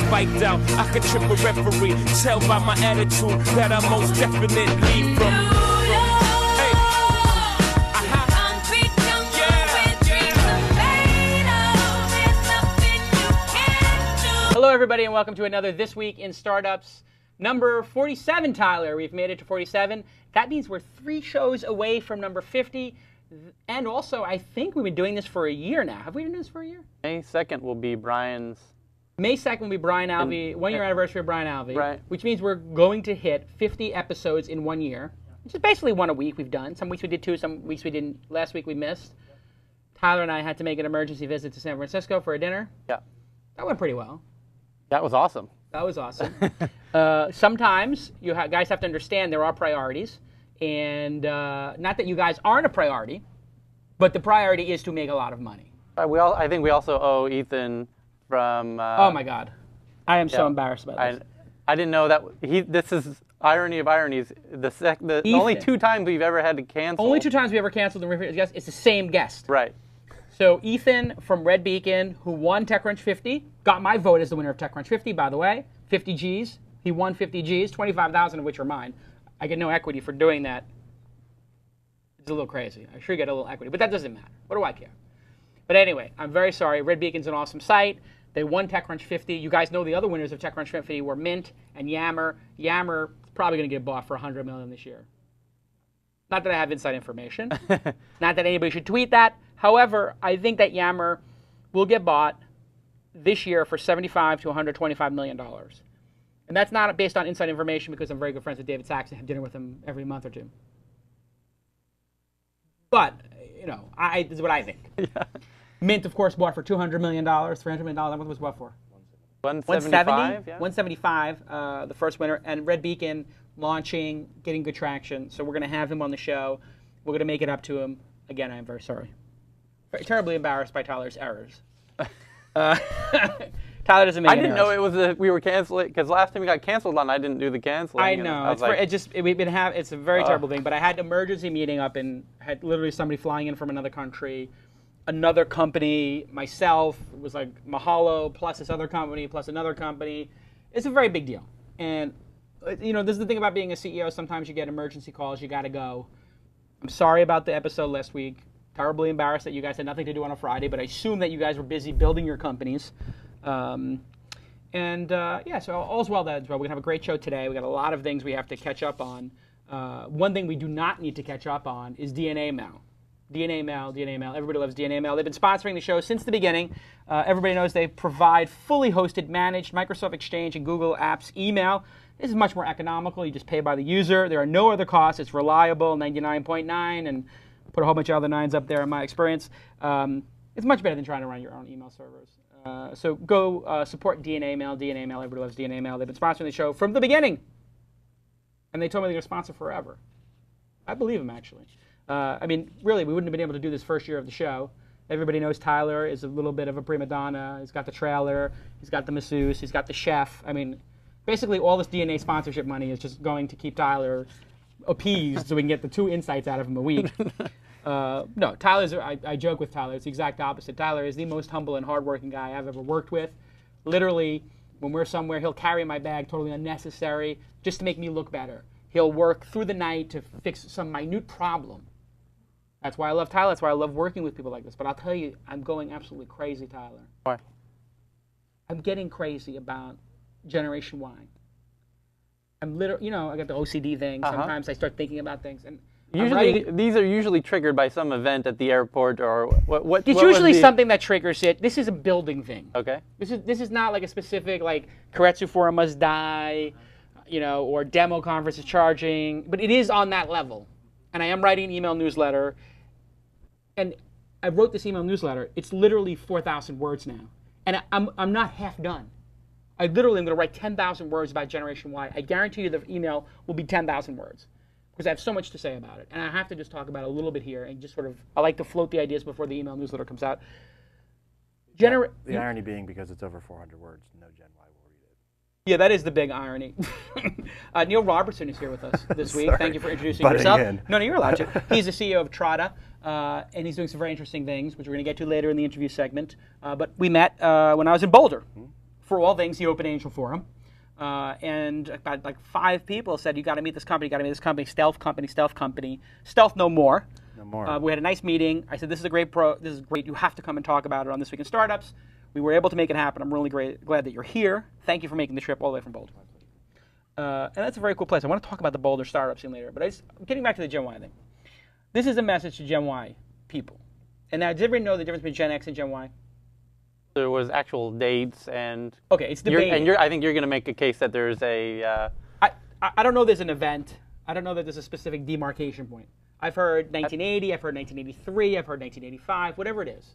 spiked out. I could trip a referee. Tell by my attitude that I most definitely from. Hello, everybody, and welcome to another This Week in Startups. Number 47, Tyler. We've made it to 47. That means we're 3 shows away from number 50. And also, I think we've been doing this for a year now. Have we been doing this for a year? May 2nd will be Brian's. May 2nd will be Brian Alvey, 1-year anniversary of Brian Alvey. Right. Which means we're going to hit 50 episodes in 1 year, which is basically one a week we've done. Some weeks we did 2, some weeks we didn't. Last week we missed. Tyler and I had to make an emergency visit to San Francisco for a dinner. Yeah. That went pretty well. That was awesome. That was awesome. Sometimes you guys have to understand there are priorities. And not that you guys aren't a priority, but the priority is to make a lot of money. I think we also owe Ethan from... oh, my God. I am so embarrassed about this. I didn't know that. This is irony of ironies. The only 2 times we've ever had to cancel. Only 2 times we ever canceled the guest. It's the same guest. Right. So Ethan from Red Beacon, who won TechCrunch 50, got my vote as the winner of TechCrunch 50, by the way. 50 Gs. He won 50 Gs, 25,000 of which are mine. I get no equity for doing that. It's a little crazy. I sure get a little equity, but that doesn't matter. What do I care? But anyway, I'm very sorry. Red Beacon's an awesome site. They won TechCrunch 50. You guys know the other winners of TechCrunch 50 were Mint and Yammer. Yammer is probably going to get bought for $100 million this year. Not that I have inside information. Not that anybody should tweet that. However, I think that Yammer will get bought this year for $75 to $125 million. And that's not based on inside information because I'm very good friends with David Sachs and have dinner with him every month or 2. But, you know, this is what I think. Yeah. Mint, of course, bought for $200 million, $300 million. What was it bought for? 175, yeah. 175, the first winner. And Red Beacon launching, getting good traction. So we're going to have him on the show. We're going to make it up to him. Again, I am very sorry. Very terribly embarrassed by Tyler's errors. Tyler doesn't make I didn't know it was we were canceling, because last time we got canceled on, I didn't do the canceling. I know. It's a very terrible thing. But I had an emergency meeting up and had literally somebody flying in from another country, another company, myself. It was like Mahalo plus this other company plus another company. It's a very big deal. And, you know, this is the thing about being a CEO. Sometimes you get emergency calls. You got to go. I'm sorry about the episode last week. Terribly embarrassed that you guys had nothing to do on a Friday, but I assume that you guys were busy building your companies. So all's well that ends well. We're going to have a great show today. We got a lot of things we have to catch up on. One thing we do not need to catch up on is DNA Mail. DNA Mail. Everybody loves DNA Mail. They've been sponsoring the show since the beginning. Everybody knows they provide fully hosted, managed Microsoft Exchange and Google Apps email. This is much more economical. You just pay by the user. There are no other costs. It's reliable, 99.9, and put a whole bunch of other 9s up there in my experience. It's much better than trying to run your own email servers. So go support DNA Mail. DNA Mail, everybody loves DNA Mail. They've been sponsoring the show from the beginning. And they told me they're going to sponsor forever. I believe them, actually. I mean, really, we wouldn't have been able to do this first year of the show. Everybody knows Tyler is a little bit of a prima donna. He's got the trailer. He's got the masseuse. He's got the chef. I mean, basically all this DNA sponsorship money is just going to keep Tyler appeased so we can get the 2 insights out of him a week. No, I joke with Tyler. It's the exact opposite. Tyler is the most humble and hardworking guy I've ever worked with. Literally, when we're somewhere, he'll carry my bag totally unnecessary just to make me look better. He'll work through the night to fix some minute problem. That's why I love Tyler. That's why I love working with people like this. But I'll tell you, I'm going absolutely crazy, Tyler. Why? I'm getting crazy about Generation Y. I'm literally, you know, I got the OCD thing. Sometimes I start thinking about things. And these are usually triggered by some event at the airport or what. It's usually something that triggers it. This is a building thing. Okay. This is not like a specific like Keiretsu Forum must die, you know, or demo conference is charging, but it is on that level. And I am writing an email newsletter, and I wrote this email newsletter. It's literally 4,000 words now, and I'm not half done. I literally am going to write 10,000 words about Generation Y. I guarantee you the email will be 10,000 words. Because I have so much to say about it. And I have to just talk about it a little bit here and just sort of, I like to float the ideas before the email newsletter comes out. The irony being because it's over 400 words, no Gen Y will read it. Yeah, that is the big irony. Neil Robertson is here with us this week. Thank you for introducing yourself. No, you're allowed to. He's the CEO of Trada, and he's doing some very interesting things, which we're going to get to later in the interview segment. But we met when I was in Boulder for all things the Open Angel Forum. And about like 5 people said, you got to meet this company, stealth company, stealth no more. No more. We had a nice meeting. I said, this is great. You have to come and talk about it on This Week in Startups. We were able to make it happen. I'm really glad that you're here. Thank you for making the trip all the way from Boulder. And that's a very cool place. I want to talk about the Boulder startup scene later. But getting back to the Gen Y thing. This is a message to Gen Y people. And now, does everybody know the difference between Gen X and Gen Y? There was actual dates and... Okay, it's debated. I think you're going to make a case that there's a... I don't know there's an event. I don't know that there's a specific demarcation point. I've heard 1980, I've heard 1983, I've heard 1985, whatever it is.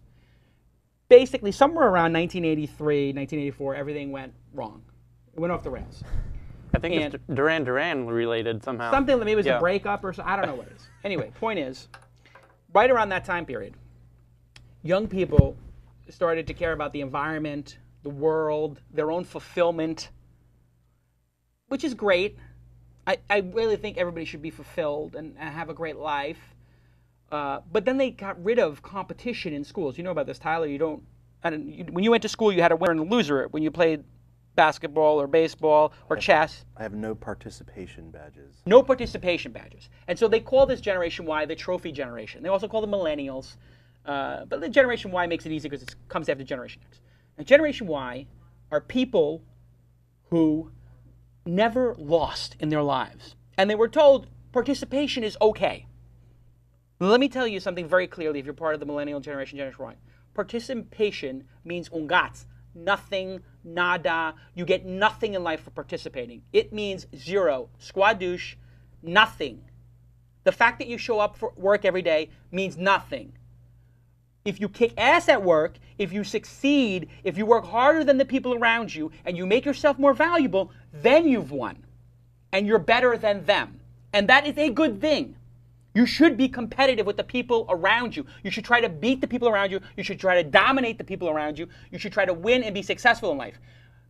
Basically, somewhere around 1983, 1984, everything went wrong. It went off the rails. I think it's Duran related somehow. Something that maybe it was a breakup or something. I don't know what it is. Anyway, point is, right around that time period, young people started to care about the environment, the world, their own fulfillment, which is great. I really think everybody should be fulfilled and have a great life. But then they got rid of competition in schools. You know about this, Tyler. When you went to school, you had a winner and a loser when you played basketball or baseball or chess. I have no participation badges. No participation badges. And so they call this Generation Y the trophy generation. They also call them millennials. But the Generation Y makes it easy because it comes after Generation X. And Generation Y are people who never lost in their lives. And they were told participation is okay. Let me tell you something very clearly if you're part of the millennial generation, Generation Y. Participation means ungats, nothing, nada. You get nothing in life for participating. It means zero, squadouche, nothing. The fact that you show up for work every day means nothing. If you kick ass at work, if you succeed, if you work harder than the people around you, and you make yourself more valuable, then you've won. And you're better than them. And that is a good thing. You should be competitive with the people around you. You should try to beat the people around you. You should try to dominate the people around you. You should try to win and be successful in life.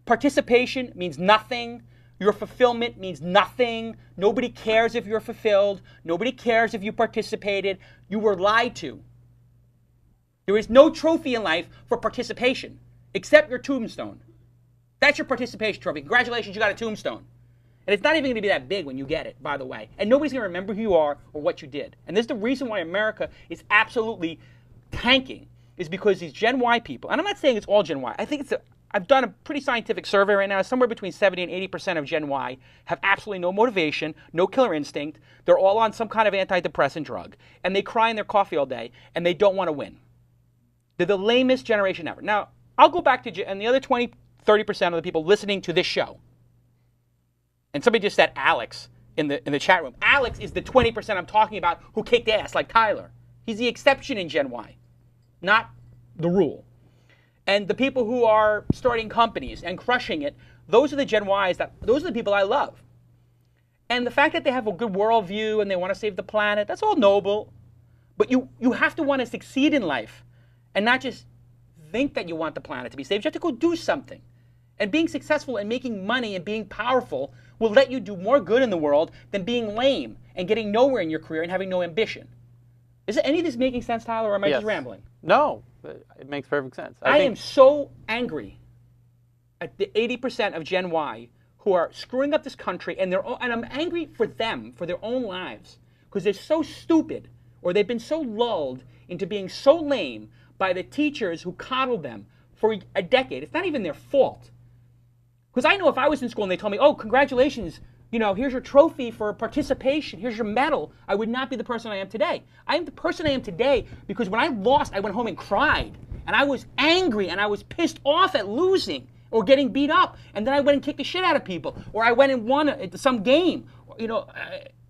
Participation means nothing. Your fulfillment means nothing. Nobody cares if you're fulfilled. Nobody cares if you participated. You were lied to. There is no trophy in life for participation, except your tombstone. That's your participation trophy. Congratulations, you got a tombstone. And it's not even going to be that big when you get it, by the way. And nobody's going to remember who you are or what you did. And this is the reason why America is absolutely tanking, is because these Gen Y people, and I'm not saying it's all Gen Y. I think I've done a pretty scientific survey right now. Somewhere between 70 and 80% of Gen Y have absolutely no motivation, no killer instinct. They're all on some kind of antidepressant drug. And they cry in their coffee all day, and they don't want to win. They're the lamest generation ever. Now, I'll go back to, and the other 20, 30% of the people listening to this show, and somebody just said Alex in the chat room. Alex is the 20% I'm talking about who kicked ass, like Tyler. He's the exception in Gen Y, not the rule. And the people who are starting companies and crushing it, those are the Gen Ys, those are the people I love. And the fact that they have a good worldview and they want to save the planet, that's all noble. But you have to want to succeed in life and not just think that you want the planet to be saved. You have to go do something. And being successful and making money and being powerful will let you do more good in the world than being lame and getting nowhere in your career and having no ambition. Is any of this making sense, Tyler, or am I just rambling? No, it makes perfect sense. I am so angry at the 80% of Gen Y who are screwing up this country, and I'm angry for them, for their own lives, because they're so stupid, or they've been so lulled into being so lame by the teachers who coddled them for a decade. It's not even their fault. Because I know if I was in school and they told me, oh, congratulations, here's your trophy for participation, here's your medal, I would not be the person I am today. I am the person I am today because when I lost, I went home and cried. And I was angry and I was pissed off at losing or getting beat up. And then I went and kicked the shit out of people. Or I went and won some game.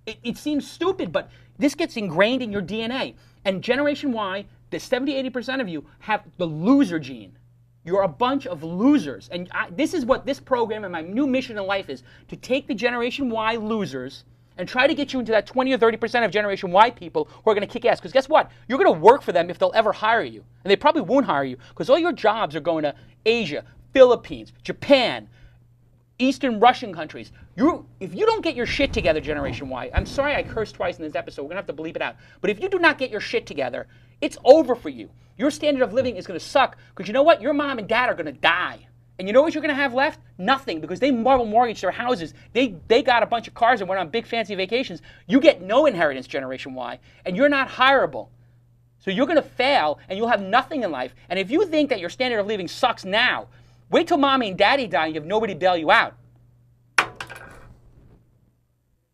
It seems stupid, but this gets ingrained in your DNA. And Generation Y, the 70-80% of you have the loser gene. You're a bunch of losers. And this is what this program and my new mission in life is, to take the Generation Y losers and try to get you into that 20 or 30% of Generation Y people who are going to kick ass. Because guess what? You're going to work for them if they'll ever hire you. And they probably won't hire you because all your jobs are going to Asia, Philippines, Japan, Eastern Russian countries. If you don't get your shit together, Generation Y, I'm sorry I cursed twice in this episode. We're going to have to bleep it out. But if you do not get your shit together, it's over for you. Your standard of living is going to suck because you know what? Your mom and dad are going to die. And you know what you're going to have left? Nothing, because they mortgaged their houses. They got a bunch of cars and went on big fancy vacations. You get no inheritance, Generation Y, and you're not hireable. So you're going to fail, and you'll have nothing in life. And if you think that your standard of living sucks now, wait till mommy and daddy die and you have nobody to bail you out.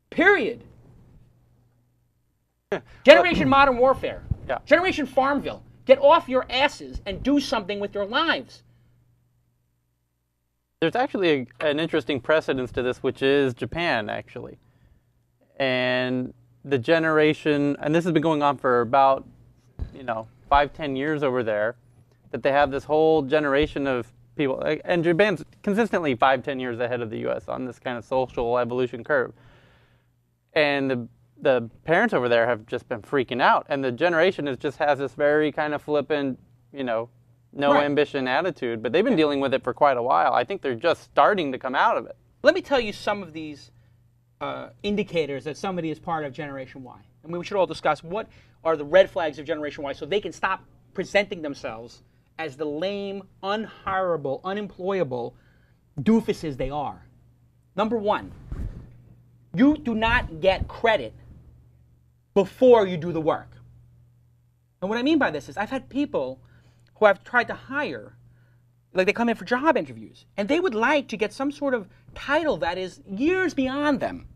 Period. Generation Modern Warfare. Yeah. Generation Farmville. Get off your asses and do something with your lives. There's actually an interesting precedence to this, which is Japan, actually. And the generation, and this has been going on for about, 5-10 years over there, that they have this whole generation of people, and Japan's consistently 5-10 years ahead of the U.S. on this kind of social evolution curve. And the parents over there have just been freaking out, and the generation just has this very kind of flippant, no Right. ambition attitude, but they've been dealing with it for quite a while. I think they're just starting to come out of it. Let me tell you some of these indicators that somebody is part of Generation Y. I mean, we should all discuss what are the red flags of Generation Y so they can stop presenting themselves as the lame, unhireable, unemployable doofuses they are. Number one, you do not get credit before you do the work. And what I mean by this is I've had people who I've tried to hire, like they come in for job interviews, and they would like to get some sort of title that is years beyond them.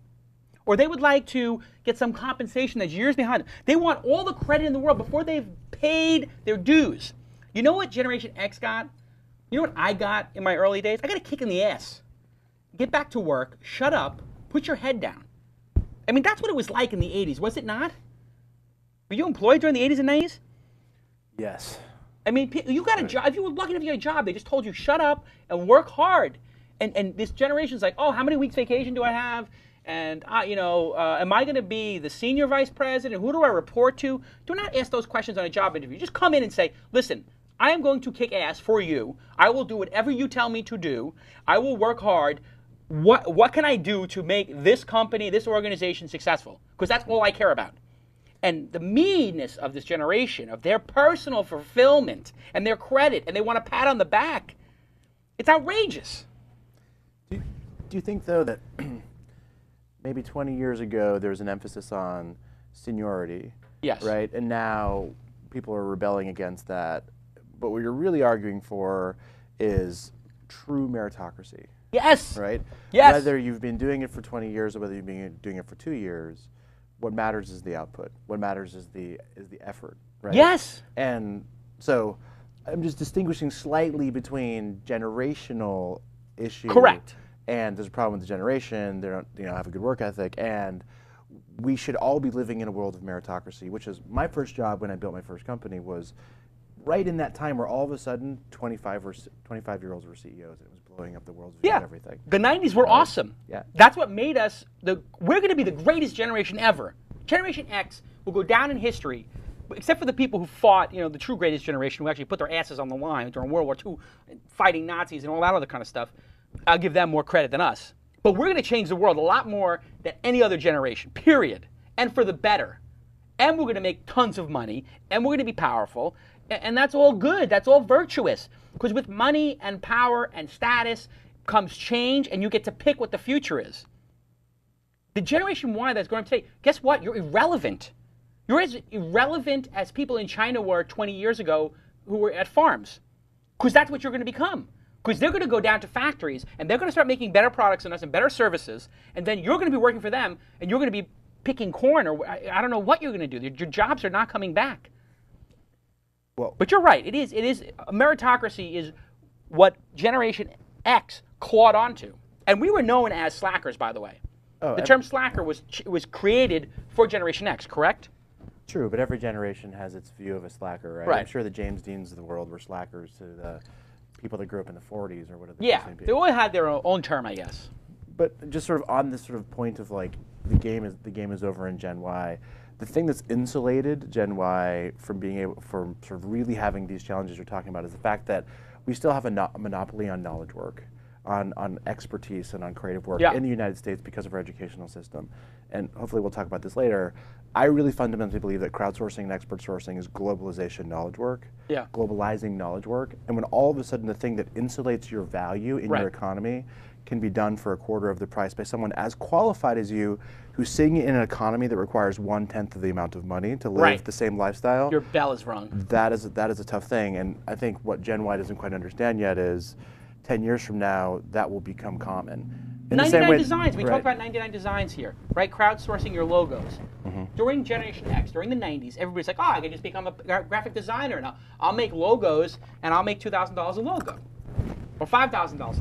Or they would like to get some compensation that's years behind them. They want all the credit in the world before they've paid their dues. You know what Generation X got? You know what I got in my early days? I got a kick in the ass. Get back to work, shut up, put your head down. I mean, that's what it was like in the 80s, was it not? Were you employed during the 80s and 90s? Yes. I mean, you got a job. If you were lucky enough to get a job, they just told you, shut up and work hard. And this generation's like, oh, how many weeks vacation do I have? And, am I going to be the senior vice president? Who do I report to? Do not ask those questions on a job interview. Just come in and say, listen, I am going to kick ass for you. I will do whatever you tell me to do. I will work hard. What can I do to make this company, this organization successful? Because that's all I care about. And the meanness of this generation, of their personal fulfillment and their credit, and they want a pat on the back, it's outrageous. Do you think, though, that maybe 20 years ago there was an emphasis on seniority? Yes. Right? And now people are rebelling against that. But what you're really arguing for is true meritocracy. Yes. Right? Yes. Whether you've been doing it for 20 years or whether you've been doing it for 2 years, what matters is the output. What matters is the effort, right? Yes. And so I'm just distinguishing slightly between generational issue. Correct. And there's a problem with the generation. They don't, have a good work ethic, and we should all be living in a world of meritocracy. Which is my first job when I built my first company was right in that time where all of a sudden 25-year-olds were CEOs, and it was blowing up the world's view of everything. The 90s were awesome. Yeah. That's what made us we're going to be the greatest generation ever. Generation X will go down in history, except for the people who fought, the true greatest generation who actually put their asses on the line during World War II, fighting Nazis and all that other kind of stuff. I'll give them more credit than us. But we're going to change the world a lot more than any other generation, period. And for the better. And we're going to make tons of money, and we're going to be powerful, and that's all good. That's all virtuous. Because with money and power and status comes change, and you get to pick what the future is. The Generation Y that's growing up today, guess what? You're irrelevant. You're as irrelevant as people in China were 20 years ago who were at farms. Because that's what you're going to become. Because they're going to go down to factories, and they're going to start making better products than us and better services, and then you're going to be working for them, and you're going to be picking corn, or I don't know what you're going to do. Your jobs are not coming back. Well, but you're right. It is meritocracy is what Generation X clawed onto, and we were known as slackers, by the way. The term slacker was created for Generation X, correct? True, but every generation has its view of a slacker, right? Right. I'm sure the James Deans of the world were slackers to the people that grew up in the 40s or whatever. Yeah, they all had their own term, I guess. But just sort of on this sort of point of like the game is over in Gen Y. The thing that's insulated Gen Y from from sort of really having these challenges you're talking about is the fact that we still have a monopoly on knowledge work. on expertise and on creative work Yeah. in the United States because of our educational system. And hopefully we'll talk about this later. I really fundamentally believe that crowdsourcing and expert sourcing is globalization knowledge work, Yeah. globalizing knowledge work. And when all of a sudden the thing that insulates your value in Right. your economy can be done for a quarter of the price by someone as qualified as you, who's sitting in an economy that requires 1/10 of the amount of money to live Right. the same lifestyle. Your bell is rung. That is a tough thing, and I think what Gen Y doesn't quite understand yet is 10 years from now, that will become common. In the same 99 way- Designs. We right. talked about 99 Designs here, right? Crowdsourcing your logos. Mm-hmm. During Generation X, during the 90s, everybody's like, oh, I can just become a graphic designer and I'll make logos and I'll make $2,000 a logo or $5,000.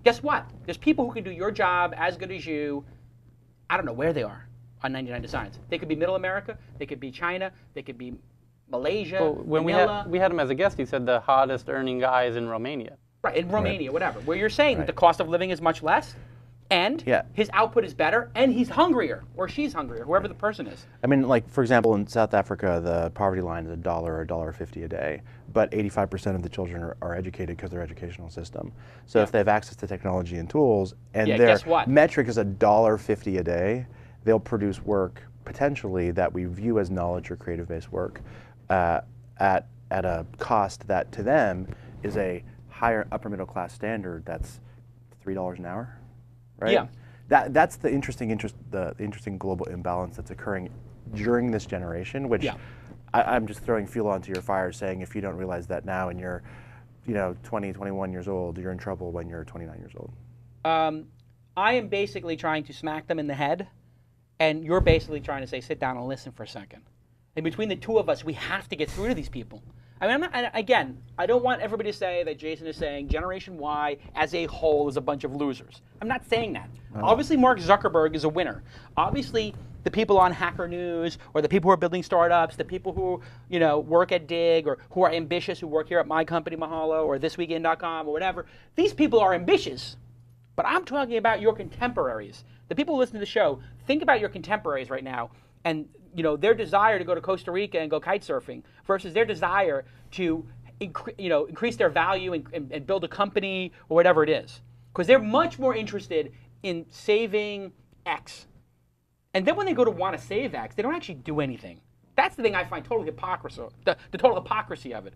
Guess what? There's people who can do your job as good as you. I don't know where they are on 99 Designs. They could be Middle America. They could be China. They could be Malaysia, Well, when Manila. we had him as a guest, he said the hottest earning guy is in Romania. Right, in Romania, whatever. Where you're saying Right. the cost of living is much less, and Yeah. his output is better, and he's hungrier, or she's hungrier, whoever the person is. I mean, like, for example, in South Africa, the poverty line is $1 or $1.50 a day, but 85% of the children are educated because of their educational system. So if they have access to technology and tools, and Yeah, their guess what? metric is $1.50 a day, they'll produce work, potentially, that we view as knowledge or creative-based work at a cost that, to them, is a higher upper middle class standard that's $3 an hour, right? Yeah. That's the interesting global imbalance that's occurring during this generation, which Yeah. I'm just throwing fuel onto your fire, saying if you don't realize that now and you're 20, 21 years old, you're in trouble when you're 29 years old. I am basically trying to smack them in the head, and you're basically trying to say, sit down and listen for a second. And between the two of us, we have to get through to these people. I mean, I don't want everybody to say that Jason is saying Generation Y as a whole is a bunch of losers. I'm not saying that. Obviously, Mark Zuckerberg is a winner. Obviously, the people on Hacker News, or the people who are building startups, the people who work at Dig, or who are ambitious, who work here at my company, Mahalo, or thisweekend.com, or whatever, these people are ambitious. But I'm talking about your contemporaries. The people who listen to the show, think about your contemporaries right now, and their desire to go to Costa Rica and go kite surfing versus their desire to increase their value and build a company or whatever it is. Because they're much more interested in saving X. And then when they go to want to save X, they don't actually do anything. That's the thing I find totally hypocrisy, the total hypocrisy of it.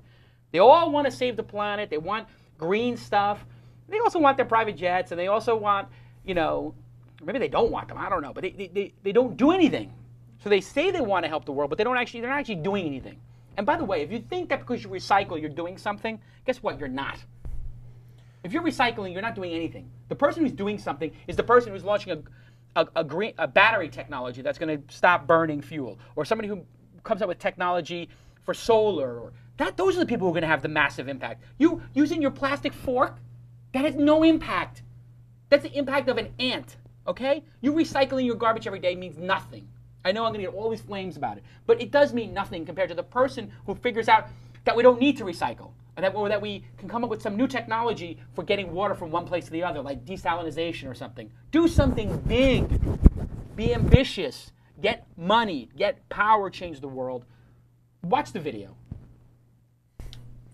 They all want to save the planet. They want green stuff. They also want their private jets, and they also want, maybe they don't want them. I don't know. But they don't do anything. So they say they want to help the world, but they're not actually doing anything. And by the way, if you think that because you recycle you're doing something, guess what? You're not. If you're recycling, you're not doing anything. The person who's doing something is the person who's launching a battery technology that's going to stop burning fuel, or somebody who comes up with technology for solar. Or those are the people who are going to have the massive impact. You using your plastic fork, that has no impact. That's the impact of an ant. Okay? You recycling your garbage every day means nothing. I know I'm going to get all these flames about it, but it does mean nothing compared to the person who figures out that we don't need to recycle, or that we can come up with some new technology for getting water from one place to the other, like desalination or something. Do something big. Be ambitious. Get money. Get power. Change the world. Watch the video.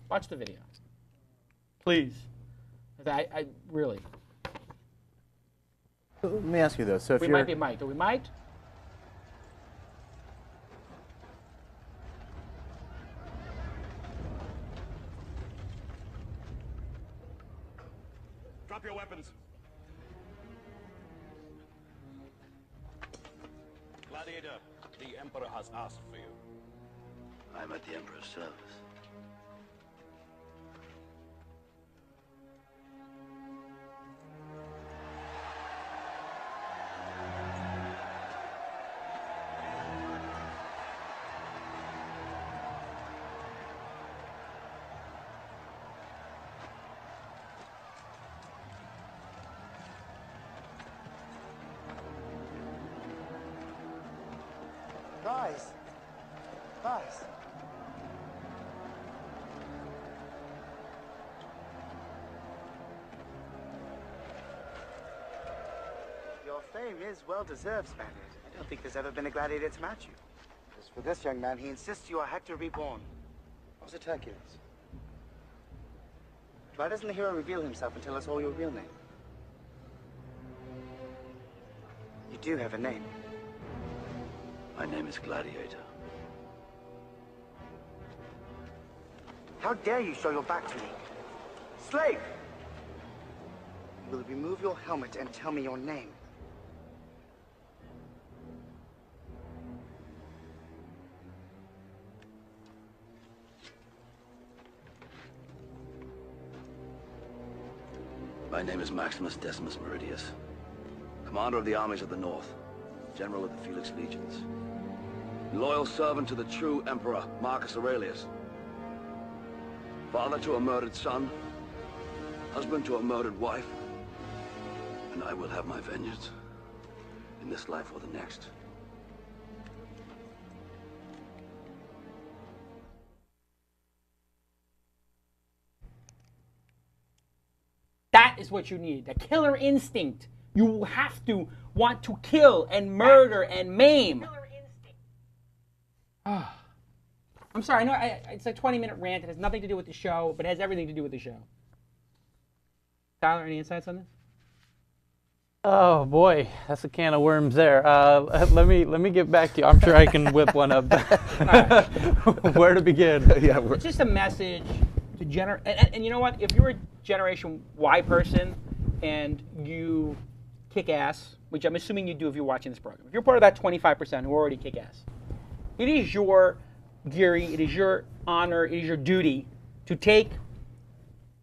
Watch the video. Please. I really. Let me ask you this. So if We you're might be mic'd. Are we mic'd? Drop your weapons. Gladiator, the Emperor has asked for you. I'm at the Emperor's service. Guys. Your fame is well-deserved, Spaniard. I don't think there's ever been a gladiator to match you. As for this young man, he insists you are Hector reborn. How's it Hercules? Why doesn't the hero reveal himself and tell us all your real name? You do have a name. My name is Gladiator. How dare you show your back to me? Slave! You will remove your helmet and tell me your name. My name is Maximus Decimus Meridius, commander of the armies of the North, general of the Felix Legions, loyal servant to the true Emperor Marcus Aurelius, father to a murdered son, husband to a murdered wife, and I will have my vengeance in this life or the next. That is what you need, the killer instinct. You have to want to kill and murder and maim. Oh. I'm sorry, I know it's a 20-minute rant. It has nothing to do with the show, but it has everything to do with the show. Tyler, any insights on this? Oh boy, that's a can of worms there. Let me get back to you. I'm sure I can whip one up. Where to begin? Yeah, it's just a message to generate. And you know what? If you're a Generation Y person and you kick ass, which I'm assuming you do if you're watching this program, if you're part of that 25% who already kick ass, it is your duty, it is your honor, it is your duty to take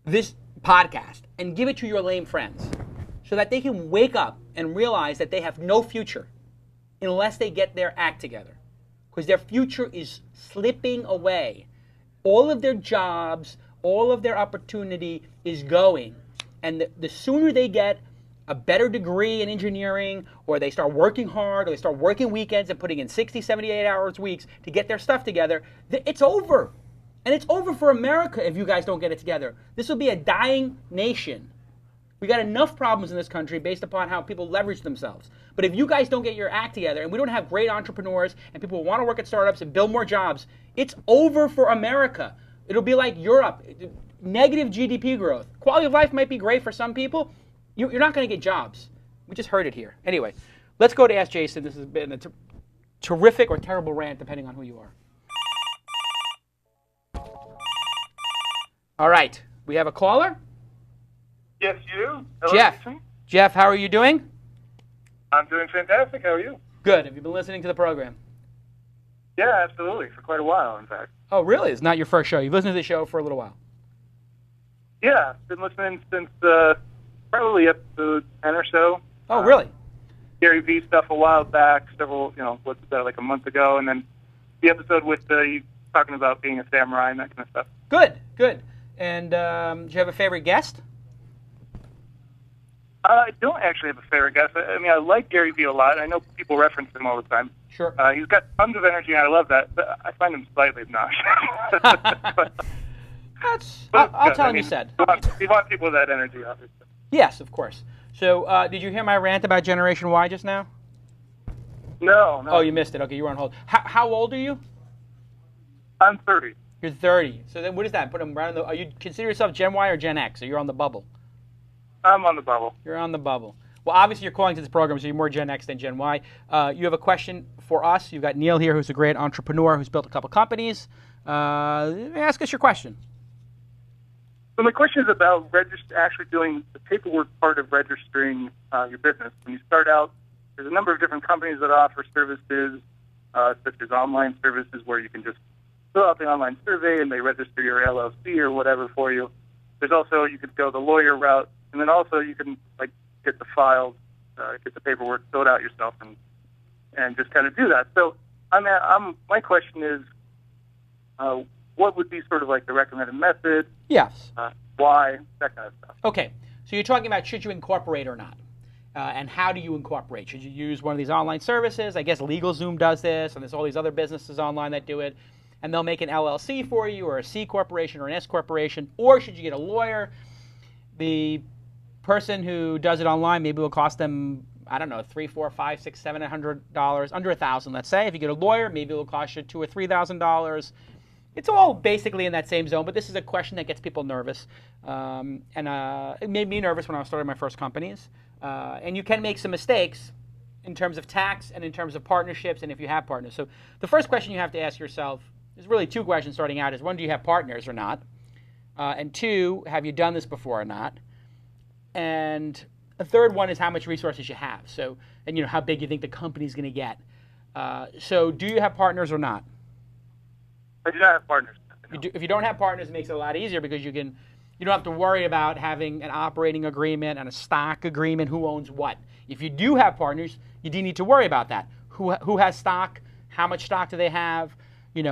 this podcast and give it to your lame friends so that they can wake up and realize that they have no future unless they get their act together. Because their future is slipping away. All of their jobs, all of their opportunity is going. And the sooner they get a better degree in engineering, or they start working hard, or they start working weekends and putting in 60, 78 hours weeks to get their stuff together, it's over. And it's over for America if you guys don't get it together. This will be a dying nation. We got enough problems in this country based upon how people leverage themselves. But if you guys don't get your act together, and we don't have great entrepreneurs, and people want to work at startups and build more jobs, it's over for America. It'll be like Europe, negative GDP growth. Quality of life might be great for some people. You're not going to get jobs. We just heard it here. Anyway, let's go to Ask Jason. This has been a terrific or terrible rant, depending on who you are. All right, we have a caller. Yes, you. Hello, Jeff. Jason. Jeff, how are you doing? I'm doing fantastic. How are you? Good. Have you been listening to the program? Yeah, absolutely. For quite a while, in fact. Oh, really? It's not your first show. You've listened to the show for a little while. Yeah, been listening since probably episode 10 or so. Oh, really? Gary Vee stuff a while back, what's that, like a month ago, and then the episode with you talking about being a samurai and that kind of stuff. Good, good. And do you have a favorite guest? I don't actually have a favorite guest. I mean, I like Gary Vee a lot. I know people reference him all the time. Sure. He's got tons of energy, and I love that, but I find him slightly obnoxious. I'll tell him you said. You want people with that energy, obviously. Yes, of course. So, did you hear my rant about Generation Y just now? No. Oh, you missed it. Okay, you were on hold. How old are you? I'm 30. You're 30. So then what is that? Put them right on are you consider yourself Gen Y or Gen X? Or you're on the bubble? I'm on the bubble. You're on the bubble. Well, obviously you're calling to this program, so you're more Gen X than Gen Y. You have a question for us. You've got Neil here, who's a great entrepreneur who's built a couple companies. Ask us your question. So my question is about actually doing the paperwork part of registering your business. When you start out, there's a number of different companies that offer services, such as online services where you can just fill out the online survey and they register your LLC or whatever for you. There's also, you could go the lawyer route, and then also you can get the files, get the paperwork filled out yourself, and just kind of do that. So my question is, what would be sort of like the recommended method? Yes. Why? That kind of stuff. Okay. So you're talking about should you incorporate or not? And how do you incorporate? Should you use one of these online services? I guess LegalZoom does this, and there's all these other businesses online that do it. And they'll make an LLC for you, or a C corporation, or an S corporation. Or should you get a lawyer? The person who does it online maybe will cost them, I don't know, $300, $400, $500, $600, $700, under $1,000, let's say. If you get a lawyer, maybe it will cost you $2,000 or $3,000. It's all basically in that same zone, but this is a question that gets people nervous. It made me nervous when I was starting my first companies. And you can make some mistakes in terms of tax and in terms of partnerships and if you have partners. So the first question you have to ask yourself is really two questions starting out. Is one, do you have partners or not? And two, have you done this before or not? And a third one is how much resources you have. So, and how big you think the company's going to get. So do you have partners or not? I do not have partners. No. If you don't have partners, it makes it a lot easier because you don't have to worry about having an operating agreement and a stock agreement, who owns what. If you do have partners, you do need to worry about that. Who has stock? How much stock do they have?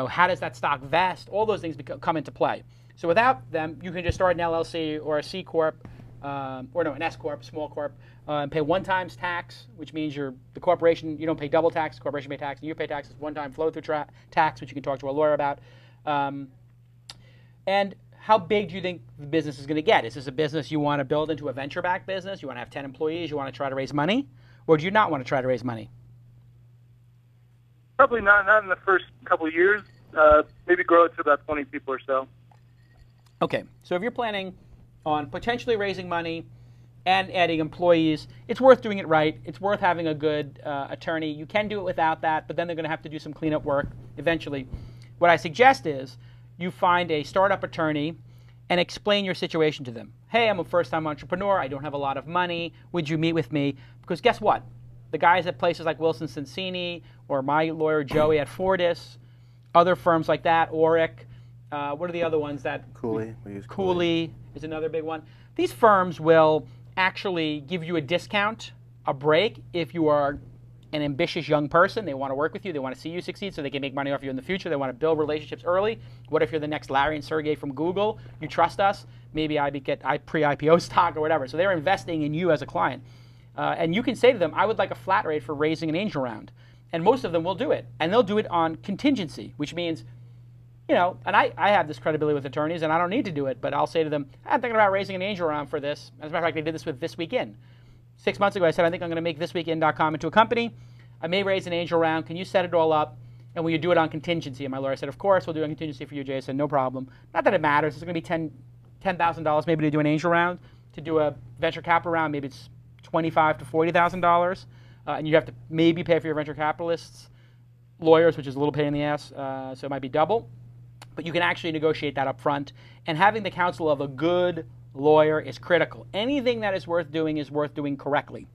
How does that stock vest? All those things come into play. So without them, you can just start an LLC or a C Corp, an S Corp, small corp, and pay one-time tax, which means the corporation, you don't pay double tax, the corporation pay tax, and you pay taxes, one-time flow-through tax, which you can talk to a lawyer about. And how big do you think the business is going to get? Is this a business you want to build into a venture-backed business? You want to have 10 employees? You want to try to raise money? Or do you not want to try to raise money? Probably not in the first couple of years. Maybe grow it to about 20 people or so. Okay, so if you're planning on potentially raising money and adding employees, it's worth doing it right. It's worth having a good attorney. You can do it without that, but then they're going to have to do some cleanup work eventually. What I suggest is you find a startup attorney and explain your situation to them. Hey, I'm a first-time entrepreneur. I don't have a lot of money. Would you meet with me? Because guess what? The guys at places like Wilson Sonsini or my lawyer Joey at Fortis, other firms like that, Oric, what are the other ones that? Cooley. We use Cooley is another big one. These firms will actually give you a discount, a break, if you are an ambitious young person. They want to work with you. They want to see you succeed so they can make money off you in the future. They want to build relationships early. What if you're the next Larry and Sergey from Google? You trust us. Maybe I get pre-IPO stock or whatever. So they're investing in you as a client. And you can say to them, I would like a flat rate for raising an angel round. And most of them will do it. And they'll do it on contingency, which means, and I have this credibility with attorneys, and I don't need to do it, but I'll say to them, I'm thinking about raising an angel round for this. As a matter of fact, I did this with This Week In. 6 months ago, I said, I think I'm going to make thisweekin.com into a company. I may raise an angel round. Can you set it all up? And will you do it on contingency? And my lawyer said, of course, we'll do a contingency for you, Jay. I said, no problem. Not that it matters. It's going to be $10,000 maybe to do an angel round. To do a venture capital round, maybe it's $25,000 to $40,000. And you have to maybe pay for your venture capitalists, lawyers, which is a little pain in the ass, so it might be double. But you can actually negotiate that up front. And having the counsel of a good lawyer is critical. Anything that is worth doing correctly.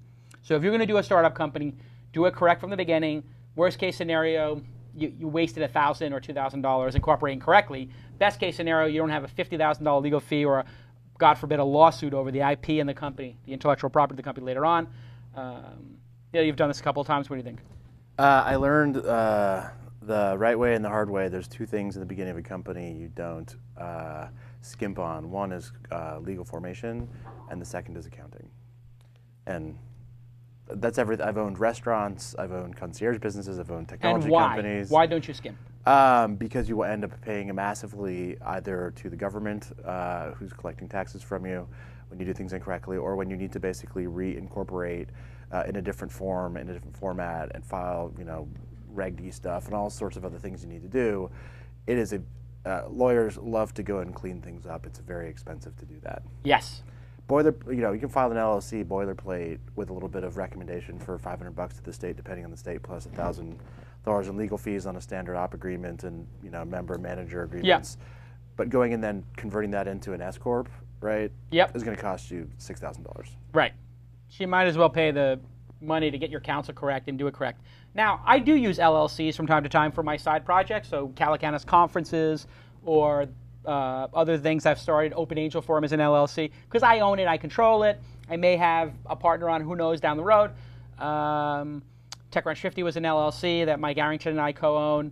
So if you're going to do a startup company, do it correct from the beginning. Worst case scenario, you wasted $1,000 or $2,000 incorporating correctly. Best case scenario, you don't have a $50,000 legal fee or, God forbid, a lawsuit over the IP in the company, the intellectual property of the company later on. You've done this a couple of times. What do you think? I learned the right way and the hard way. There's two things in the beginning of a company you don't skimp on. One is legal formation, and the second is accounting. And that's everything. I've owned restaurants, I've owned concierge businesses, I've owned technology companies. Why don't you skimp? Because you will end up paying massively either to the government, who's collecting taxes from you when you do things incorrectly, or when you need to basically reincorporate in a different form, in a different format, and file, Reg D stuff and all sorts of other things you need to do. It is lawyers love to go and clean things up. It's very expensive to do that. Yes. You can file an LLC boilerplate with a little bit of recommendation for $500 to the state, depending on the state, plus $1,000 in legal fees on a standard op agreement and member manager agreements. Yeah. But going and then converting that into an S corp, right? Yep. Is going to cost you $6,000. Right. So you might as well pay the money to get your counsel correct and do it correct. Now, I do use LLCs from time to time for my side projects, so Calacanis conferences or other things I've started. Open Angel Forum is an LLC because I own it, I control it. I may have a partner on, who knows, down the road. TechCrunch 50 was an LLC that Mike Arrington and I co-own.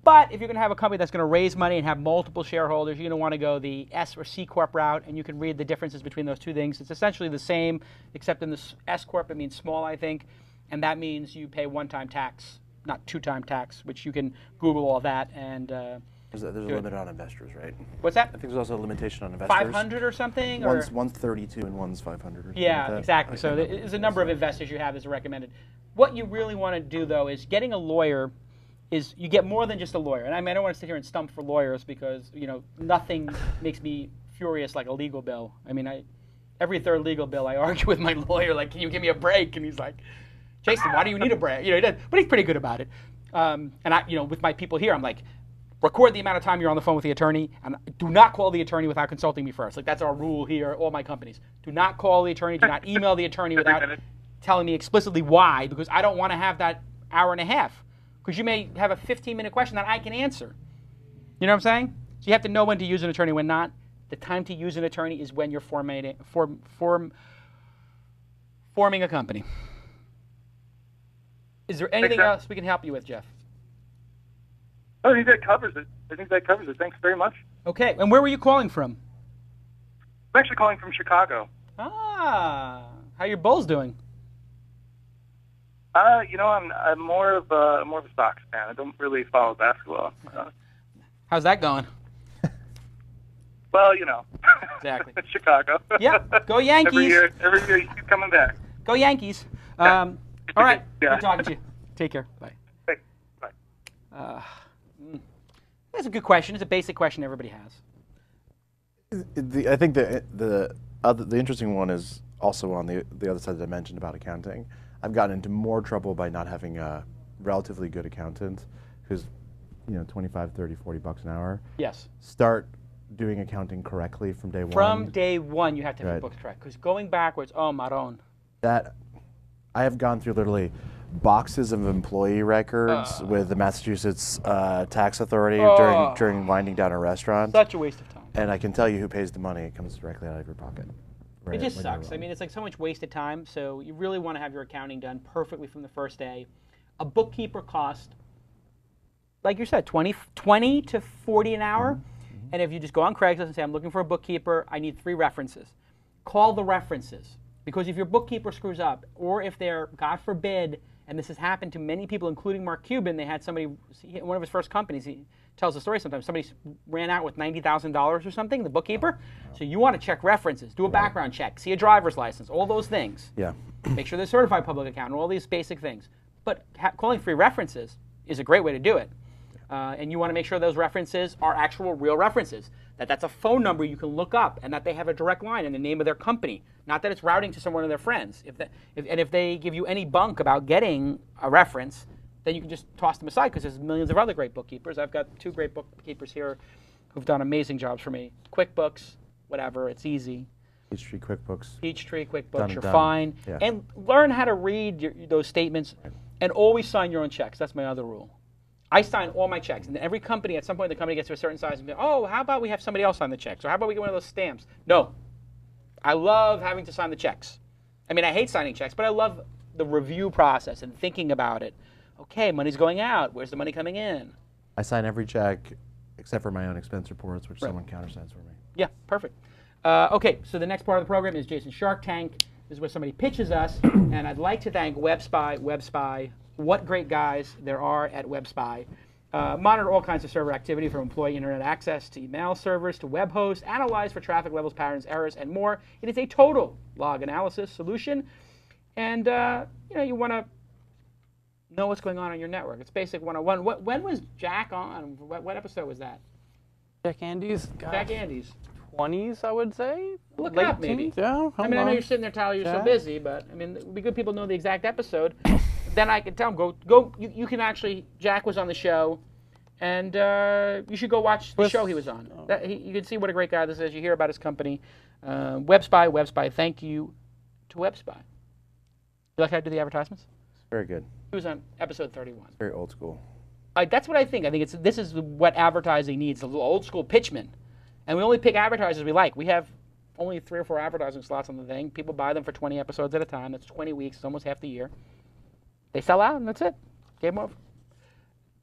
But if you're going to have a company that's going to raise money and have multiple shareholders, you're going to want to go the S or C Corp route, and you can read the differences between those two things. It's essentially the same, except in the S Corp it means small, I think, and that means you pay one-time tax, not two-time tax, which you can Google all that. And there's a limit on investors, right? What's that? I think there's also a limitation on investors. 500 or something? One's 32 and one's 500 or something like that. Exactly. So there's a number of investors you have that's recommended. What you really want to do, though, is getting a lawyer is you get more than just a lawyer. And I mean, I don't want to sit here and stump for lawyers because, you know, nothing makes me furious like a legal bill. I mean, every third legal bill I argue with my lawyer, like, can you give me a break? And he's like, Jason, why do you need a break? You know, he does, but he's pretty good about it. And I, you know, with my people here, I'm like, record the amount of time you're on the phone with the attorney, and do not call the attorney without consulting me first. Like, that's our rule here, all my companies. Do not call the attorney, do not email the attorney without telling me explicitly why, because I don't want to have that hour and a half. Because you may have a 15-minute question that I can answer. You know what I'm saying? So you have to know when to use an attorney, when not. The time to use an attorney is when you're forming a company. Is there anything else we can help you with, Jeff? I think that covers it. Thanks very much. Okay. And where were you calling from? I'm actually calling from Chicago. Ah. How your Bulls doing? You know, I'm more of a Sox fan. I don't really follow basketball. How's that going? Well, you know. Exactly. Chicago. Yeah. Go Yankees. Every year you keep coming back. Go Yankees. All right. Yeah. Good talking to you. Take care. Bye. Thanks. Bye. That's a good question. It's a basic question everybody has. I think the interesting one is also on the other side that I mentioned about accounting. I've gotten into more trouble by not having a relatively good accountant who's, you know, 25, 30, 40 bucks an hour. Yes. Start doing accounting correctly from day one. From day one, you have to have your books correct. Because going backwards, oh, maron. That, I have gone through literally boxes of employee records with the Massachusetts tax authority during winding down a restaurant. Such a waste of time. And I can tell you who pays the money. It comes directly out of your pocket. It just sucks. I mean, it's like so much wasted time. So you really want to have your accounting done perfectly from the first day. A bookkeeper costs, like you said, 20 to 40 an hour. Mm-hmm. And if you just go on Craigslist and say, I'm looking for a bookkeeper, I need 3 references. Call the references. Because if your bookkeeper screws up, or if they're, God forbid, and this has happened to many people, including Mark Cuban, they had somebody, one of his first companies, he tells the story sometimes, somebody ran out with $90,000 or something, the bookkeeper. So you want to check references, do a background check, see a driver's license, all those things. Yeah. Make sure they're certified public accountant, all these basic things. But calling 3 references is a great way to do it. And you want to make sure those references are actual real references, that's a phone number you can look up, and that they have a direct line in the name of their company, not that it's routing to someone of their friends. If they give you any bunk about getting a reference, then you can just toss them aside because there's millions of other great bookkeepers. I've got 2 great bookkeepers here who've done amazing jobs for me. QuickBooks, whatever, it's easy. Peachtree QuickBooks, you're fine. Yeah. And learn how to read those statements, and always sign your own checks. That's my other rule. I sign all my checks, and then every company, at some point, the company gets to a certain size, and go, oh, how about we have somebody else sign the checks? Or how about we get one of those stamps? No. I love having to sign the checks. I mean, I hate signing checks, but I love the review process and thinking about it. Okay, money's going out. Where's the money coming in? I sign every check except for my own expense reports, which someone countersigns for me. Yeah, perfect. Okay, so the next part of the program is Jason's Shark Tank. This is where somebody pitches us, and I'd like to thank WebSpy. What great guys there are at WebSpy. Monitor all kinds of server activity from employee internet access to email servers to web hosts, analyze for traffic levels, patterns, errors, and more. It is a total log analysis solution. And you want to know what's going on your network. It's basic 101. When was Jack on? What episode was that? Jack Andes? Jack Andes. 20s, I would say. Look it up, maybe. Yeah, I know you're sitting there, Tyler, you're so busy, but I mean, it would be good people know the exact episode. Then I can tell them, go. You can actually, Jack was on the show, and you should go watch the show he was on. You can see what a great guy this is. You hear about his company. WebSpy, thank you to WebSpy. You like how I do the advertisements? Very good. He was on episode 31. Very old school. That's what I think. I think this is what advertising needs, a little old school pitchman. And we only pick advertisers we like. We have only 3 or 4 advertising slots on the thing. People buy them for 20 episodes at a time. That's 20 weeks. It's almost half the year. They sell out, and that's it. Game over.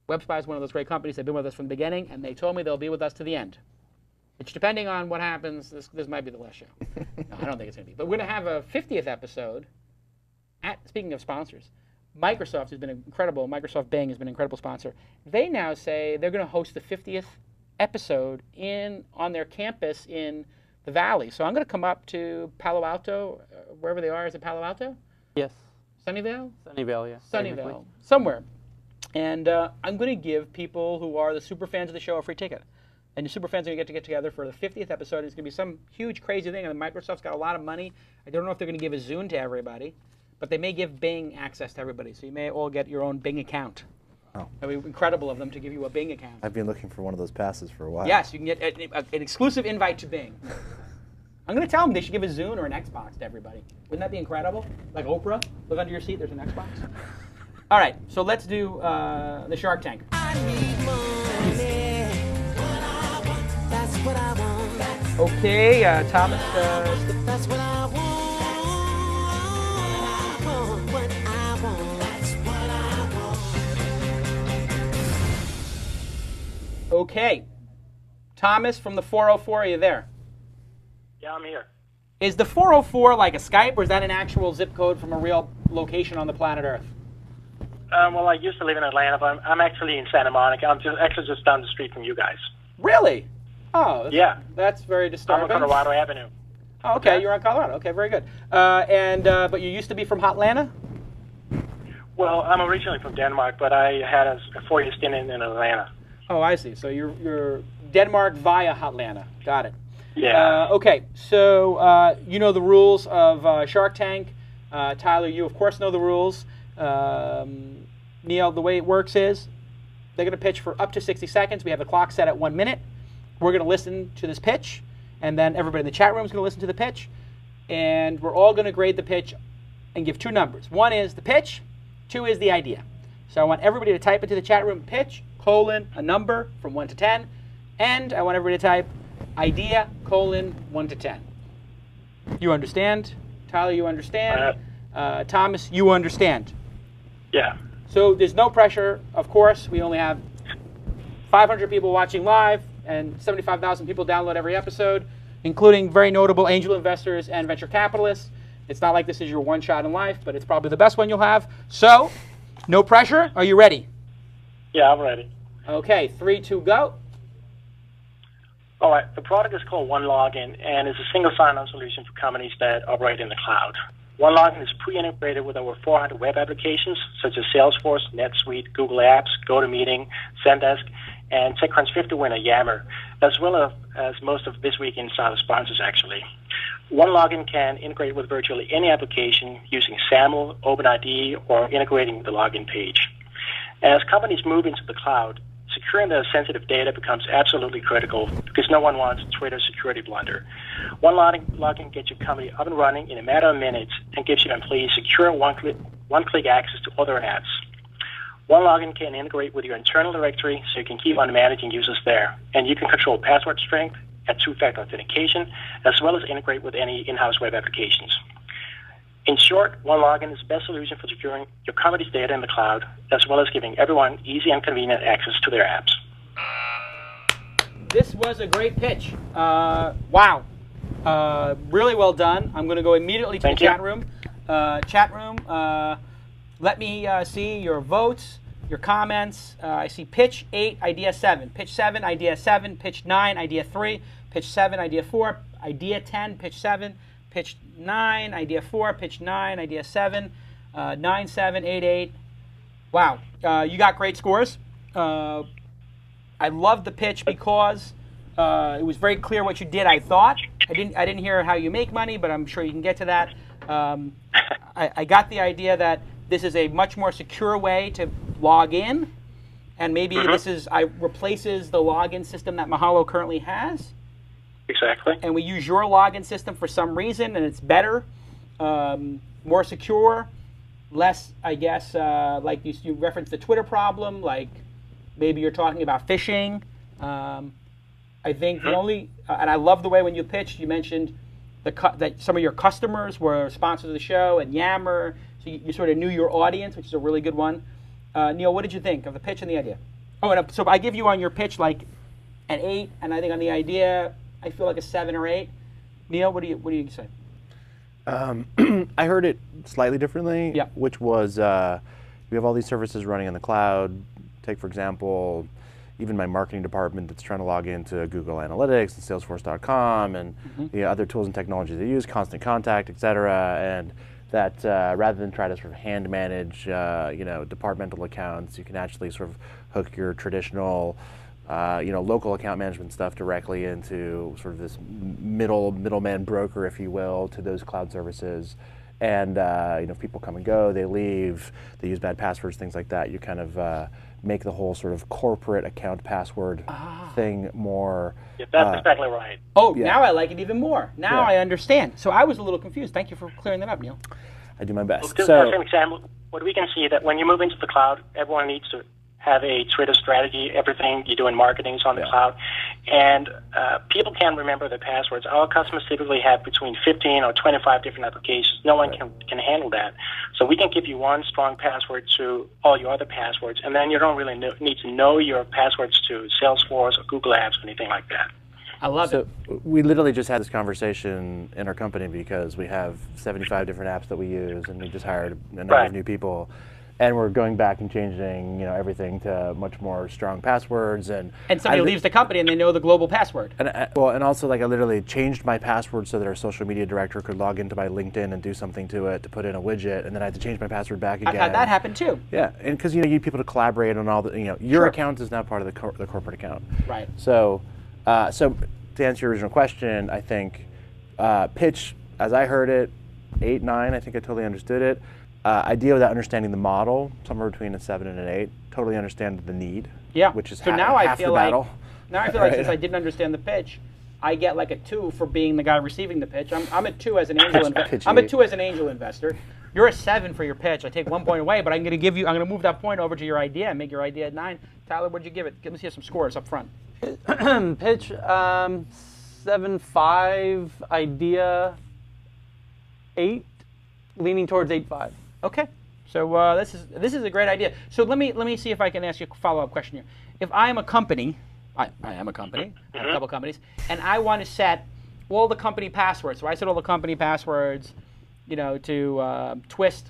WebSpy is one of those great companies. They've been with us from the beginning, and they told me they'll be with us to the end. Which, depending on what happens, this might be the last show. No, I don't think it's going to be. But we're going to have a 50th episode. Speaking of sponsors, Microsoft has been incredible. Microsoft Bing has been an incredible sponsor. They now say they're going to host the 50th episode on their campus in the Valley. So I'm going to come up to Palo Alto, wherever they are. Is it Palo Alto? Yes. Sunnyvale? Sunnyvale, yeah. Sunnyvale. Somewhere. And I'm going to give people who are the super fans of the show a free ticket. And the super fans are going to get together for the 50th episode. It's going to be some huge, crazy thing. And Microsoft's got a lot of money. I don't know if they're going to give a Zune to everybody, but they may give Bing access to everybody. So you may all get your own Bing account. Oh. It would be incredible of them to give you a Bing account. I've been looking for one of those passes for a while. Yes, you can get an exclusive invite to Bing. I'm going to tell them they should give a Zune or an Xbox to everybody. Wouldn't that be incredible? Like Oprah, look under your seat, there's an Xbox. All right, so let's do the Shark Tank. Okay, Thomas. That's what I want. What I want. That's what I want. Okay, Thomas from the 404. Are you there? Yeah, I'm here. Is the 404 like a Skype, or is that an actual zip code from a real location on the planet Earth? Well, I used to live in Atlanta, but I'm actually in Santa Monica. I'm just down the street from you guys. Really? Oh, yeah. That's very disturbing. I'm on Colorado Avenue. Oh, okay, you're on Colorado. Okay, very good. But you used to be from Hotlanta? Well, I'm originally from Denmark, but I had a 4-year stint in Atlanta. Oh, I see. So you're Denmark via Hotlanta. Got it. Yeah. Okay, so you know the rules of Shark Tank. Tyler, you of course know the rules. Neil, the way it works is they're going to pitch for up to 60 seconds. We have the clock set at 1 minute. We're going to listen to this pitch, and then everybody in the chat room is going to listen to the pitch, and we're all going to grade the pitch and give 2 numbers. 1 is the pitch, 2 is the idea. So I want everybody to type into the chat room pitch, a number from 1 to 10, and I want everybody to type idea, 1 to 10. You understand? Tyler, you understand? Thomas, you understand? Yeah. So there's no pressure, of course. We only have 500 people watching live and 75,000 people download every episode, including very notable angel investors and venture capitalists. It's not like this is your one shot in life, but it's probably the best one you'll have. So, no pressure. Are you ready? Yeah, I'm ready. Okay, 3, 2, go. All right. The product is called OneLogin, and it's a single sign-on solution for companies that operate in the cloud. OneLogin is pre-integrated with over 400 web applications, such as Salesforce, NetSuite, Google Apps, GoToMeeting, Zendesk, and TechCrunch 50 winner Yammer, as well as most of This Week Insider sponsors, actually. OneLogin can integrate with virtually any application using SAML, OpenID, or integrating with the login page. As companies move into the cloud, securing their sensitive data becomes absolutely critical because no one wants a Twitter security blunder. OneLogin gets your company up and running in a matter of minutes and gives your employees secure one-click access to other apps. OneLogin can integrate with your internal directory so you can keep on managing users there. And you can control password strength and 2-factor authentication, as well as integrate with any in-house web applications. In short, OneLogin is the best solution for securing your company's data in the cloud, as well as giving everyone easy and convenient access to their apps. This was a great pitch. Wow. Really well done. I'm going to go immediately to the chat room. Let me see your votes, your comments. I see pitch 8, idea 7. Pitch 7, idea 7. Pitch 9, idea 3. Pitch 7, idea 4. Idea 10, pitch 7. Pitch 9, idea 4. Pitch 9, idea 7. 9, 7, 8, 8. Wow. You got great scores. I loved the pitch because it was very clear what you did, I thought. I didn't hear how you make money, but I'm sure you can get to that. I got the idea that this is a much more secure way to log in, and maybe this replaces the login system that Mahalo currently has. Exactly. And we use your login system for some reason, and it's better, more secure, less, I guess, like you referenced the Twitter problem, like maybe you're talking about phishing. I think the only, and I love the way when you pitched, you mentioned that some of your customers were sponsors of the show, and Yammer, so you sort of knew your audience, which is a really good one. Neil, what did you think of the pitch and the idea? Oh, and so I give you on your pitch like an 8, and I think on the idea, I feel like a 7 or 8. Neil, what do you say? I heard it slightly differently, which was we have all these services running in the cloud. Take, for example, even my marketing department that's trying to log into Google Analytics and Salesforce.com and the other tools and technologies they use, Constant Contact, et cetera. And that rather than try to sort of hand manage, departmental accounts, you can actually sort of hook your traditional, local account management stuff directly into sort of this middleman broker, if you will, to those cloud services. And if people come and go, they leave, they use bad passwords, things like that. You kind of make the whole sort of corporate account password thing more. Yeah, that's exactly right. Oh, Yeah. now I like it even more. Now Yeah. I understand. So I was a little confused. Thank you for clearing that up, Neil. I do my best. Just as an example, what we can see that when you move into the cloud, everyone needs to have a Trada strategy. Everything you do in marketing is on the cloud. And people can't remember their passwords. Our customers typically have between 15 or 25 different applications. No one can handle that. So we can give you one strong password to all your other passwords, and then you don't really need to know your passwords to Salesforce or Google Apps or anything like that. I love it. So we literally just had this conversation in our company because we have 75 different apps that we use, and we just hired a number of new people. And we're going back and changing, everything to much more strong passwords. And somebody leaves the company and they know the global password. And also, I literally changed my password so that our social media director could log into my LinkedIn and do something to it to put in a widget, and then I had to change my password back again. I've had that happen too. Yeah, and because you need people to collaborate on all the, your account is now part of the corporate account. Right. So, to answer your original question, I think pitch, as I heard it, 8, 9. I think I totally understood it. Idea without understanding the model, somewhere between a 7 and an 8. Totally understand the need. Yeah. Which is so half, now I half feel the battle. Now I feel like since I didn't understand the pitch, I get like a 2 for being the guy receiving the pitch. I'm a 2 as an angel investor. I'm a 2 as an angel investor. You're a 7 for your pitch. I take 1 point away, but I'm going to move that point over to your idea and make your idea at 9. Tyler, what'd you give it? Let me see some scores up front. Pitch 7.5, idea 8, leaning towards 8.5. Okay, so this is a great idea. So let me see if I can ask you a follow-up question here. If I am a company, I am a company, I have a couple companies, and I want to set all the company passwords. So I set all the company passwords, to TWiST.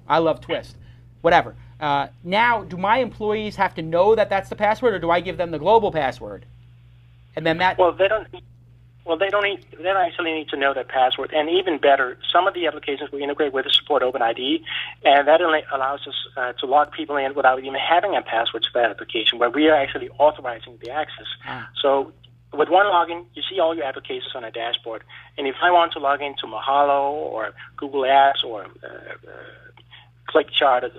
I love TWiST, whatever. Now, do my employees have to know that that's the password, or do I give them the global password? And then that. Well, they don't. Well, they don't actually need to know their password. And even better, some of the applications we integrate with support OpenID, and that only allows us to log people in without even having a password to that application, where we are actually authorizing the access. So with one login, you see all your applications on a dashboard. And if I want to log into Mahalo or Google Apps or ClickChart,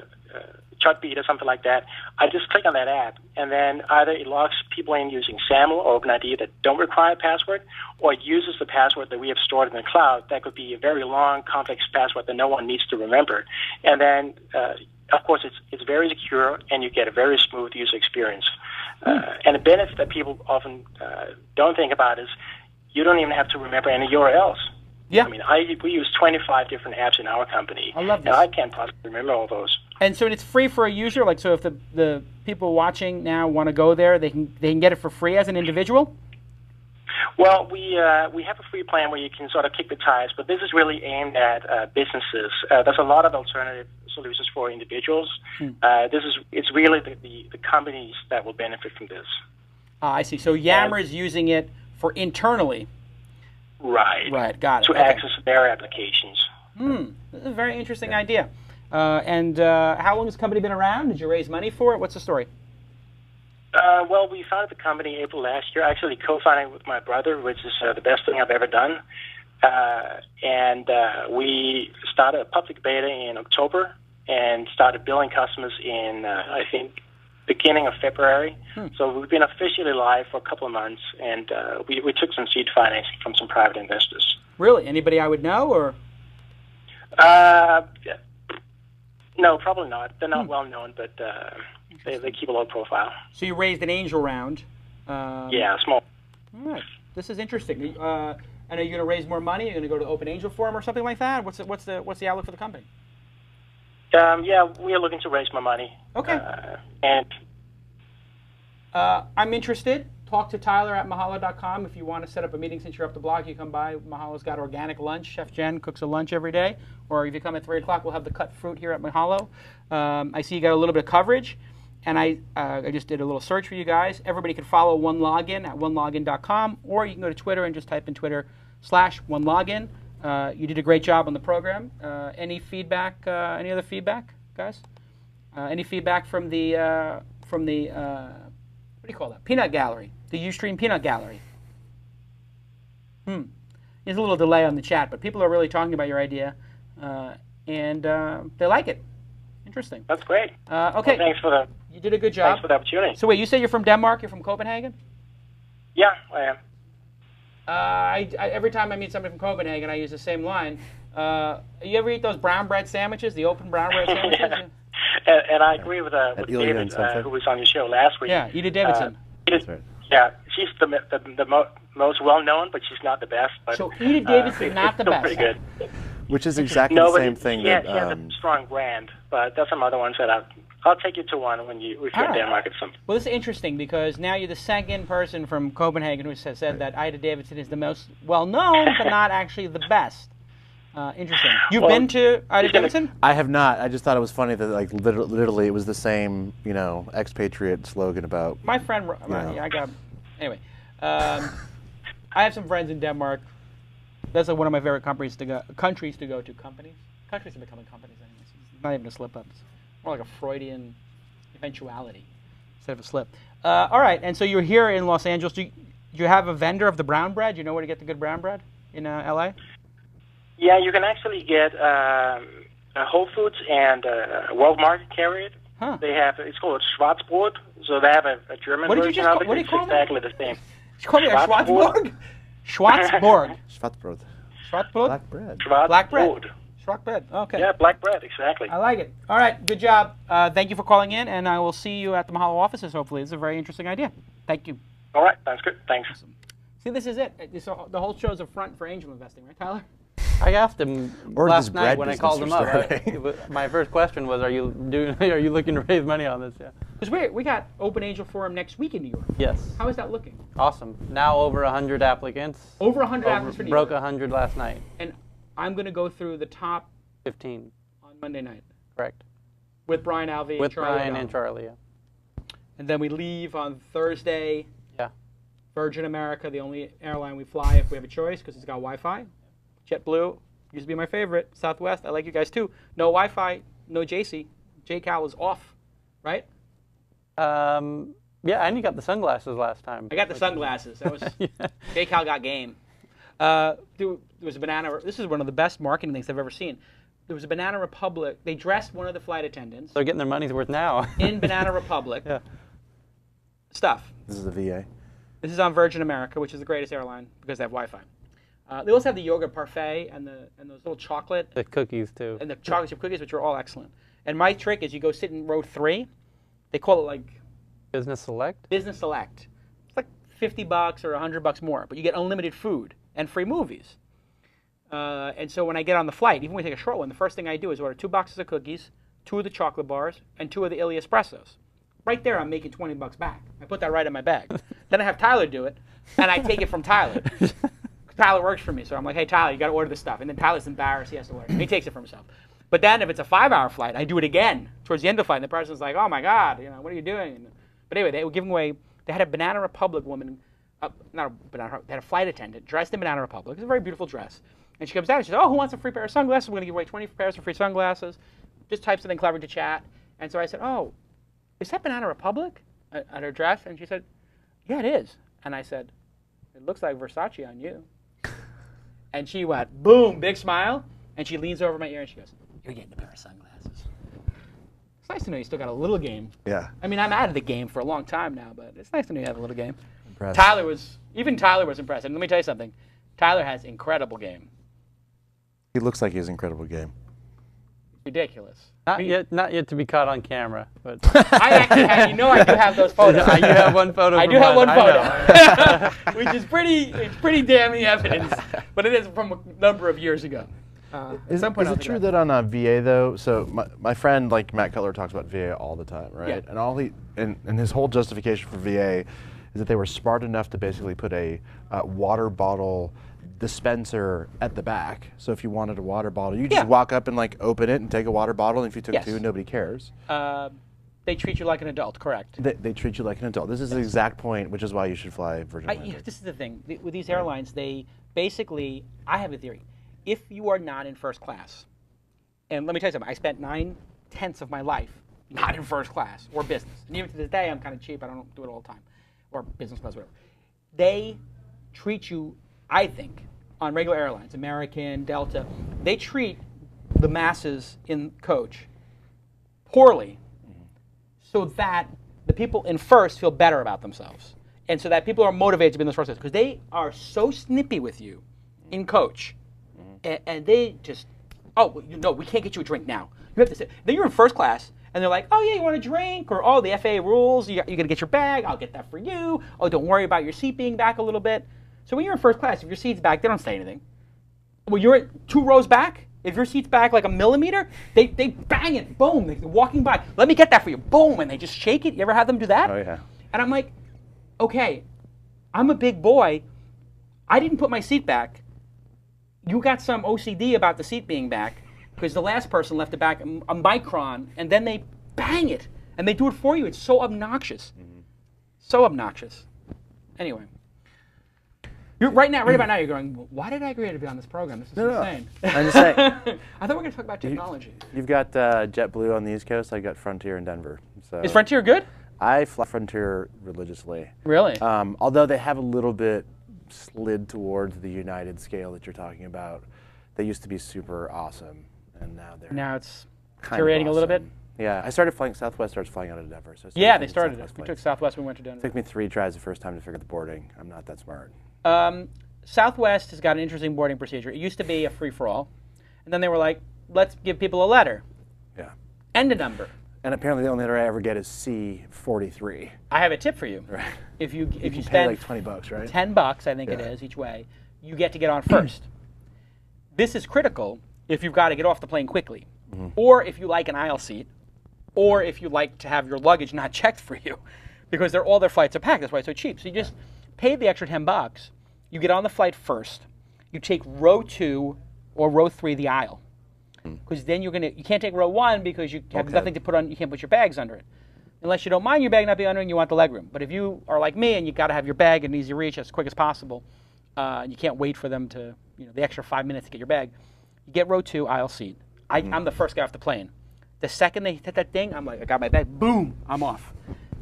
Chartbeat or something like that, I just click on that app, and then either it logs people in using SAML or OpenID that don't require a password, or it uses the password that we have stored in the cloud. That could be a very long, complex password that no one needs to remember. And then, of course, it's very secure, and you get a very smooth user experience. And the benefit that people often don't think about is you don't even have to remember any URLs. Yeah. I mean, we use 25 different apps in our company. I love this. And I can't possibly remember all those. And so it's free for a user. Like, so if the people watching now want to go there, they can get it for free as an individual. Well, we have a free plan where you can sort of kick the tires, but this is really aimed at businesses. There's a lot of alternative solutions for individuals. It's really the companies that will benefit from this. I see. So Yammer is using it for internally. Right. Right. Got it. To access their applications. This is a very interesting idea. And how long has the company been around? Did you raise money for it? What's the story? Well, we founded the company April last year. Actually, co-founding with my brother, which is the best thing I've ever done. And we started a public beta in October and started billing customers in, I think, beginning of February. So we've been officially live for a couple of months, and we took some seed financing from some private investors. Really? Anybody I would know, or? No, probably not. They're not well known, but they keep a low profile. So you raised an angel round. Yeah, small. All right. This is interesting. And are you going to raise more money? Are you going to go to Open Angel Forum or something like that? What's the outlook for the company? Yeah, we are looking to raise more money. Okay. And I'm interested. Talk to Tyler at mahalo.com if you want to set up a meeting. Since you're up the block, you come by. Mahalo's got organic lunch. Chef Jen cooks a lunch every day. Or if you come at 3 o'clock, we'll have the cut fruit here at Mahalo. I see you got a little bit of coverage. And I just did a little search for you guys. Everybody can follow OneLogin at onelogin.com. Or you can go to Twitter and just type in Twitter/OneLogin. You did a great job on the program. Any feedback? Any other feedback, guys? Any feedback from the what do you call that? Peanut Gallery, the Ustream Peanut Gallery. There's a little delay on the chat, but people are really talking about your idea, and they like it. Interesting. That's great. Okay. Well, you did a good job. Thanks for the opportunity. So wait, you say you're from Denmark? You're from Copenhagen? Yeah, I am. Every time I meet somebody from Copenhagen, I use the same line. You ever eat those brown bread sandwiches, the open brown bread sandwiches? And I agree with David, who was on your show last week. Yeah, Edith Davidson. That's right. Yeah, she's the most well-known, but she's not the best. But, so Edith Davidson, not the best. Pretty good. Which is exactly the same thing. She has a strong brand, but there's some other ones that I'll take you to one when if you're in Denmark or something. Well, this is interesting because now you're the second person from Copenhagen who has said that Ida Davidson is the most well-known, but not actually the best. Interesting. You've been to Ida Davidson? I have not. I just thought it was funny that like literally it was the same, expatriate slogan about. My friend, anyway. I have some friends in Denmark. That's one of my favorite countries to go to. Countries are becoming companies anyways. It's not even a slip up. It's more like a Freudian eventuality instead of a slip. All right, and so you're here in Los Angeles. Do you have a vendor of the brown bread? Do you know where to get the good brown bread in L.A.? Yeah, you can actually get Whole Foods and World Market carry it. Huh. They have it's called Schwarzbrot, so they have a German version of it. What do you call it? Exactly the same. You call me a Schwarzburg? Schwarzburg. Schwarzbrot. Schwarzbrot? Black bread. Black bread. Schwarzbrot bread. Okay. Yeah, black bread, exactly. I like it. All right, good job. Thank you for calling in, and I will see you at the Mahalo offices, hopefully. It's a very interesting idea. Thank you. All right, sounds good. Thanks. Awesome. See, this is it. The whole show's a front for angel investing, right, Tyler? I asked him last night when I called him up. My first question was, "Are you looking to raise money on this?" Yeah. Because we got Open Angel Forum next week in New York. Yes. How is that looking? Awesome. Now over 100 applicants. Over 100 applicants for New York. Broke 100 last night. And I'm going to go through the top 15 on Monday night. Correct. With Brian Alvey with and Charlie. Brian and Charlie. Yeah. And then we leave on Thursday. Yeah. Virgin America, the only airline we fly if we have a choice because it's got Wi-Fi. JetBlue used to be my favorite. Southwest, I like you guys too. No Wi-Fi, no JC. JCal is off, right? Yeah, and you got the sunglasses last time. I got the sunglasses. That was JCal got game. There was a Banana. This is one of the best marketing things I've ever seen. There was a Banana Republic. They dressed one of the flight attendants. They're getting their money's worth now. In Banana Republic. Yeah. Stuff. This is the VA. This is on Virgin America, which is the greatest airline because they have Wi-Fi. They also have the yogurt parfait and those little chocolate. The cookies too. And the chocolate chip cookies, which are all excellent. And my trick is you go sit in row 3. They call it like Business Select. Business Select. It's like $50 or $100 more, but you get unlimited food and free movies. And so when I get on the flight, even when we take a short one, the first thing I do is order 2 boxes of cookies, 2 of the chocolate bars, and 2 of the Illy Espressos. Right there, I'm making $20 back. I put that right in my bag. Then I have Tyler do it, and I take it from Tyler. Tyler works for me, so I'm like, hey, Tyler, you got to order this stuff. And then Tyler's embarrassed. He has to order it. He takes it for himself. But then if it's a 5-hour flight, I do it again towards the end of the flight. And the person's like, oh, my God, what are you doing? But anyway, they were giving away, they had a Banana Republic woman, they had a flight attendant dressed in Banana Republic. It's a very beautiful dress. And she comes down and she says, oh, who wants a free pair of sunglasses? We're going to give away 20 pairs of free sunglasses. Just type something clever to chat. And so I said, oh, is that Banana Republic at her dress? And she said, yeah, it is. And I said, it looks like Versace on you. And she went, boom, big smile. And she leans over my ear and she goes, you're getting a pair of sunglasses. It's nice to know you still got a little game. Yeah. I mean, I'm out of the game for a long time now, but it's nice to know you have a little game. Impressed. Tyler was impressed. And let me tell you something. Tyler has incredible game. He looks like he has incredible game. Ridiculous. Not yet to be caught on camera, but I actually have, I do have those photos. You have one photo. I do have one photo, which is pretty damning evidence, but it is from a number of years ago. Is it true that on VA though? So my friend like Matt Cutler talks about VA all the time, right? Yeah. And his whole justification for VA is that they were smart enough to basically put a water bottle dispenser at the back. So if you wanted a water bottle, you just walk up and like open it and take a water bottle. And if you took 2, nobody cares. They treat you like an adult, correct? They treat you like an adult. This is the exact point, which is why you should fly Virgin Atlantic. This is the thing. With these airlines, they basically, I have a theory. if you are not in first class, and let me tell you something, I spent 9/10 of my life not in first class or business. And even to this day, I'm kind of cheap. I don't do it all the time. Or business class, whatever. They treat you, I think, on regular airlines, American, Delta, they treat the masses in coach poorly so that the people in first feel better about themselves. And so that people are motivated to be in those first class because they are so snippy with you in coach. And they just, oh, no, we can't get you a drink now. You have to sit. Then you're in first class, and they're like, oh, yeah, you want a drink? Or, oh, the FAA rules, you're going to get your bag. I'll get that for you. Oh, don't worry about your seat being back a little bit. So when you're in first class, if your seat's back, they don't say anything. When you're at 2 rows back, if your seat's back like a millimeter, they bang it, boom, they're walking by. Let me get that for you, boom, and they just shake it. You ever had them do that? Oh, yeah. And I'm like, okay, I'm a big boy. I didn't put my seat back. You got some OCD about the seat being back because the last person left it back a micron, and then they bang it, and they do it for you. It's so obnoxious. So obnoxious. Anyway. You're right about now, you're going, why did I agree to be on this program? This is insane. I'm just saying. I thought we were going to talk about technology. You've got JetBlue on the East Coast. I got Frontier in Denver. So is Frontier good? I fly Frontier religiously. Really? Although they have a little bit slid towards the United scale that you're talking about. They used to be super awesome, and now it's kind of curating a little bit? Yeah, I started flying Southwest. Started flying out of Denver. So yeah, they started it. We took Southwest. We went to Denver. It took me 3 tries the first time to figure out the boarding. I'm not that smart. Southwest has got an interesting boarding procedure. It used to be a free-for-all, and then they were like, let's give people a letter. Yeah. And a number. And apparently the only letter I ever get is C43. I have a tip for you. Right. If you pay spend like $20, right? $10, I think it is each way, you get to get on first. This is critical if you've got to get off the plane quickly, or if you like an aisle seat, or if you like to have your luggage not checked for you, because all their flights are packed. That's why it's so cheap. So you just pay the extra $10. You get on the flight first. You take row 2 or row 3 the aisle, because then you can't take row 1 because you have nothing to put on. You can't put your bags under it, unless you don't mind your bag not being under and you want the leg room. But if you are like me and you got to have your bag in easy reach as quick as possible, and you can't wait for them to, the extra 5 minutes to get your bag, you get row 2 aisle seat. I'm the first guy off the plane. The second they hit that thing, I'm like, I got my bag, boom, I'm off.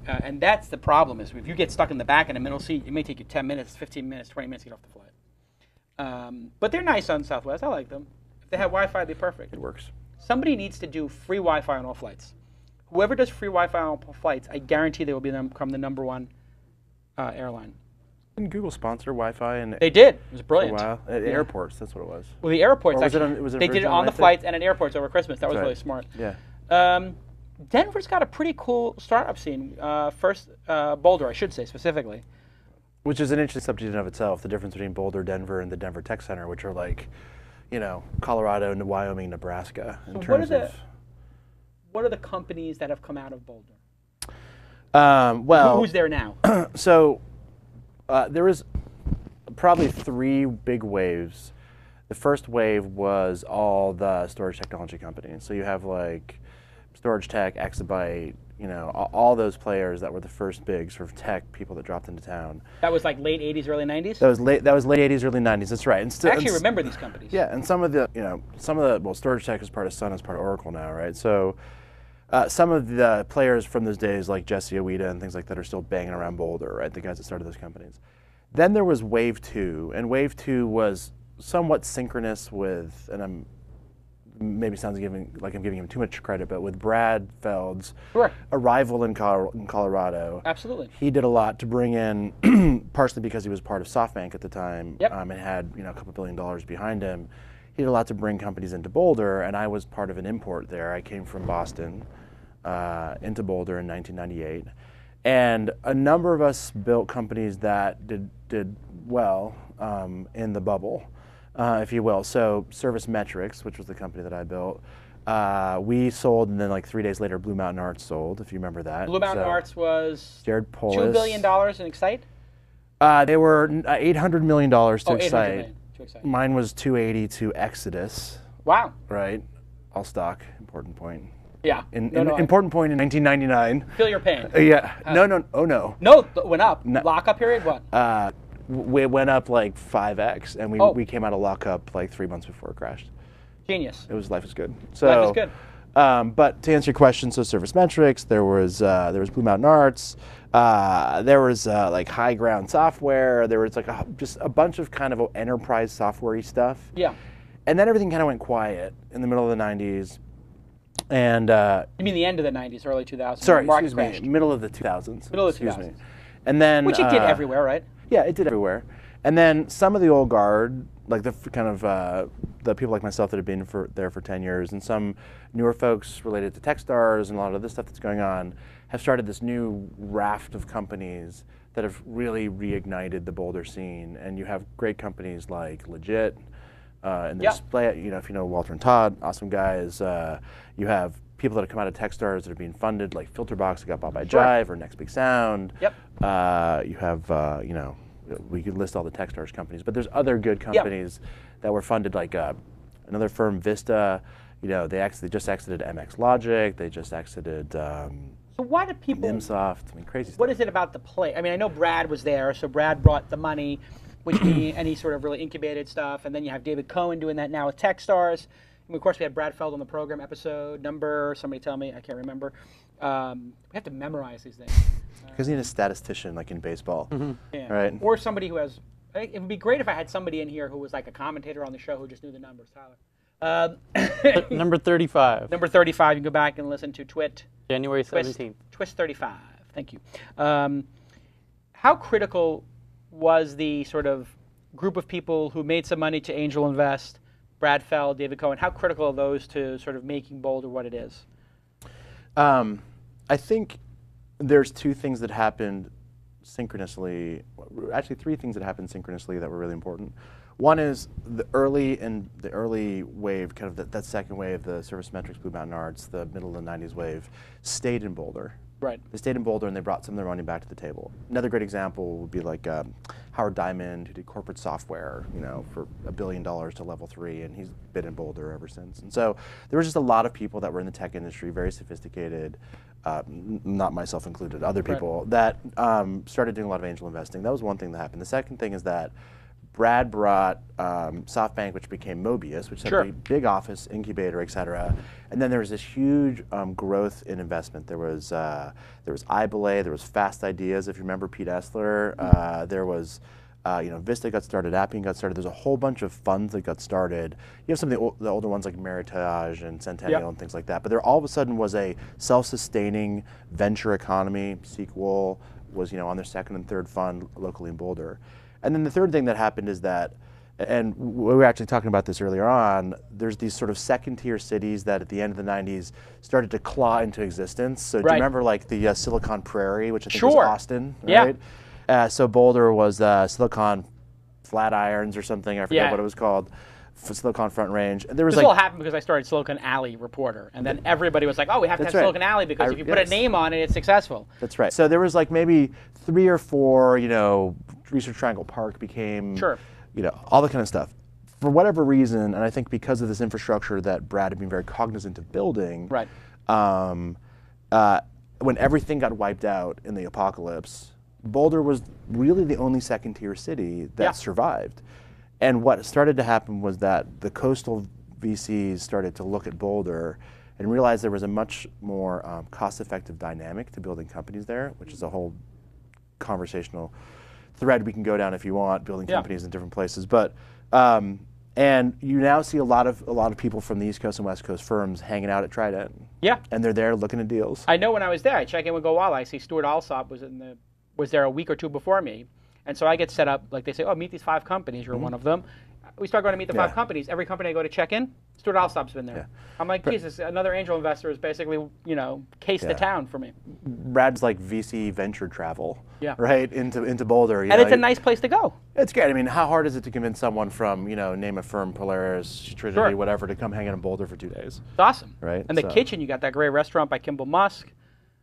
And that's the problem is if you get stuck in the back in a middle seat, it may take you 10 minutes, 15 minutes, 20 minutes to get off the flight. But they're nice on Southwest. I like them. If they had Wi-Fi, it'd be perfect. It works. Somebody needs to do free Wi-Fi on all flights. Whoever does free Wi-Fi on all flights, I guarantee they will become the #1 airline. Didn't Google sponsor Wi-Fi? And they did. It was brilliant. For a while. At airports, that's what it was. Well, the airports was actually, they did it on the flights and at airports over Christmas. That was really smart. Yeah. Denver's got a pretty cool startup scene. Boulder, I should say specifically. Which is an interesting subject in of itself, the difference between Boulder, Denver, and the Denver Tech Center, which are like, Colorado, Wyoming, Nebraska. What are the companies that have come out of Boulder? Who's there now? So there was probably 3 big waves. The first wave was all the storage technology companies. So you have like Storage Tech, Exabyte, all those players that were the first big sort of tech people that dropped into town. That was like late 80s, early 90s? That was late 80s, early 90s, that's right. I actually remember these companies. Yeah, and some of the, Storage Tech is part of Sun, is part of Oracle now, right? So some of the players from those days, like Jesse Ueda and things like that, are still banging around Boulder, right? The guys that started those companies. Then there was Wave 2, and Wave 2 was somewhat synchronous with, and maybe sounds like I'm giving him too much credit, but with Brad Feld's arrival in Colorado. Absolutely. He did a lot to bring in, partially because he was part of SoftBank at the time, and had a couple $1 billion behind him. He did a lot to bring companies into Boulder, and I was part of an import there. I came from Boston into Boulder in 1998, and a number of us built companies that did well in the bubble. If you will. So Service Metrics, which was the company that I built, we sold, and then like 3 days later, Blue Mountain Arts sold, if you remember that. Blue Mountain Arts was Jared Polis. $2 billion in Excite? They were $800 million to Excite. To Excite. Mine was $280 to Exodus. Wow. Right. All stock. Important point. Yeah. Important point in 1999. Feel your pain. Yeah. No. Oh, no. No, it went up. Lockup period, what? We went up like 5x, and we came out of lockup like 3 months before it crashed. Genius. Life is good. So, life is good. But to answer your question, so Service Metrics, there was Blue Mountain Arts, there was like High Ground Software, there was like just a bunch of kind of enterprise software-y stuff. Yeah. And then everything kind of went quiet in the middle of the 90s. And you mean the end of the 90s, early 2000s? Sorry, excuse me, middle of the 2000s. Middle of the 2000s. Excuse me. And then which it did everywhere, right? Yeah, it did everywhere. And then some of the old guard, like the kind of the people like myself that have been there for 10 years, and some newer folks related to Techstars and a lot of this stuff that's going on, have started this new raft of companies that have really reignited the Boulder scene. And you have great companies like Legit, and the display, you know, if you know Walter and Todd, awesome guys. You have people that have come out of Techstars that are being funded, like Filterbox that got bought by Jive, or Next Big Sound. Yep. You have, you know, we could list all the Techstars companies, but there's other good companies that were funded, like another firm, Vista. You know, they just exited MX Logic. They just exited. So why do people? Nimsoft. I mean, crazy stuff. What is it about the play? I mean, I know Brad was there, so Brad brought the money, which any sort of really incubated stuff, and then you have David Cohen doing that now with Techstars. And of course, we had Brad Feld on the program, episode number. Somebody tell me, I can't remember. We have to memorize these things. Because you need a statistician, like in baseball, yeah. right? Or somebody who has. It would be great if I had somebody in here who was like a commentator on the show who just knew the numbers. Tyler. Number 35. Number 35. You can go back and listen to TWiT. January 17th. TWiST 35. Thank you. How critical was the sort of group of people who made some money to angel invest, Brad Feld, David Cohen? How critical are those to sort of making Boulder what it is? I think there's two things that happened synchronously. Actually, three things that happened synchronously that were really important. One is the early wave, kind of that second wave, the Service Metrics, Blue Mountain Arts, the middle of the 90s wave, stayed in Boulder. Right. They stayed in Boulder and they brought some of their money back to the table. Another great example would be like Howard Diamond, who did corporate software, you know, for $1 billion to Level 3, and he's been in Boulder ever since. And so there was just a lot of people that were in the tech industry, very sophisticated, not myself included, other people that started doing a lot of angel investing. That was one thing that happened. The second thing is that Brad brought SoftBank, which became Mobius, which had a big office, incubator, et cetera. And then there was this huge growth in investment. There was iBelay, there was Fast Ideas, if you remember Pete Essler. There was, you know, Vista got started, Appian got started. There's a whole bunch of funds that got started. You have some of the older ones like Meritage and Centennial and things like that. But there all of a sudden was a self-sustaining venture economy. Sequel was, you know, on their second and third fund locally in Boulder. And then the third thing that happened is that, and we were actually talking about this earlier on, there's these sort of second-tier cities that at the end of the 90s started to claw into existence. So do you remember like the Silicon Prairie, which I think was Austin, right? So Boulder was Silicon Flatirons or something, I forget what it was called, Silicon Front Range. And there was this all happened because I started Silicon Alley Reporter, and then everybody was like, oh, we have to have Silicon Alley because if you put a name on it, it's successful. That's right. So there was like maybe 3 or 4, you know, Research Triangle Park became, you know, all that kind of stuff. For whatever reason, and I think because of this infrastructure that Brad had been very cognizant of building, when everything got wiped out in the apocalypse, Boulder was really the only second-tier city that survived. And what started to happen was that the coastal VCs started to look at Boulder and realize there was a much more cost-effective dynamic to building companies there, which is a whole conversational thread we can go down if you want, building companies in different places. But and you now see a lot of people from the East Coast and West Coast firms hanging out at Trada. Yeah. And they're there looking at deals. I know when I was there, I check in with GoWalla. I see Stuart Alsop was there a week or two before me. And so I get set up, like they say, oh, meet these 5 companies. You're one of them. We start going to meet the 5 companies. Every company I go to check in, Stuart Alsop's been there. I'm like, Jesus, another angel investor is basically, you know, cased the town for me. Brad's like VC venture travel, right, into Boulder. And it's a nice place to go. It's great. I mean, how hard is it to convince someone from, you know, name a firm, Polaris, Trinity, whatever, to come hang out in Boulder for 2 days? It's awesome. Right. And the kitchen, you got that great restaurant by Kimball Musk.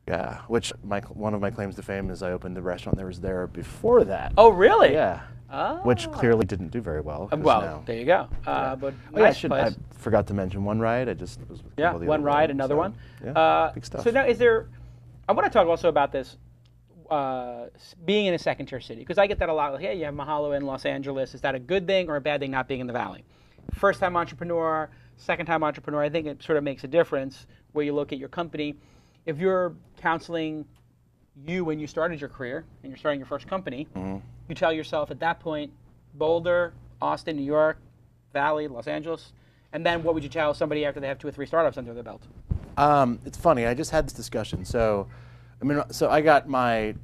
Yeah, which one of my claims to fame is I opened the restaurant that was there before that. Oh, really? Yeah. Oh. Which clearly didn't do very well. Well, there you go. But nice place. I forgot to mention One Ride. I just was One Ride, another one. Yeah, big stuff. So now, I want to talk also about this. being in a second-tier city? Because I get that a lot. Like, hey, you have Mahalo in Los Angeles. Is that a good thing or a bad thing not being in the Valley? First-time entrepreneur, second-time entrepreneur, I think it sort of makes a difference where you look at your company. If you're counseling you when you started your career and you're starting your first company, you tell yourself at that point, Boulder, Austin, New York, Valley, Los Angeles, and then what would you tell somebody after they have 2 or 3 startups under their belt? It's funny. I just had this discussion. So, I got I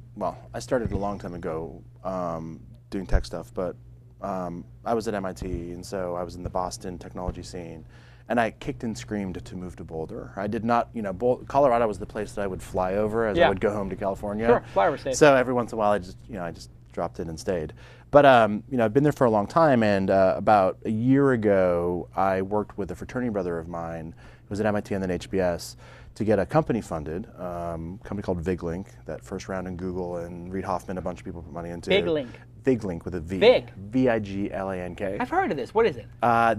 started a long time ago doing tech stuff, but I was at MIT, and so I was in the Boston technology scene, and I kicked and screamed to move to Boulder. I did not, Colorado was the place that I would fly over as I would go home to California. Sure, flyover state. So every once in a while, I just dropped in and stayed. But I've been there for a long time, and about a year ago, I worked with a fraternity brother of mine who was at MIT and then HBS to get a company funded, company called VigLink, that first round in Google, and Reid Hoffman, a bunch of people put money into. VigLink. VigLink with a V. Vig. VIGLANK. I've heard of this. What is it?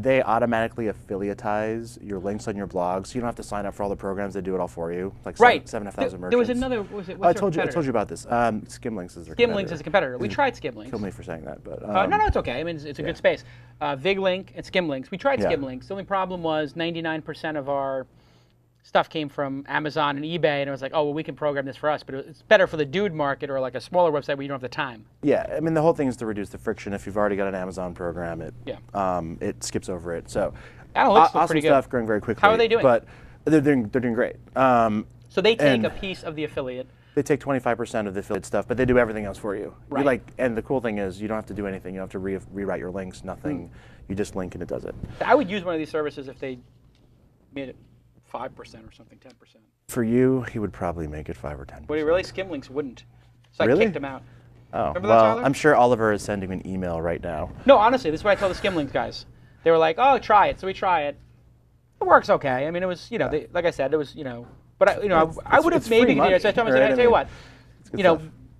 They automatically affiliatize your links on your blog, so you don't have to sign up for all the programs. They do it all for you. Like 7,500 merchants. There was another. Was it? I told you about this. Skimlinks is their competitor. Skimlinks is a competitor. We tried Skimlinks. Kill me for saying that, but no, it's okay. I mean, it's a good space. VigLink and Skimlinks. We tried Skimlinks. The only problem was 99% of our stuff came from Amazon and eBay, and it was like, oh, well, we can program this for us, but it's better for the dude market or like a smaller website where you don't have the time. Yeah, I mean, the whole thing is to reduce the friction. If you've already got an Amazon program, it skips over it. So, analytics awesome pretty stuff, good. Growing very quickly. How are they doing? But they're doing great. So they take a piece of the affiliate. They take 25% of the affiliate stuff, but they do everything else for you. Right. And the cool thing is you don't have to do anything. You don't have to rewrite your links, nothing. You just link and it does it. I would use one of these services if they made it 5% or something, 10%. For you, he would probably make it 5 or 10%. But really, Skimlinks wouldn't. So Really? I kicked him out. Oh, Remember that, well, Tyler? I'm sure Oliver is sending an email right now. No, honestly, this is what I tell the Skimlinks guys. They were like, oh, try it. So we try it. It works okay. I mean, it was, like I said, it was, but I would have maybe considered it. So I told him, I tell you what,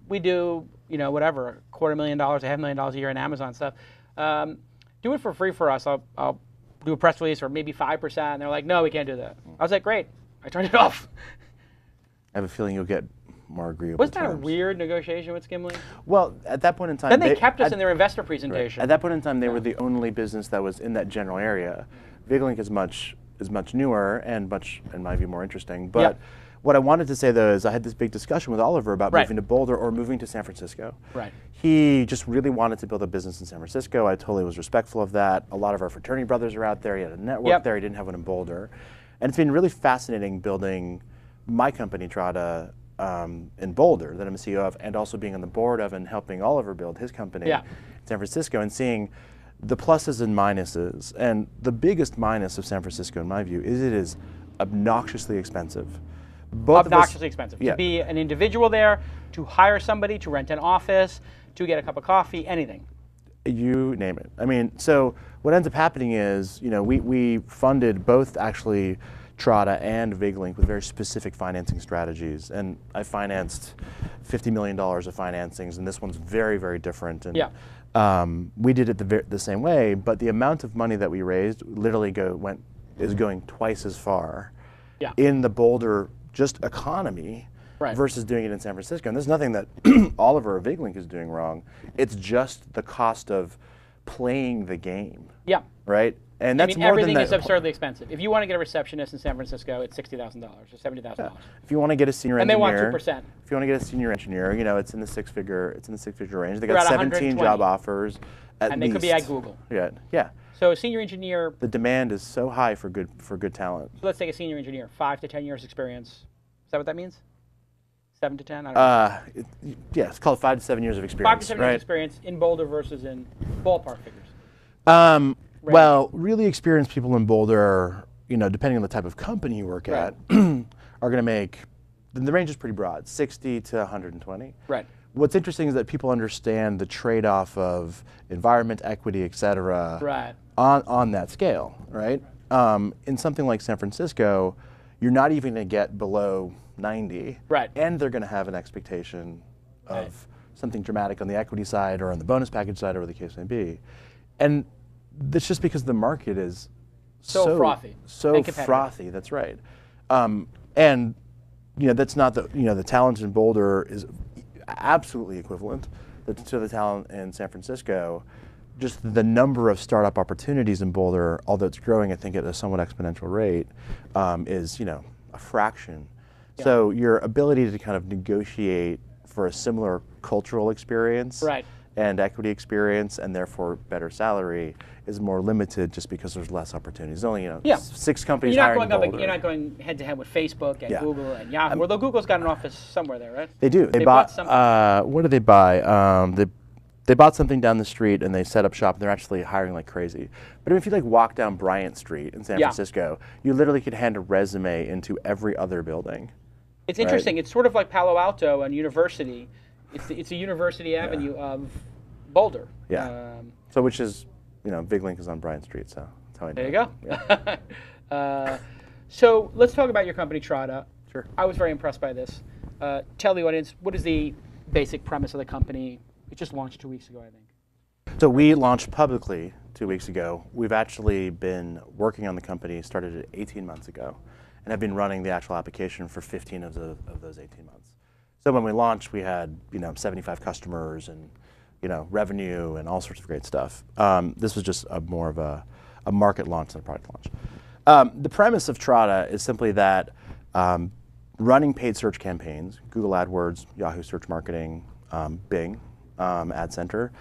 we do, whatever, $250,000, $500,000 a year in Amazon stuff. Do it for free for us. I'll do a press release for maybe 5%. And they're like, no, we can't do that. I was like, great. I turned it off. I have a feeling you'll get more agreeable Wasn't that a terms. weird negotiation with Skimlinks? Well, at that point in time... Then they kept us in their investor presentation. Right. At that point in time, they were the only business that was in that general area. VigLink is much newer and much, in my view, more interesting. But what I wanted to say, though, is I had this big discussion with Oliver about moving to Boulder or moving to San Francisco. Right. He just really wanted to build a business in San Francisco. I totally was respectful of that. A lot of our fraternity brothers are out there. He had a network there. He didn't have one in Boulder. And it's been really fascinating building my company, Trada, in Boulder, that I'm a CEO of, and also being on the board of and helping Oliver build his company in San Francisco, and seeing the pluses and minuses. And the biggest minus of San Francisco, in my view, is it is obnoxiously expensive. Obnoxiously expensive. To be an individual there, to hire somebody, to rent an office, to get a cup of coffee, anything. You name it. I mean, so what ends up happening is, we funded both actually Trada and VigLink with very specific financing strategies. And I financed $50 million of financings, and this one's very, very different. And we did it the same way, but the amount of money that we raised literally is going twice as far in the Boulder just economy versus doing it in San Francisco. And there's nothing that Oliver or VigLink is doing wrong. It's just the cost of playing the game. Yeah. Right? And that's more everything than is absurdly expensive. If you want to get a receptionist in San Francisco, it's $60,000 or $70,000. If you want to get a senior and engineer, they want 2%. If you want to get a senior engineer, it's in the six-figure range. They got 17 job offers at and least. they could be at Google. Yeah. So a senior engineer. The demand is so high for good talent. So let's take a senior engineer, 5 to 10 years experience. Is that what that means? 7 to 10? I don't know. It's called 5 to 7 years of experience. 5 to 7 years experience in Boulder versus in ballpark figures. Well, really experienced people in Boulder, depending on the type of company you work at, are going to make, the range is pretty broad, 60 to 120. Right. What's interesting is that people understand the trade-off of environment, equity, et cetera, on that scale, right? In something like San Francisco, you're not even going to get below 90, and they're going to have an expectation of something dramatic on the equity side or on the bonus package side, or the case may be. And that's just because the market is so frothy. So frothy, that's right. And that's not the talent in Boulder is absolutely equivalent to the talent in San Francisco. Just the number of startup opportunities in Boulder, although it's growing, I think at a somewhat exponential rate, is a fraction. Yeah. So your ability to kind of negotiate for a similar cultural experience and equity experience, and therefore better salary, is more limited just because there's less opportunities. There's only 6 companies hiring in Boulder. You're not going head to head with Facebook and Google and Yahoo. Although Google's got an office somewhere there, right? They do. They bought something. What did they buy? They bought something down the street and they set up shop. They're actually hiring like crazy. But if you like walk down Bryant Street in San Francisco, you literally could hand a resume into every other building. It's interesting. It's sort of like Palo Alto and University. It's a University Avenue of Boulder. Yeah. So which is, VigLink is on Bryant Street, so that's how I know. There you go. Yeah. So let's talk about your company, Trada. Sure. I was very impressed by this. Tell the audience, what is the basic premise of the company? It just launched 2 weeks ago, I think. So we launched publicly 2 weeks ago. We've actually been working on the company, started it 18 months ago, and have been running the actual application for 15 of those 18 months. So when we launched, we had 75 customers and revenue and all sorts of great stuff. This was just more of a market launch than a product launch. The premise of Trada is simply that running paid search campaigns, Google AdWords, Yahoo Search Marketing, Bing, Ad Center,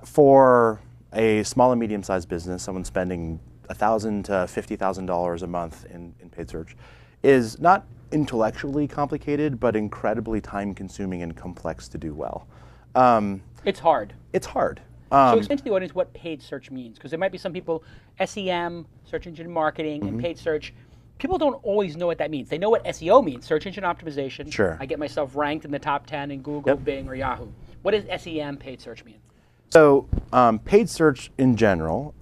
for a small and medium-sized business, someone spending $1,000 to $50,000 a month in paid search, is not intellectually complicated, but incredibly time-consuming and complex to do well. It's hard. It's hard. So explain to the audience what paid search means, because there might be some people, SEM, search engine marketing, and paid search. People don't always know what that means. They know what SEO means, search engine optimization. Sure. I get myself ranked in the top 10 in Google, Bing, or Yahoo. What does SEM, paid search, mean? So paid search in general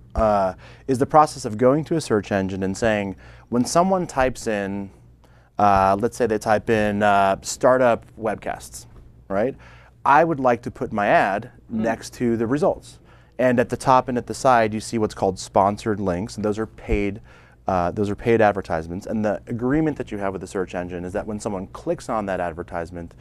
is the process of going to a search engine and saying, when someone types in, let's say they type in startup webcasts, right? I would like to put my ad next to the results. And at the top and at the side, you see what's called sponsored links, and those are paid advertisements. And the agreement that you have with the search engine is that when someone clicks on that advertisement,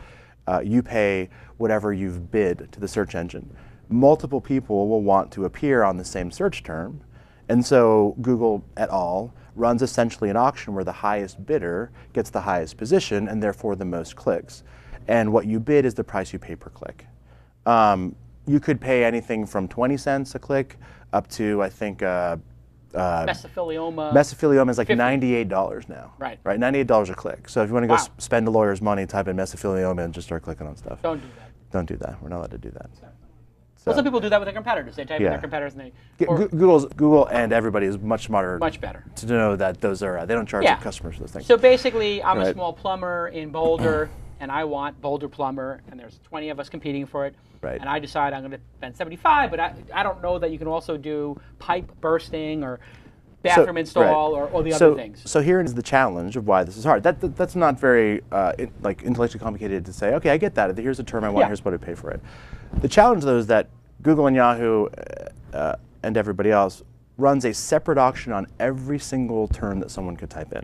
you pay whatever you've bid to the search engine. Multiple people will want to appear on the same search term, and so Google et al. Runs essentially an auction where the highest bidder gets the highest position and therefore the most clicks. And what you bid is the price you pay per click. You could pay anything from 20 cents a click up to, I think, mesothelioma. Mesothelioma is like $98 now. Right. Right, $98 a click. So if you want to go spend a lawyer's money, type in mesothelioma and just start clicking on stuff. Don't do that. Don't do that. We're not allowed to do that. Well, some people do that with their competitors. They type in their competitors and they... Google and everybody is much smarter. Much better. To know that those are, they don't charge their customers for those things. So basically, I'm a small plumber in Boulder, and I want Boulder Plumber, and there's 20 of us competing for it. Right. And I decide I'm going to spend 75, but I don't know that you can also do pipe bursting or bathroom install or all the other things. So here is the challenge of why this is hard. That's not very intellectually complicated to say, okay, I get that. Here's a term I want, here's what I pay for it. The challenge, though, is that Google and Yahoo and everybody else runs a separate auction on every single term that someone could type in.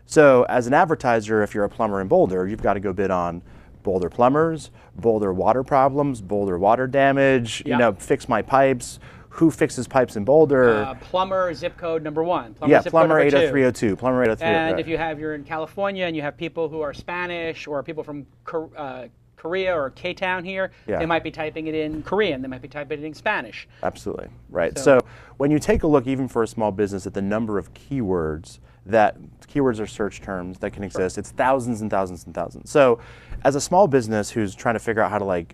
So as an advertiser, if you're a plumber in Boulder, you've got to go bid on Boulder plumbers, Boulder water problems, Boulder water damage, fix my pipes, who fixes pipes in Boulder. Plumber zip code number 1. Plumber 80302, plumber 80302. And if you're in California and you have people who are Spanish or people from Korea or K-Town here, they might be typing it in Korean, they might be typing it in Spanish. Absolutely, right. So when you take a look, even for a small business, at the number of keywords are search terms that can exist, it's thousands and thousands and thousands. So as a small business who's trying to figure out how to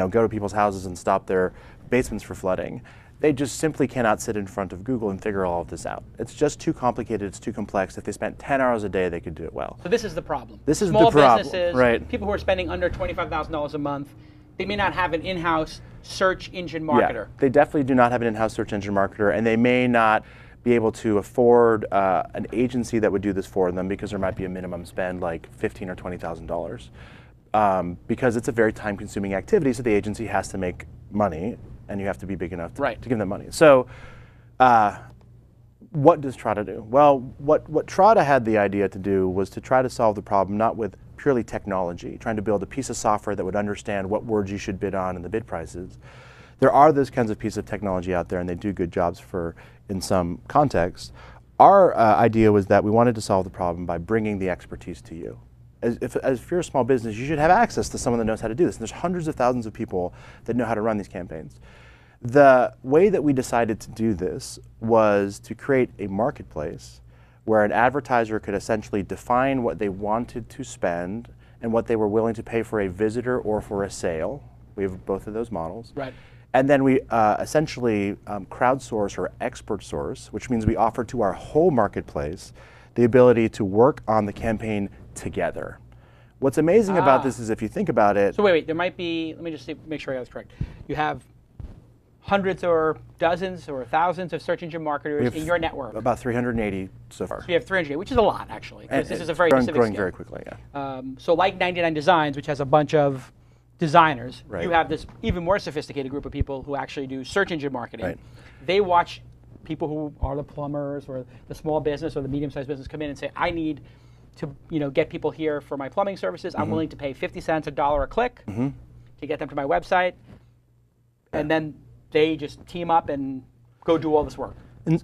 go to people's houses and stop their basements for flooding, they just simply cannot sit in front of Google and figure all of this out. It's just too complicated, it's too complex. If they spent 10 hours a day, they could do it well. So this is the problem. This is the problem, businesses, right. People who are spending under $25,000 a month, they may not have an in-house search engine marketer. Yeah, they definitely do not have an in-house search engine marketer, and they may not be able to afford an agency that would do this for them because there might be a minimum spend like $15,000 or $20,000 because it's a very time-consuming activity, so the agency has to make money and you have to be big enough to give them money. So what does Trada do? Well, what Trada had the idea to do was to try to solve the problem not with purely technology, trying to build a piece of software that would understand what words you should bid on and the bid prices. There are those kinds of pieces of technology out there, and they do good jobs in some contexts. Our idea was that we wanted to solve the problem by bringing the expertise to you. If you're a small business, you should have access to someone that knows how to do this. And there's hundreds of thousands of people that know how to run these campaigns. The way that we decided to do this was to create a marketplace where an advertiser could essentially define what they wanted to spend and what they were willing to pay for a visitor or for a sale. We have both of those models. Right. And then we essentially crowdsource or expert source, which means we offer to our whole marketplace the ability to work on the campaign together. What's amazing about this is if you think about it. So wait, there might be, let me just make sure I got this correct. You have hundreds or dozens or thousands of search engine marketers in your network. About 380 so far. So you have 380, which is a lot actually, because this is a very growing, specific growing scale. very quickly, yeah. So like 99 Designs, which has a bunch of designers, Right. you have this even more sophisticated group of people who actually do search engine marketing. Right. They watch people who are the plumbers or the small business or the medium-sized business come in and say, I need to get people here for my plumbing services. I'm willing to pay 50 cents, $1 a click to get them to my website. And then they just team up and go do all this work.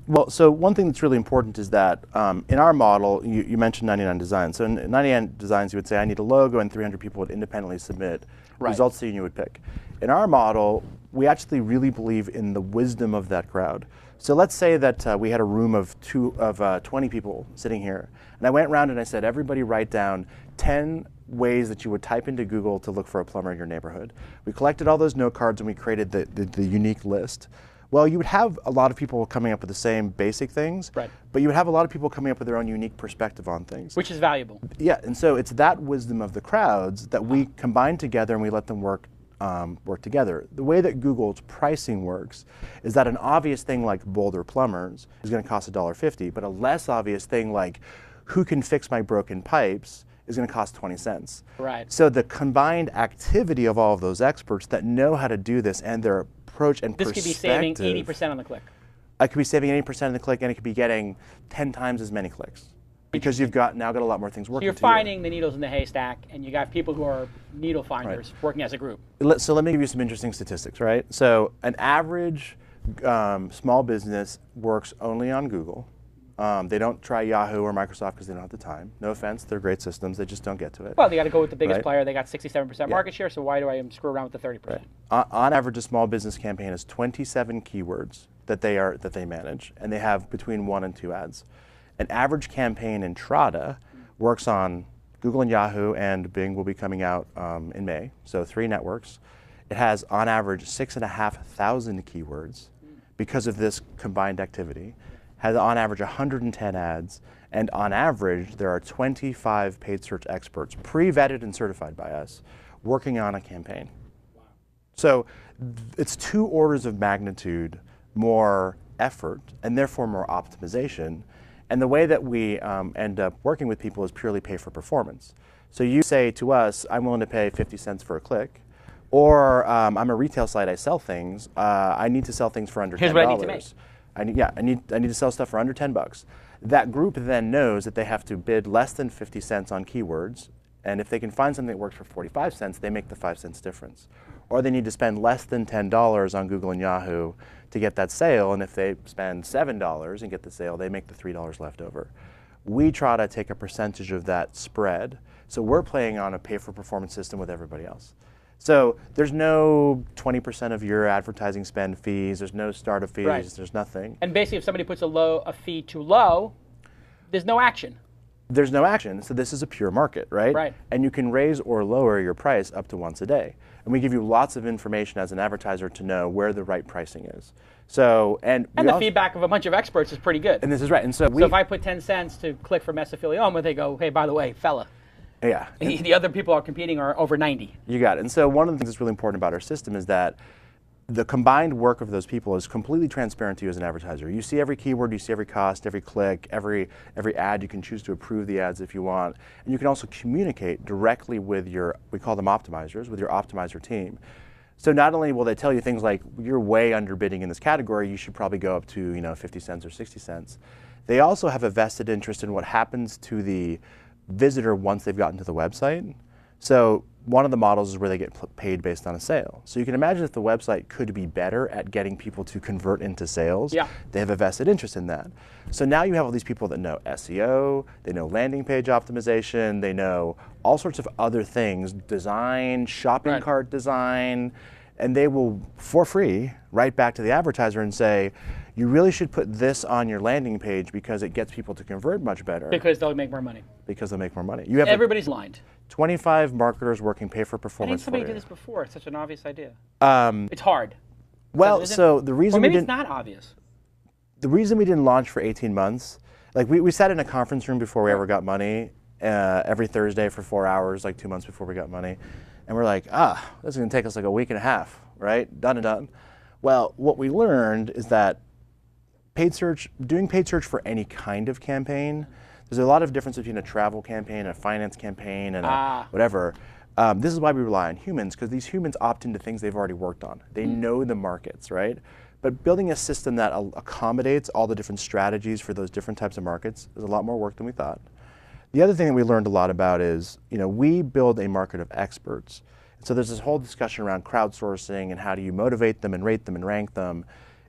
Well, so one thing that's really important is that in our model, you mentioned 99 Designs. So in 99 Designs, you would say, I need a logo, and 300 people would independently submit results that you would pick. In our model, we actually really believe in the wisdom of that crowd. So let's say that we had a room of 20 people sitting here, and I went around and I said, everybody write down 10 ways that you would type into Google to look for a plumber in your neighborhood. We collected all those note cards and we created the unique list. Well, you would have a lot of people coming up with the same basic things, right. but you would have a lot of people coming up with their own unique perspective on things. Which is valuable. Yeah, and so it's that wisdom of the crowds that we combine together and we let them work together. The way that Google's pricing works is that an obvious thing like Boulder Plumbers is going to cost $1.50, but a less obvious thing like who can fix my broken pipes is going to cost 20 cents. Right. So the combined activity of all of those experts that know how to do this and their approach and this perspective. This could be saving 80% on the click. I could be saving 80% on the click, and it could be getting 10 times as many clicks because you've now got a lot more things working. So you're finding the needles in the haystack, and you got people who are needle finders working as a group. So let me give you some interesting statistics, right? So an average small business works only on Google. They don't try Yahoo or Microsoft because they don't have the time. No offense, they're great systems. They just don't get to it. Well, they got to go with the biggest player. They got 67% market share, so why do I screw around with the 30%? Right. On average, a small business campaign has 27 keywords that they manage, and they have between 1 and 2 ads. An average campaign in Trada works on Google and Yahoo, and Bing will be coming out in May, so 3 networks. It has, on average, 6,500 keywords because of this combined activity. Has on average 110 ads, and on average there are 25 paid search experts, pre-vetted and certified by us, working on a campaign. Wow. So it's 2 orders of magnitude more effort, and therefore more optimization. And the way that we end up working with people is purely pay for performance. So you say to us, I'm willing to pay 50 cents for a click, or I'm a retail site, I sell things, I need to sell things for under $10. Here's what I need to make. I need to sell stuff for under $10. That group then knows that they have to bid less than 50 cents on keywords, and if they can find something that works for 45 cents, they make the 5 cents difference. Or they need to spend less than $10 on Google and Yahoo to get that sale, and if they spend $7 and get the sale, they make the $3 left over. We try to take a percentage of that spread, so we're playing on a pay-for-performance system with everybody else. So there's no 20% of your advertising spend fees, there's no startup fees, there's nothing. And basically if somebody puts a fee too low, there's no action. There's no action, so this is a pure market, right? Right. And you can raise or lower your price up to once a day. And we give you lots of information as an advertiser to know where the right pricing is. So, and the feedback of a bunch of experts is pretty good. And this is right. And so if I put 10 cents to click for mesothelioma, they go, hey, by the way, fella. Yeah. The other people are competing are over 90. You got it. And so one of the things that's really important about our system is that the combined work of those people is completely transparent to you as an advertiser. You see every keyword, you see every cost, every click, every ad. You can choose to approve the ads if you want. And you can also communicate directly with your, we call them optimizers, with your optimizer team. So not only will they tell you things like, you're way underbidding in this category, you should probably go up to 50 cents or 60 cents. They also have a vested interest in what happens to the visitor once they've gotten to the website. So one of the models is where they get paid based on a sale. So you can imagine if the website could be better at getting people to convert into sales, they have a vested interest in that. So now you have all these people that know SEO, they know landing page optimization, they know all sorts of other things, design, shopping cart design, and they will, for free, write back to the advertiser and say, you really should put this on your landing page because it gets people to convert much better. Because they'll make more money. Because they'll make more money. You have Everybody's lined. 25 marketers working pay for performance. I think somebody did this before. It's such an obvious idea. It's hard. Well, so the reason or maybe we didn't, it's not obvious. The reason we didn't launch for 18 months, like we sat in a conference room before we ever got money, every Thursday for 4 hours, like 2 months before we got money. And we're like, this is going to take us like a week and a half, right? Done and done. Well, what we learned is that doing paid search for any kind of campaign, there's a lot of difference between a travel campaign, a finance campaign, and a whatever. This is why we rely on humans, because these humans opt into things they've already worked on. They know the markets, right? But building a system that accommodates all the different strategies for those different types of markets is a lot more work than we thought. The other thing that we learned a lot about is, we build a market of experts. And so there's this whole discussion around crowdsourcing and how do you motivate them and rate them and rank them.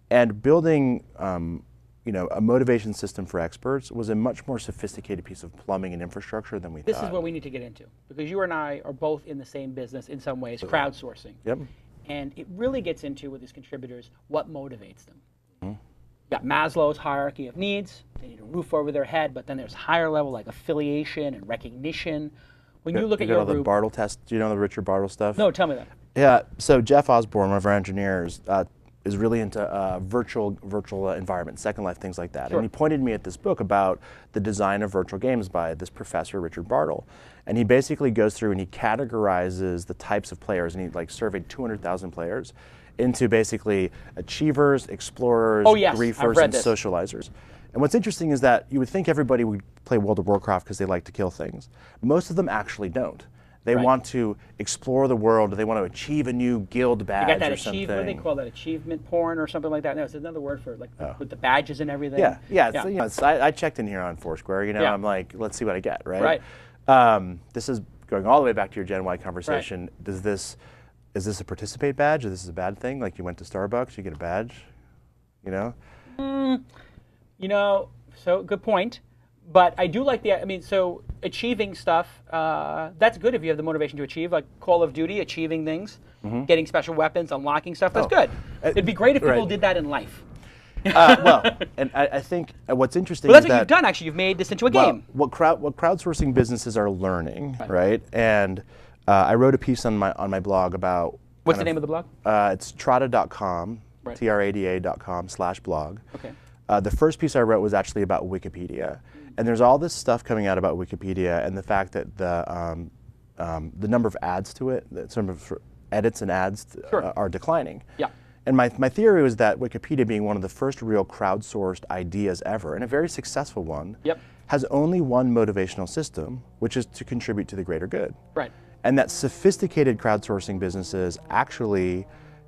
And building a motivation system for experts was a much more sophisticated piece of plumbing and infrastructure than we thought. This is what we need to get into, because you and I are both in the same business in some ways, crowdsourcing. Yep. And it really gets into, with these contributors, what motivates them. You got Maslow's hierarchy of needs. They need a roof over their head, but then there's higher level like affiliation and recognition. When you look at your the group, Bartle test, do you know the Richard Bartle stuff? No, tell me that. Yeah, so Jeff Osborne, one of our engineers, is really into virtual environments, Second Life, things like that. Sure. And he pointed me at this book about the design of virtual games by this professor, Richard Bartle. And he basically goes through and he categorizes the types of players, and he surveyed 200,000 players into basically achievers, explorers, griefers, and socializers. And what's interesting is that you would think everybody would play World of Warcraft because they like to kill things. Most of them actually don't. They want to explore the world. They want to achieve a new guild badge you got that or something. What do they call that? Achievement porn or something like that? No, it's another word for it, with the badges and everything. I checked in here on Foursquare. I'm like, let's see what I get, right? This is going all the way back to your Gen Y conversation. Is this a participate badge? Or this is a bad thing? Like you went to Starbucks, you get a badge, So good point. But I do like so achieving stuff, that's good if you have the motivation to achieve, like Call of Duty, achieving things, getting special weapons, unlocking stuff, that's good. It'd be great if people did that in life. And I think what's interesting is that's what you've done, actually. You've made this into a game. What crowdsourcing businesses are learning, right? And I wrote a piece on my blog about... What's the name of the blog? It's Trada.com, Trada.com/blog. Okay. The first piece I wrote was actually about Wikipedia. And there's all this stuff coming out about Wikipedia and the fact that the number of ads to it, the sort of edits and ads are declining. Yeah. And my theory was that Wikipedia, being one of the first real crowdsourced ideas ever, and a very successful one, has only one motivational system, which is to contribute to the greater good. Right. And that sophisticated crowdsourcing businesses actually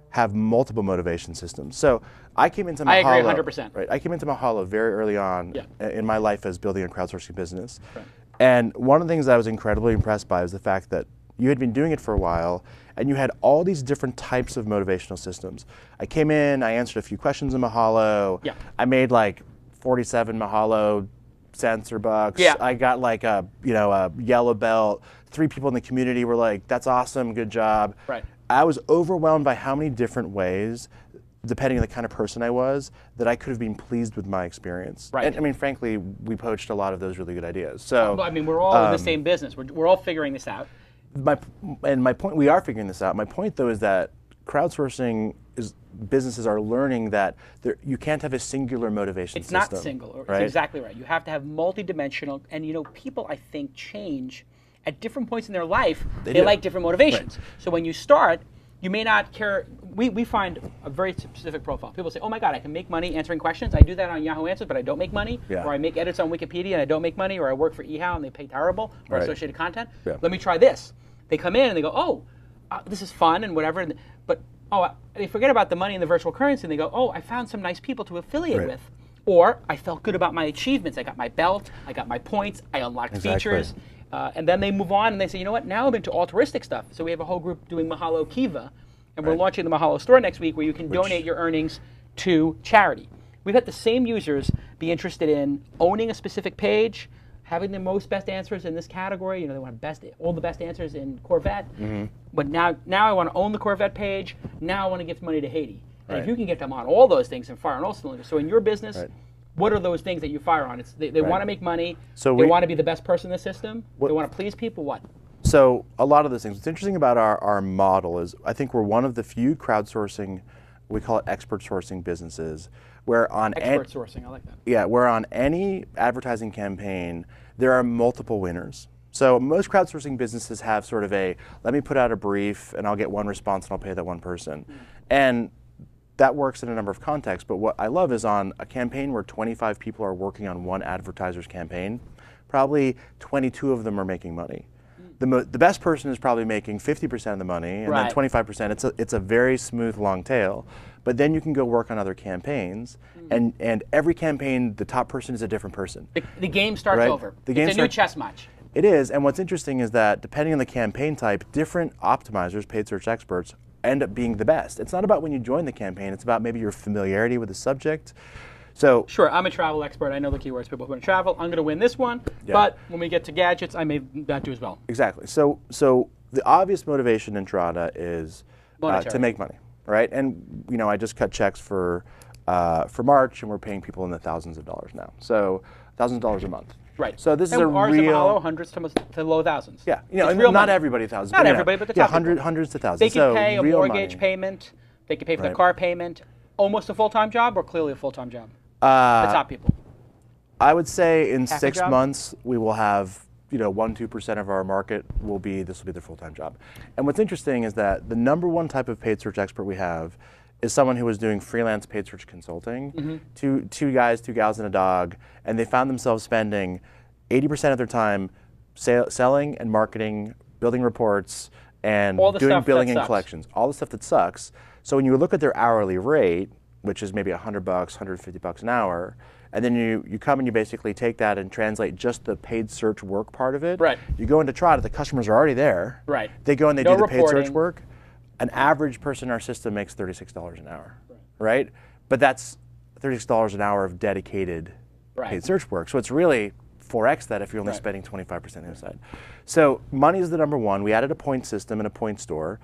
have multiple motivation systems. So I came into Mahalo. I agree 100%. Right, I came into Mahalo very early on in my life as building a crowdsourcing business. Right. And one of the things that I was incredibly impressed by was the fact that you had been doing it for a while, and you had all these different types of motivational systems. I came in, I answered a few questions in Mahalo. Yeah. I made like 47 Mahalo cents or bucks. Yeah. I got like a yellow belt. 3 people in the community were like, "That's awesome, good job." Right. I was overwhelmed by how many different ways, depending on the kind of person I was, that I could have been pleased with my experience. Right. And I mean, frankly, we poached a lot of those really good ideas. So I mean, we're all in the same business. We're all figuring this out. My point, we are figuring this out. My point, though, is that crowdsourcing businesses are learning that you can't have a singular motivation system. It's not single. Right? It's exactly right. You have to have multidimensional, and people, I think, change at different points in their life. They like different motivations. Right. So when you start, you may not care. We find a very specific profile. People say, "Oh my God, I can make money answering questions. I do that on Yahoo Answers, but I don't make money." Yeah. Or I make edits on Wikipedia and I don't make money. Or I work for eHow and they pay terrible. Or associated content. Yeah. Let me try this. They come in and they go, "Oh, this is fun and whatever." But they forget about the money and the virtual currency and they go, "Oh, I found some nice people to affiliate with." Or I felt good about my achievements. I got my belt, I got my points, I unlocked features. And then they move on and they say, you know what, now I'm into altruistic stuff. So we have a whole group doing Mahalo Kiva, and we're launching the Mahalo store next week where you can donate your earnings to charity. We've had the same users be interested in owning a specific page, having the most best answers in this category. You know, they want all the best answers in Corvette. But now I want to own the Corvette page. Now I want to give money to Haiti. And if you can get them on all those things and fire on all cylinders. So in your business, what are those things that you fire on? They want to make money. So they want to be the best person in the system. They want to please people. What? So a lot of those things. What's interesting about our model is I think we're one of the few crowdsourcing, we call it expert sourcing businesses, where on expert sourcing, I like that. Yeah, where on any advertising campaign, there are multiple winners. So most crowdsourcing businesses have sort of a, let me put out a brief and I'll get one response and I'll pay that one person. And that works in a number of contexts, but what I love is on a campaign where 25 people are working on one advertiser's campaign, probably 22 of them are making money. The best person is probably making 50% of the money, and then 25%. It's a very smooth long tail. But then you can go work on other campaigns, and every campaign, the top person is a different person. The game starts over. It's a new chess match. It is, and what's interesting is that depending on the campaign type, different optimizers, paid search experts, end up being the best. It's not about when you join the campaign, it's about maybe your familiarity with the subject. So sure, I'm a travel expert. I know the keywords people who want to travel. I'm going to win this one, but when we get to gadgets, I may not do as well. Exactly. So the obvious motivation in Trada is to make money, right? And you know, I just cut checks for March, and we're paying people in the thousands of dollars now. So thousands of dollars a month. Right. So this is a ours real Mahalo, hundreds to low thousands. Yeah. You know, it's real not money. Everybody thousands. Not everybody, but the top hundreds to thousands. They can pay a real mortgage money. payment. They can pay for the car payment. Almost a full-time job, or clearly a full-time job. The top people. I would say in Half a 6 job? months we will have 1-2% of our market will be their full-time job. And what's interesting is that the number one type of paid search expert we have is someone who was doing freelance paid search consulting. Two guys, 2 gals, and a dog, and they found themselves spending 80% of their time selling and marketing, building reports, and doing billing and collections. All the stuff that sucks. So when you look at their hourly rate, which is maybe $100, $150 an hour, and then you come and you basically take that and translate just the paid search work part of it. Right. You go into Trada, the customers are already there. Right. They go and they No do the paid search reporting. work. An average person in our system makes $36 an hour, right? But that's $36 an hour of dedicated paid search work. So it's really 4x that if you're only spending 25% on the other side. So money is the number one. We added a point system and a point store.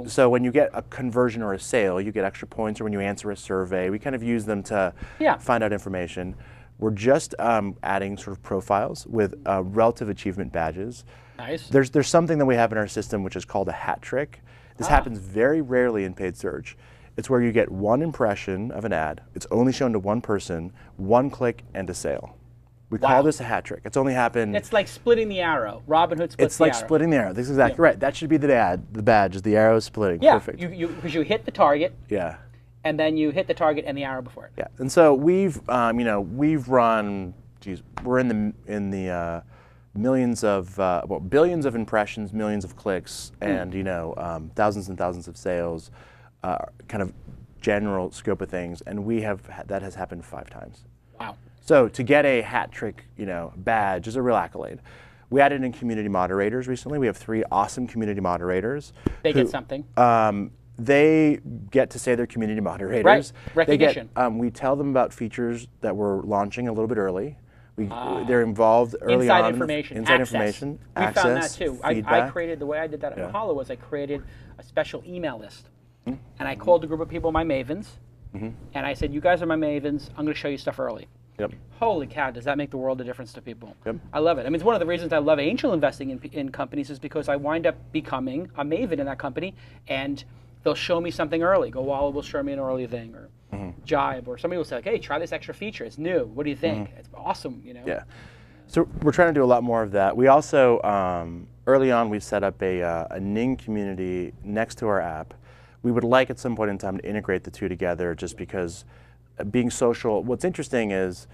So when you get a conversion or a sale, you get extra points, or when you answer a survey, we kind of use them to find out information. We're just adding sort of profiles with relative achievement badges. Nice. There's something that we have in our system which is called a hat trick. This happens very rarely in paid search. It's where you get one impression of an ad. It's only shown to one person, one click, and a sale. We call this a hat trick. It's only happened. It's like splitting the arrow. Robin Hood splits the arrow. It's like splitting the arrow. That's exactly right. That should be the badge, is the arrow splitting. Yeah, Perfect. because you hit the target. Yeah. And then you hit the target and the arrow before it. Yeah. And so we've run. We're in the millions of billions of impressions, millions of clicks, and thousands and thousands of sales. Kind of general scope of things, and that has happened 5 times. Wow. So to get a hat trick, badge is a real accolade. We added in community moderators recently. We have 3 awesome community moderators. They get something. They get to say they're community moderators. Right. Recognition. We tell them about features that we're launching a little bit early. They're involved early inside on. Information. Inside access. information. We access, found that too. I created, the way I did that at Mahalo was I created a special email list. And I called a group of people my mavens. And I said, you guys are my mavens. I'm going to show you stuff early. Yep. Holy cow, does that make the world a difference to people? Yep. I love it. I mean, it's one of the reasons I love angel investing in companies is because I wind up becoming a maven in that company, and they'll show me something early. Gowalla will show me an early thing, or Jibe, or somebody will say, like, hey, try this extra feature. It's new. What do you think? It's awesome, Yeah. So we're trying to do a lot more of that. We also, early on, we set up a Ning community next to our app. We would like at some point in time to integrate the two together, just because being social, what's interesting is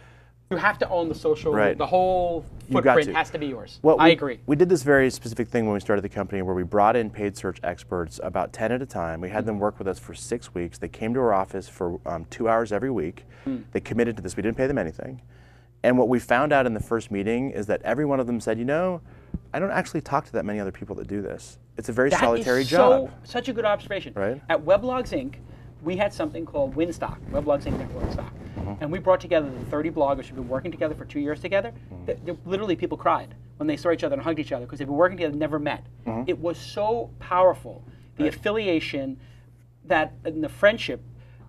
you have to own the social, the whole footprint has to be yours. Well, I agree. We did this very specific thing when we started the company where we brought in paid search experts, about 10 at a time. We had them work with us for 6 weeks. They came to our office for 2 hours every week. They committed to this. We didn't pay them anything. And what we found out in the first meeting is that every one of them said, I don't actually talk to that many other people that do this. It's a very That solitary is job. Such a good observation. Right. At Weblogs Inc., we had something called Winstock, Weblogs Inc. Network Stock. And we brought together the 30 bloggers who've been working together for 2 years together. Literally, people cried when they saw each other and hugged each other because they've been working together, never met. It was so powerful, the affiliation, and the friendship.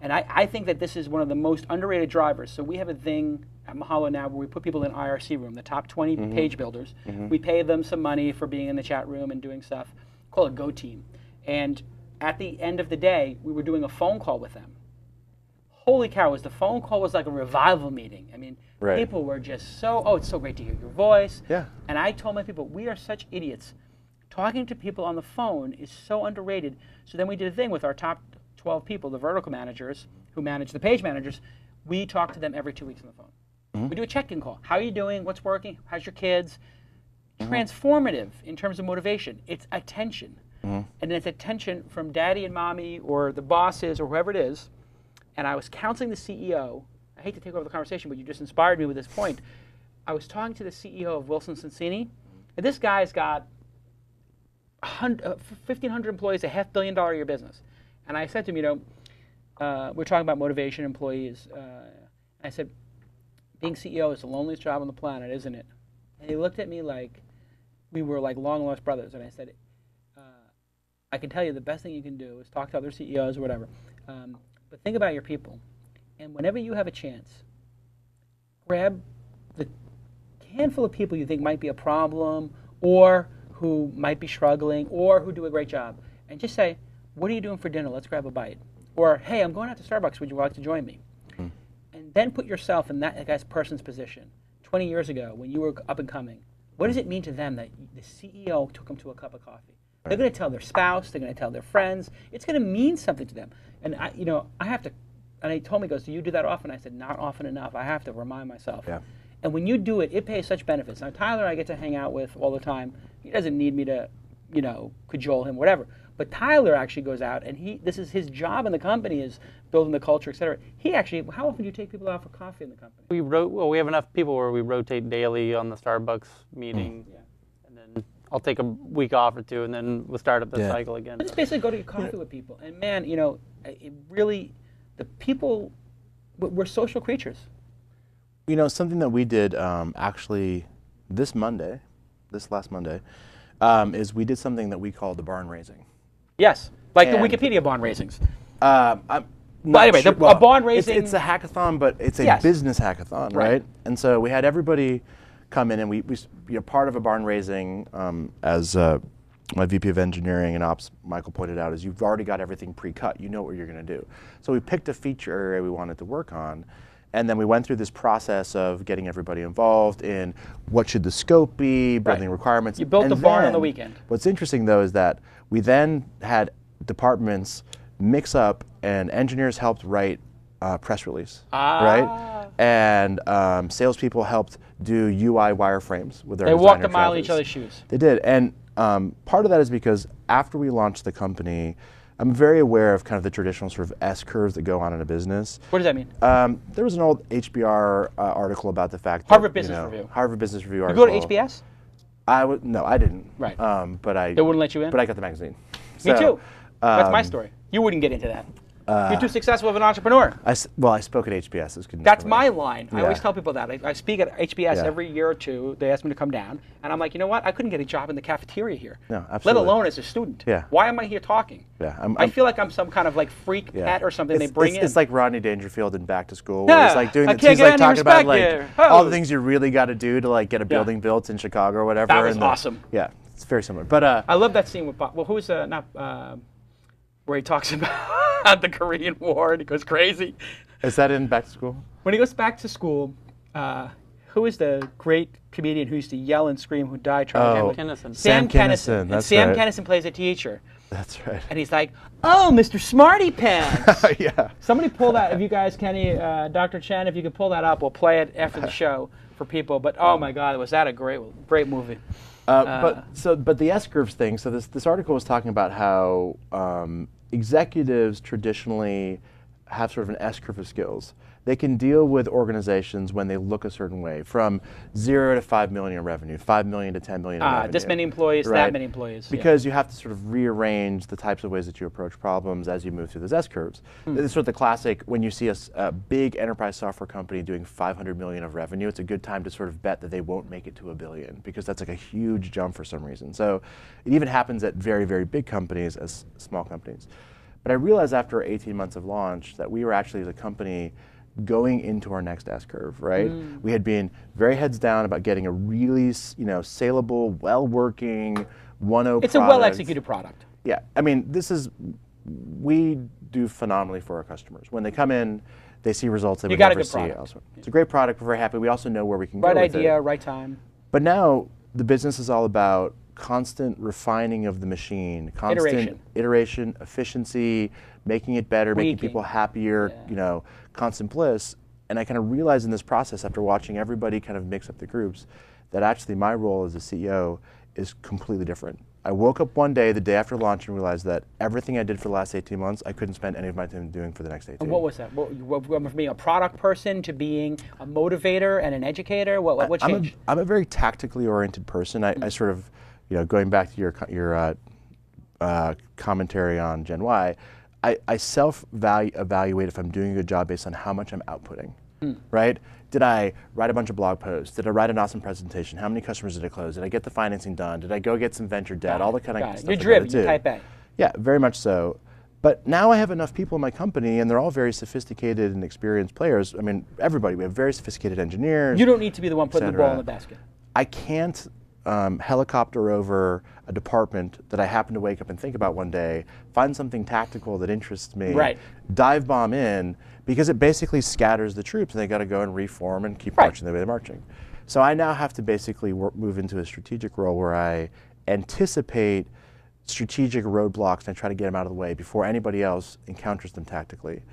And I think that this is one of the most underrated drivers. So we have a thing at Mahalo now where we put people in IRC room, the top 20 page builders. We pay them some money for being in the chat room and doing stuff. Call it Go Team. And at the end of the day, we were doing a phone call with them. Holy cow, the phone call was like a revival meeting. I mean, people were just so, it's so great to hear your voice. Yeah. And I told my people, we are such idiots. Talking to people on the phone is so underrated. So then we did a thing with our top 12 people, the vertical managers who manage the page managers. We talk to them every 2 weeks on the phone. We do a check-in call. How are you doing? What's working? How's your kids? Transformative in terms of motivation. It's attention. And it's attention from daddy and mommy or the bosses or whoever it is. And I was counseling the CEO. I hate to take over the conversation, but you just inspired me with this point. I was talking to the CEO of Wilson Sonsini, and this guy's got 1,500 employees, a $500 million a year business. And I said to him, we're talking about motivation, employees. I said, being CEO is the loneliest job on the planet, isn't it? And he looked at me like we were like long lost brothers. And I said, I can tell you the best thing you can do is talk to other CEOs or whatever. But think about your people. And whenever you have a chance, grab the handful of people you think might be a problem or who might be struggling or who do a great job. And just say, what are you doing for dinner? Let's grab a bite. Or, hey, I'm going out to Starbucks. Would you like to join me? And then put yourself in that person's position. 20 years ago, when you were up and coming, what does it mean to them that the CEO took them to a cup of coffee? They're going to tell their spouse. They're going to tell their friends. It's going to mean something to them. And I have to. And he told me, he goes, do you do that often? I said, not often enough. I have to remind myself. Yeah. And when you do it, it pays such benefits. Now, Tyler, I get to hang out with all the time. He doesn't need me to, cajole him, whatever. But Tyler actually goes out, and this is his job in the company, is building the culture, et cetera. How often do you take people out for coffee in the company? We have enough people where we rotate daily on the Starbucks meeting. And then I'll take a week off or two, and then we'll start up the cycle again. Just basically go to get coffee with people. And man, it really, the people, we're social creatures. Something that we did actually this last Monday, is we did something that we called the barn raising. Yes, like the Wikipedia barn raisings. Anyway, a barn raising. It's a hackathon, but it's a business hackathon, right? And so we had everybody come in, and we part of a barn raising, as my VP of Engineering and Ops, Michael, pointed out, is you've already got everything pre-cut. You know what you're going to do. So we picked a feature area we wanted to work on. And then we went through this process of getting everybody involved in what should the scope be, building requirements. You built the barn on the weekend. What's interesting, though, is that we then had departments mix up, and engineers helped write press release, right? And salespeople helped do UI wireframes with their designer. They walked a mile in each other's shoes. They did. And part of that is because after we launched the company, I'm very aware of kind of the traditional sort of S curves that go on in a business. What does that mean? There was an old HBR article about the fact Harvard that, Business Review. Harvard Business Review article. You go to HBS? No, I didn't. Right. But they wouldn't let you in? But I got the magazine. Me too. That's my story. You wouldn't get into that. You're too successful of an entrepreneur. I spoke at HBS. That's my line. I always tell people that. I speak at HBS every year or two. They ask me to come down. And I'm like, you know what? I couldn't get a job in the cafeteria here. No, absolutely. Let alone as a student. Yeah. Why am I here talking? Yeah. I feel like I'm some kind of like freak pet or something they bring in. It's like Rodney Dangerfield in Back to School. Yeah. Where he's like doing he's like talking about like all the things you really got to do to like get a building built in Chicago or whatever. That was awesome. Yeah. It's very similar. But I love that scene with Bob. Well, who's where he talks about the Korean War and he goes crazy. Is that in Back to School? When he goes back to school, who is the great comedian who used to yell and scream who died? Sam Kinison. Sam Kinison. That's Sam right. Kinison plays a teacher. That's right. And he's like, oh, Mr. Smarty Pants. Yeah. Somebody pull that, if you guys, Kenny, Dr. Chen, if you could pull that up, we'll play it after the show for people. But oh my God, was that a great movie. But the S curves thing. So this article was talking about how executives traditionally have sort of an S curve of skills. They can deal with organizations when they look a certain way, from 0 to 5 million in revenue, 5 million to 10 million in revenue. This many employees, right? that many employees. Because you have to sort of rearrange the types of ways that you approach problems as you move through those S-curves. It's sort of the classic, when you see a big enterprise software company doing 500 million of revenue, it's a good time to sort of bet that they won't make it to $1 billion, because that's like a huge jump for some reason. So it even happens at very, very big companies as small companies. But I realized after 18 months of launch that we were actually, as a company, going into our next S-curve, right? We had been very heads down about getting a really, saleable, well-working 1.0 product. It's a well-executed product. Yeah, I mean, we do phenomenally for our customers. When they come in, they see results they would never see elsewhere. It's a great product. We're very happy. We also know where we can go with it. Right idea, right time. But now the business is all about constant refining of the machine, constant iteration, efficiency, making it better, making people happier, constant bliss. And I kind of realized in this process, after watching everybody kind of mix up the groups, that actually my role as a CEO is completely different. I woke up one day, the day after launch, and realized that everything I did for the last 18 months, I couldn't spend any of my time doing for the next 18. And what was that? From being a product person to being a motivator and an educator? What changed? I'm a very tactically oriented person. I sort of, going back to your commentary on Gen Y, I self-evaluate if I'm doing a good job based on how much I'm outputting, right? Did I write a bunch of blog posts? Did I write an awesome presentation? How many customers did I close? Did I get the financing done? Did I go get some venture debt? All the kind of stuff. You're driven, you're type A. Yeah, very much so. But now I have enough people in my company, and they're all very sophisticated and experienced players. I mean, everybody. We have very sophisticated engineers. You don't need to be the one putting the ball in the basket. I can't helicopter over a department that I happen to wake up and think about one day, find something tactical that interests me, dive bomb in, because it basically scatters the troops, and they got to go and reform and keep marching the way they're marching. So I now have to basically move into a strategic role where I anticipate strategic roadblocks and I try to get them out of the way before anybody else encounters them tactically.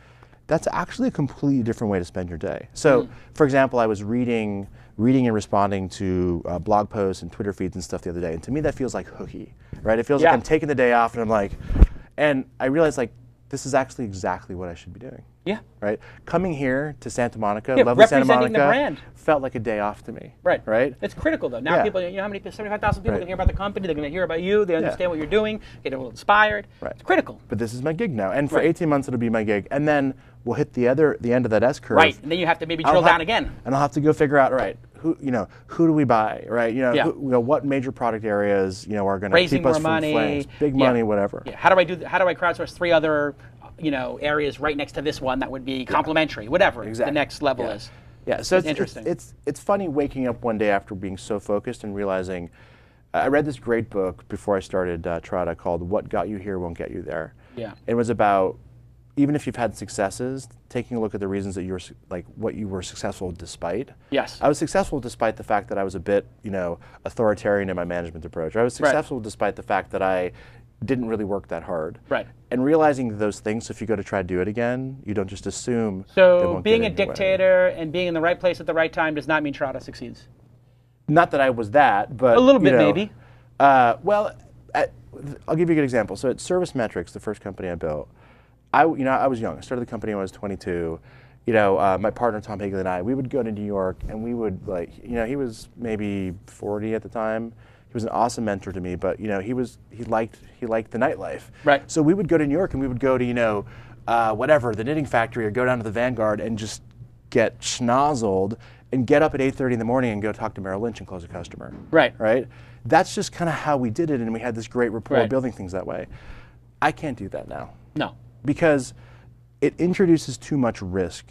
That's actually a completely different way to spend your day. So, for example, I was reading and responding to blog posts and Twitter feeds and stuff the other day, and to me that feels like hooky, right? It feels like I'm taking the day off, and I'm like, and I realized like this is actually exactly what I should be doing. Yeah. Right. Coming here to Santa Monica, lovely Santa Monica, the brand. Felt like a day off to me. Right. Right. It's critical though. Now people, how many 75,000 people can hear about the company. They're going to hear about you. They understand what you're doing. Get a little inspired. Right. It's critical. But this is my gig now, and for 18 months it'll be my gig, and then we'll hit the end of that S curve. Right. And then you have to maybe drill down again. And I'll have to go figure out who do we buy, right? What major product areas are going to keep us from flames, big money, whatever. Yeah. How do I crowdsource 3 other areas right next to this one that would be complementary, whatever the next level is. Yeah, so it's interesting. It's funny waking up one day after being so focused and realizing, I read this great book before I started Trada called "What Got You Here Won't Get You There." Yeah, it was about, even if you've had successes, taking a look at the reasons that you were what you were successful despite. Yes, I was successful despite the fact that I was a bit authoritarian in my management approach. I was successful despite the fact that I didn't really work that hard. Right. And realizing those things, if you go to try to do it again, you don't just assume. So being a dictator and being in the right place at the right time does not mean Trada succeeds. Not that I was that, but a little bit maybe. Well, I'll give you a good example. So at Service Metrics, the first company I built, I was young. I started the company when I was 22. My partner Tom Higley and I, we would go to New York, and we would he was maybe 40 at the time. He was an awesome mentor to me, but he liked the nightlife. Right. So we would go to New York, and we would go to whatever, the Knitting Factory, or go down to the Vanguard and just get schnozzled and get up at 8:30 in the morning and go talk to Merrill Lynch and close a customer. Right. Right. That's just kind of how we did it, and we had this great rapport building things that way. I can't do that now. No. Because it introduces too much risk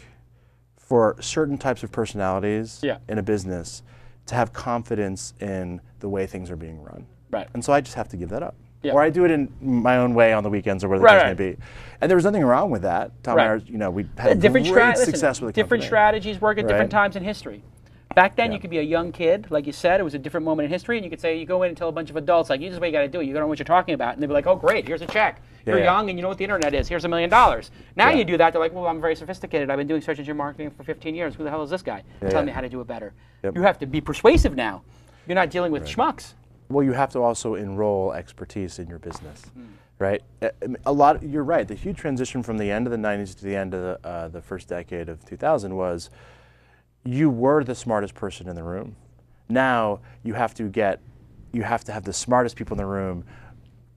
for certain types of personalities in a business to have confidence in the way things are being run. Right. And so I just have to give that up. Yeah. Or I do it in my own way on the weekends or whatever the case may be. And there was nothing wrong with that. Tom and I, we had great success with the company. Different strategies work at different times in history. Back then, you could be a young kid, like you said, it was a different moment in history, and you could say, you go in and tell a bunch of adults, like, this is what you got to do, you don't know what you're talking about, and they'd be like, oh, great, here's a check. You're young, and you know what the internet is, here's $1 million. Now you do that, they're like, well, I'm very sophisticated, I've been doing search engine marketing for 15 years, who the hell is this guy? Telling me how to do it better. You have to be persuasive now. You're not dealing with schmucks. Well, you have to also enroll expertise in your business. right? You're right. The huge transition from the end of the 90s to the end of the first decade of 2000 was you were the smartest person in the room. Now you have to have the smartest people in the room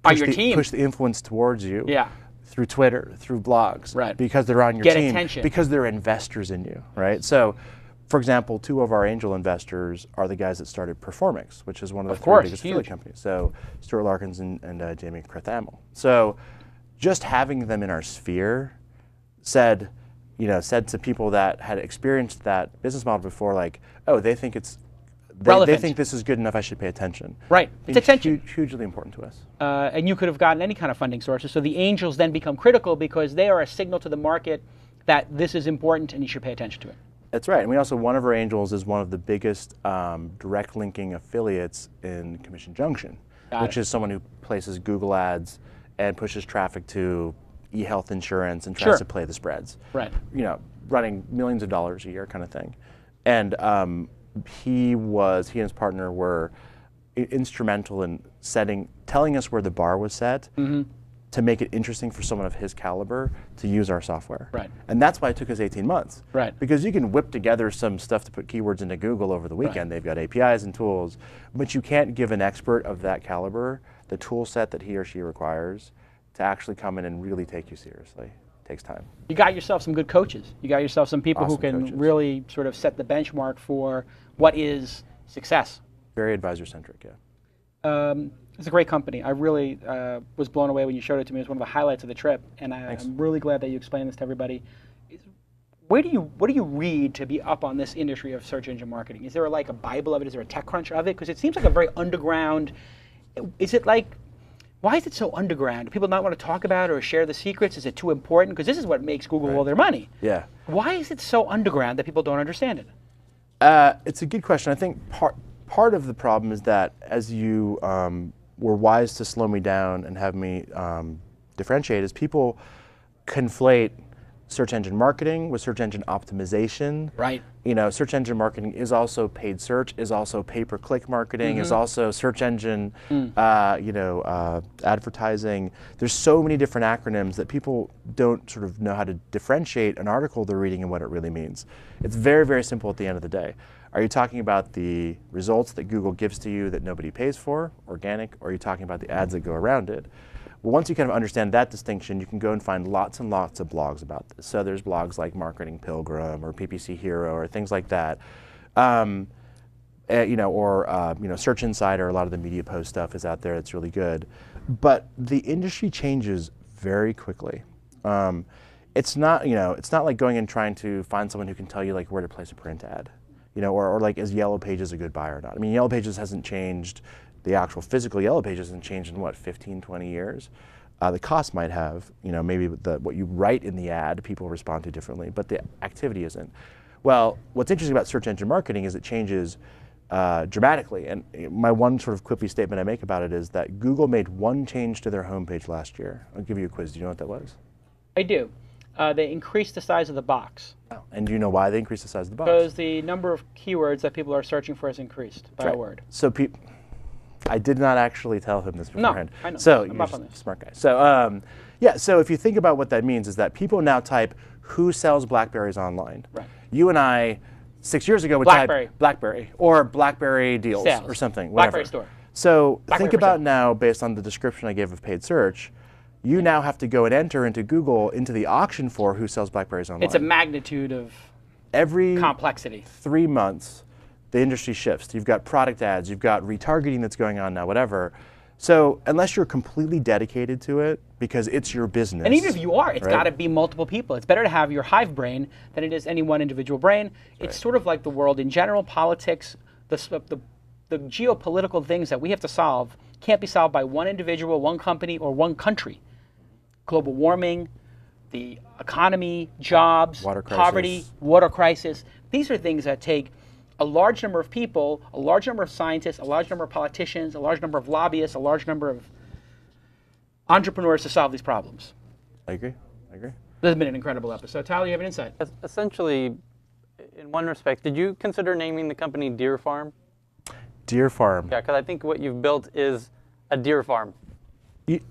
on your team, push the influence towards you. Yeah. Through Twitter, through blogs, right? Because they're on your Get team, attention. because they're investors in you, right? So, for example, 2 of our angel investors are the guys that started Performix, which is one of the 3 biggest affiliate companies. So, Stuart Larkins and Jamie Krathamiel. So, just having them in our sphere said to people that had experienced that business model before, like, oh, they think it's they think this is good enough, I should pay attention. Right. It's attention. Hugely important to us. And you could have gotten any kind of funding sources. So the angels then become critical because they are a signal to the market that this is important and you should pay attention to it. That's right. And we also, one of our angels is one of the biggest direct linking affiliates in Commission Junction, which is someone who places Google ads and pushes traffic to eHealth insurance and tries to play the spreads. Right. Running millions of dollars a year kind of thing. And he and his partner were instrumental in telling us where the bar was set to make it interesting for someone of his caliber to use our software. Right. And that's why it took us 18 months. Right. Because you can whip together some stuff to put keywords into Google over the weekend. They've got APIs and tools, but you can't give an expert of that caliber the tool set that he or she requires to actually come in and really take you seriously. It takes time. You got yourself some good coaches. You got yourself some people who can really sort of set the benchmark for what is success. Very advisor-centric, yeah. It's a great company. I really was blown away when you showed it to me. It was one of the highlights of the trip, and I'm really glad that you explained this to everybody. What do you read to be up on this industry of search engine marketing? Is there like a Bible of it? Is there a TechCrunch of it? Because it seems like a very underground. Is it like? Why is it so underground? Do people not want to talk about it or share the secrets? Is it too important? Because this is what makes Google all their money. Yeah. Why is it so underground that people don't understand it? It's a good question. I think part of the problem is that as you were wise to slow me down and have me differentiate, is people conflate search engine marketing with search engine optimization. Right. Search engine marketing is also paid search, is also pay-per-click marketing, is also search engine, advertising. There's so many different acronyms that people don't sort of know how to differentiate an article they're reading and what it really means. It's very, very simple at the end of the day. Are you talking about the results that Google gives to you that nobody pays for, organic, or are you talking about the ads that go around it? Well, once you kind of understand that distinction, you can go and find lots and lots of blogs about this. So there's blogs like Marketing Pilgrim or PPC Hero or things like that. Search Insider, a lot of the media post stuff is out there that's really good. But the industry changes very quickly. It's not like going and trying to find someone who can tell you like where to place a print ad, or like is Yellow Pages a good buy or not? I mean, Yellow Pages hasn't changed. The actual physical Yellow Pages hasn't changed in what, 15, 20 years? The cost might have, maybe what you write in the ad, people respond to differently, but the activity isn't. Well, what's interesting about search engine marketing is it changes dramatically. And my one sort of quippy statement I make about it is that Google made one change to their homepage last year. I'll give you a quiz. Do you know what that was? I do. They increased the size of the box. Oh. And do you know why they increased the size of the box? Because the number of keywords that people are searching for has increased by a word. So I did not actually tell him this beforehand. No, I know. So I'm you're up on this. Smart guy. So so if you think about what that means is that people now type who sells Blackberries online. Right. You and I 6 years ago would BlackBerry. type BlackBerry or BlackBerry deals Sales. or something. Whatever. BlackBerry store. So BlackBerry think about now, based on the description I gave of paid search, you now have to go and enter into Google into the auction for who sells Blackberries online. It's a magnitude of complexity. 3 months, the industry shifts. You've got product ads, you've got retargeting that's going on now, whatever. So unless you're completely dedicated to it, because it's your business. And even if you are, it's got to be multiple people. It's better to have your hive brain than it is any one individual brain. It's sort of like the world in general, politics, the geopolitical things that we have to solve can't be solved by one individual, one company, or one country. Global warming, the economy, jobs, poverty, water crisis. These are things that take a large number of people, a large number of scientists, a large number of politicians, a large number of lobbyists, a large number of entrepreneurs to solve these problems. I agree. This has been an incredible episode. Tyler, you have an insight? Essentially, in one respect, did you consider naming the company Deer Farm? Deer Farm. Yeah, because I think what you've built is a deer farm.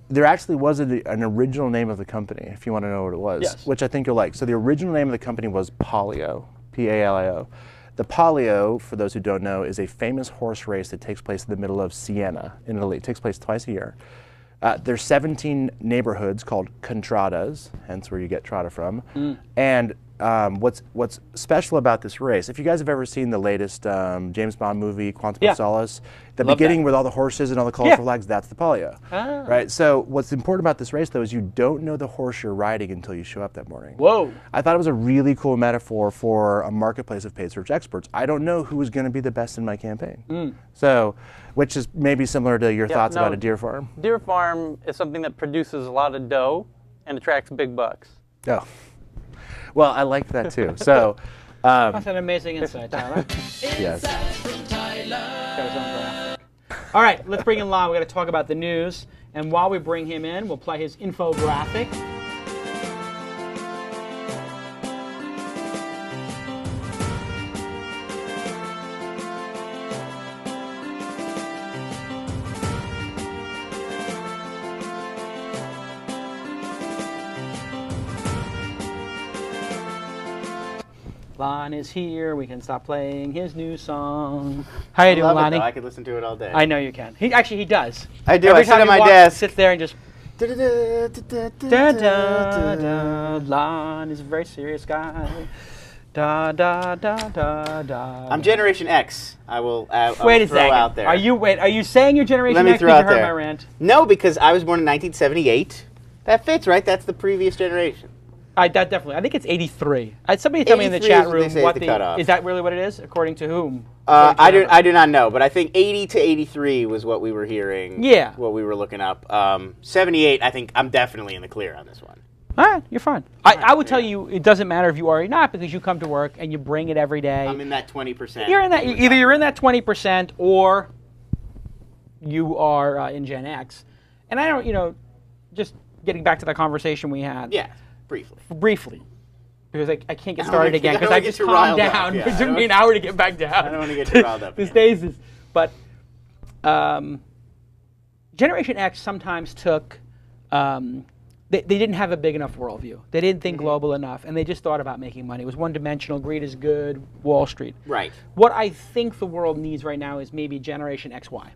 There actually was an original name of the company, if you want to know what it was, Yes. which I think you'll like. So the original name of the company was Palio, P-A-L-I-O. The Palio, for those who don't know, is a famous horse race that takes place in the middle of Siena in Italy. It takes place twice a year. There's 17 neighborhoods called contradas, hence where you get Trada from. And what's special about this race, if you guys have ever seen the latest James Bond movie, Quantum of Solace, the beginning with all the horses and all the colorful flags, that's the Palio. Right? So what's important about this race, though, is you don't know the horse you're riding until you show up that morning. Whoa. I thought it was a really cool metaphor for a marketplace of paid search experts. I don't know who is going to be the best in my campaign. So, which is maybe similar to your thoughts about a deer farm. Deer farm is something that produces a lot of dough and attracts big bucks. Oh. Well, I like that too. So, That's an amazing insight, Tyler. yes. All right, let's bring in Lon. We're going to talk about the news. And while we bring him in, we'll play his infographic. Lon is here. We can stop playing his new song. How you doing, Lonnie? I could listen to it all day. I know you can. He does. I do. Every I sit time at he my walks, desk. sits there and just. Da, da, da. Lon is a very serious guy. Da da da da da. I'm Generation X. I will wait a throw second. out there. Are you saying you're Generation Let me X throw because you out heard there. my rant? No, because I was born in 1978. That fits, right? That's the previous generation. That definitely. I think it's 83. Somebody tell me in the 83 chat is what they room say is the cutoff. is that really what it is? According to whom? I do not know, but I think 80 to 83 was what we were hearing. Yeah. What we were looking up. 78, I think I'm definitely in the clear on this one. All right, you're fine. I would tell you it doesn't matter if you are or not because you come to work and you bring it every day. I'm in that 20%. You're in that. Either you're in that 20% or you are in Gen X. And I don't, just getting back to the conversation we had. Yeah, briefly. Briefly. Because I can't get started again because I just calmed riled up. down. Yeah, It took me an hour to get back down. I don't want to get too riled up. This stasis. But Generation X sometimes took, they didn't have a big enough worldview. They didn't think global enough, and they just thought about making money. It was one-dimensional, greed is good, Wall Street. Right. What I think the world needs right now is maybe Generation XY.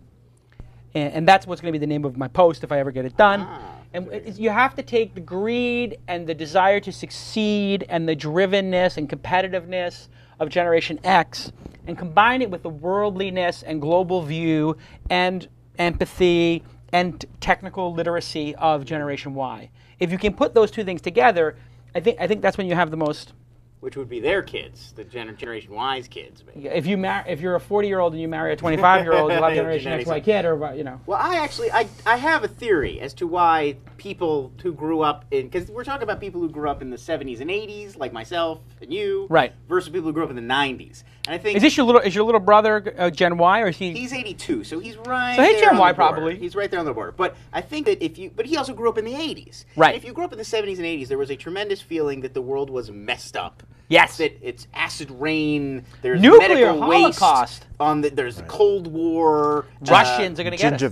And that's what's going to be the name of my post if I ever get it done. And you have to take the greed and the desire to succeed and the drivenness and competitiveness of Generation X and combine it with the worldliness and global view and empathy and technical literacy of Generation Y. If you can put those two things together, I think that's when you have the most. Which would be their kids, the Generation Y's kids. Maybe. If you're a 40-year-old and you marry a 25-year-old, you'll have Generation XY kid, or Well, I have a theory as to why people who grew up in, because we're talking about people who grew up in the 70s and 80s, like myself and you, right? Versus people who grew up in the 90s. And I think is your little brother Gen Y, or is he? He's 82, so he's right. So he's there Gen on Y the border. probably. He's right there on the border. But I think that but he also grew up in the 80s. Right. And if you grew up in the 70s and 80s, there was a tremendous feeling that the world was messed up. Yes. That it's acid rain. There's nuclear medical Holocaust. Waste. There's Cold War. Russians are going to get us.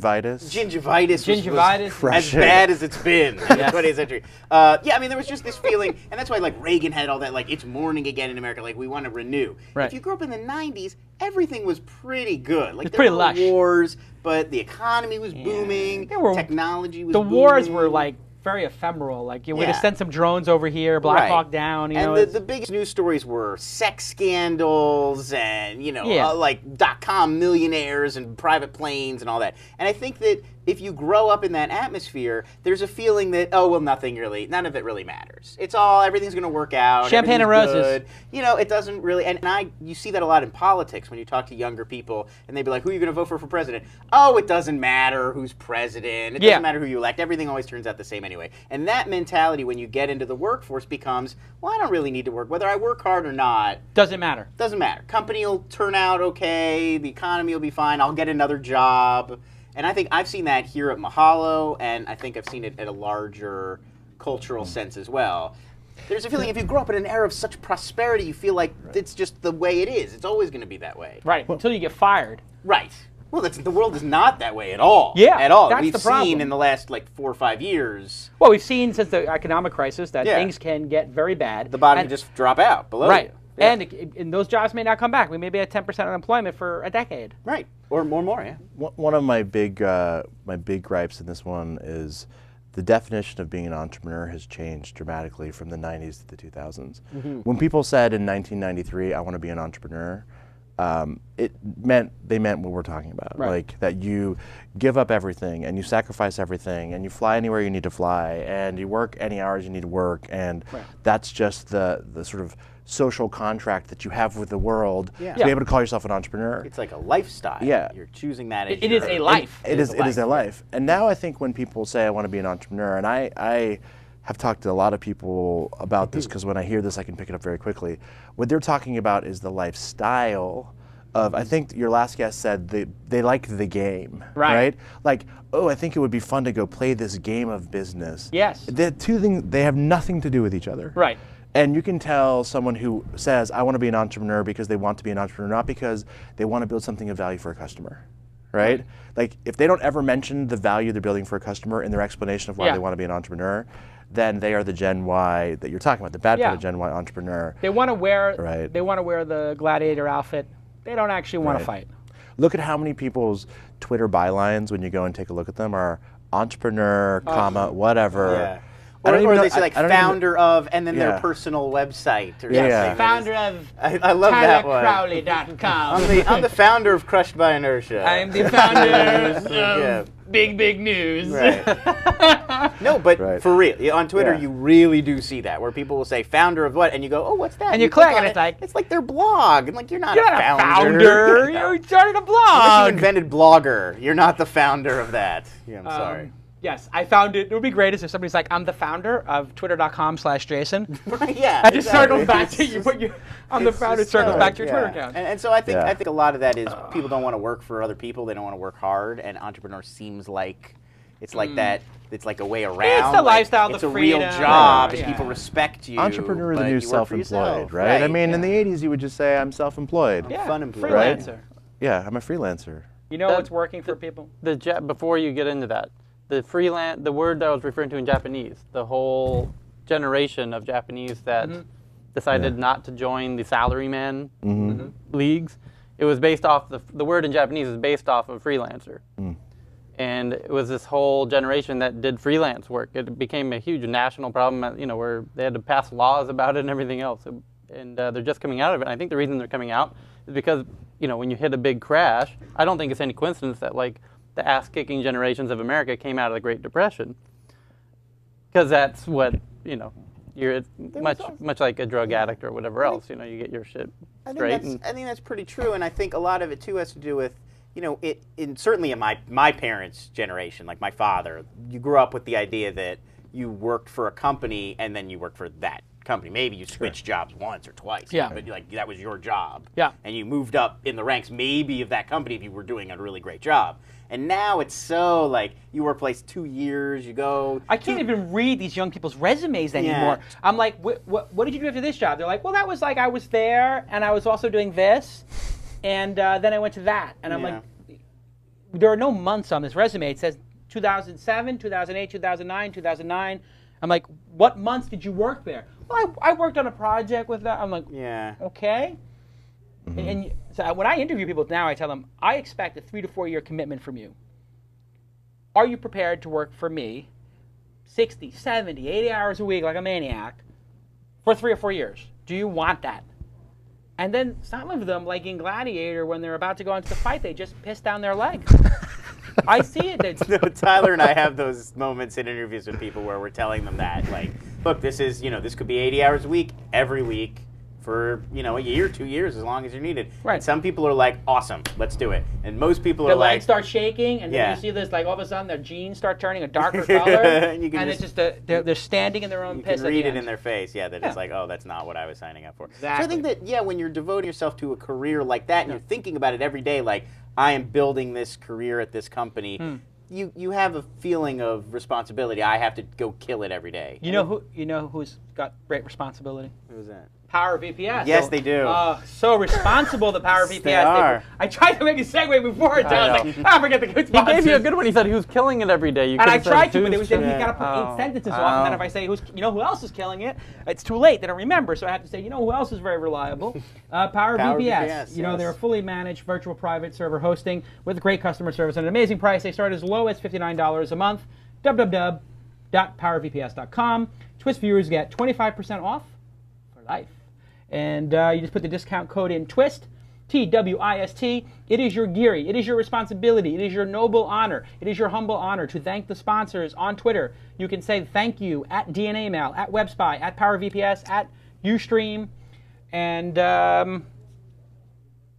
Gingivitis was as bad as it's been in the 20th century. I mean, there was just this feeling, and that's why like Reagan had all that, like it's morning again in America, like we want to renew. Right. If you grew up in the 90s, everything was pretty good. Like it's there pretty were lush. Wars, but the economy was booming. Technology was booming. The wars were like very ephemeral. Like you would have sent some drones over here, Black Hawk down. And the biggest news stories were sex scandals and like .com millionaires and private planes and all that. And I think that if you grow up in that atmosphere, there's a feeling that none of it really matters. Everything's going to work out. Champagne and roses. Good. It doesn't really. And you see that a lot in politics when you talk to younger people, and they'd be like, "Who are you going to vote for president?" Oh, it doesn't matter who's president. It doesn't matter who you elect. Everything always turns out the same anyway. And that mentality, when you get into the workforce, becomes, well, I don't really need to work, whether I work hard or not. Doesn't matter. Doesn't matter. Company will turn out okay. The economy will be fine. I'll get another job. And I think I've seen that here at Mahalo, and I think I've seen it at a larger cultural sense as well. There's a feeling if you grow up in an era of such prosperity, you feel like it's just the way it is. It's always going to be that way. Right, until you get fired. Right. Well, the world is not that way at all. Yeah, at all. that's We've the problem. seen in the last 4 or 5 years. Well, we've seen since the economic crisis that Yeah. things can get very bad. The bottom can just drop out below Right. you. Yeah. And those jobs may not come back. We may be at 10% unemployment for a decade. Right. Or more, yeah. One of my big gripes in this one is the definition of being an entrepreneur has changed dramatically from the 90s to the 2000s. When people said in 1993, I want to be an entrepreneur, they meant what we're talking about. Right. Like that you give up everything and you sacrifice everything and you fly anywhere you need to fly and you work any hours you need to work, and that's just the sort of social contract that you have with the world to be able to call yourself an entrepreneur. It's like a lifestyle. Yeah. You're choosing that as It is a life. It is a life. And now I think when people say I want to be an entrepreneur, and I have talked to a lot of people about this because when I hear this I can pick it up very quickly. What they're talking about is the lifestyle of, I think your last guest said they like the game, right? Like, oh, I think it would be fun to go play this game of business. Yes. The two things, they have nothing to do with each other. Right. And you can tell someone who says, I want to be an entrepreneur because they want to be an entrepreneur, not because they want to build something of value for a customer, right? Like, if they don't ever mention the value they're building for a customer in their explanation of why they want to be an entrepreneur, then they are the Gen Y that you're talking about, the bad kind of Gen Y entrepreneur. They want to wear they want to wear the gladiator outfit. They don't actually want to fight. Look at how many people's Twitter bylines, when you go and take a look at them, are entrepreneur, comma, whatever. Yeah. Or they say like founder of, and then their personal website or something. Founder of I love that one. TylerCrowley.com. I'm the founder of Crushed by Inertia. I'm the founder of Big News. Right. No, but for real, on Twitter you really do see that, where people will say founder of what, and you go, oh, what's that? And you click, and it's like their blog, and like you're not a founder. You started a blog. Unless you invented Blogger, you're not the founder of that. Yeah, I'm sorry. Yes, I found it. It would be great if somebody's like, I'm the founder of Twitter.com/Jason. Yeah. I just circled back to you. I'm the founder. Circles back to your Twitter account. And so I think a lot of that is people don't want to work for other people. They don't want to work hard. And entrepreneur seems like it's like that. It's like a way around. It's the lifestyle, it's the a freedom. real job, and people respect you. Entrepreneur is the new self-employed, right? I mean, in the 80s, you would just say, I'm self-employed. Yeah, fun-employed. freelancer. Yeah, I'm a freelancer. You know what's working for people? Before you get into that, the word that I was referring to in Japanese, the whole generation of Japanese that decided not to join the salaryman leagues, it was based off, the word in Japanese is based off of freelancer. And it was this whole generation that did freelance work. It became a huge national problem, where they had to pass laws about it and everything else. And they're just coming out of it. And I think the reason they're coming out is because, when you hit a big crash, I don't think it's any coincidence that, like, the ass-kicking generations of America came out of the Great Depression. Because that's what, you're much like a drug addict or whatever else. You get your shit straight. I think that's pretty true. And I think a lot of it, too, has to do with, certainly in my parents' generation, like my father, you grew up with the idea that you worked for a company and then you worked for that company. Maybe you switched jobs once or twice. Yeah. But that was your job. Yeah. And you moved up in the ranks maybe of that company if you were doing a really great job. And now it's so like you work place 2 years, you go. I can't even read these young people's resumes anymore. I'm like, what did you do after this job? They're like, well, that was like I was there and I was also doing this. And then I went to that. And I'm like, there are no months on this resume. It says 2007, 2008, 2009, 2009. I'm like, what months did you work there? Well, I worked on a project with that. I'm like, okay. And so when I interview people now, I tell them, I expect a 3 to 4 year commitment from you. Are you prepared to work for me 60, 70, 80 hours a week like a maniac for 3 or 4 years? Do you want that? And then some of them, like in Gladiator, when they're about to go into the fight, they just piss down their leg. I see it. Tyler and I have those moments in interviews with people where we're telling them that, like, look, this is, this could be 80 hours a week, every week, for, a year, 2 years, as long as you're needed. Right. And some people are like, awesome, let's do it. And most people are their like... legs start shaking, and then you see this, like, all of a sudden their jeans start turning a darker color, and it's just, they're standing in their own piss. You can read it in their face, that it's like, oh, that's not what I was signing up for. Exactly. So I think that, when you're devoting yourself to a career like that, and you're thinking about it every day, like, I am building this career at this company, you have a feeling of responsibility. I have to go kill it every day. You know who's got great responsibility? Who's that? Power VPS. Yes, they do. So responsible, the Power VPS. They are. I tried to make a segue before it. I was like, forget the good He sponsors. gave you a good one. He said who's killing it every day. You And I could've said tried to, but who's it was, you killing got to put it. 8 sentences off, and then if I say, you know who else is killing it, it's too late. They don't remember, so I have to say, you know who else is very reliable? Power VPS. You know, they're fully managed virtual private server hosting with great customer service and an amazing price. They start as low as $59 a month. www.powervps.com. TWiST viewers get 25% off for life. And you just put the discount code in TWiST, TWiST. It is your Geary. It is your responsibility. It is your noble honor. It is your humble honor to thank the sponsors on Twitter. You can say thank you at DNA Mail, at WebSpy, at PowerVPS, at Ustream, and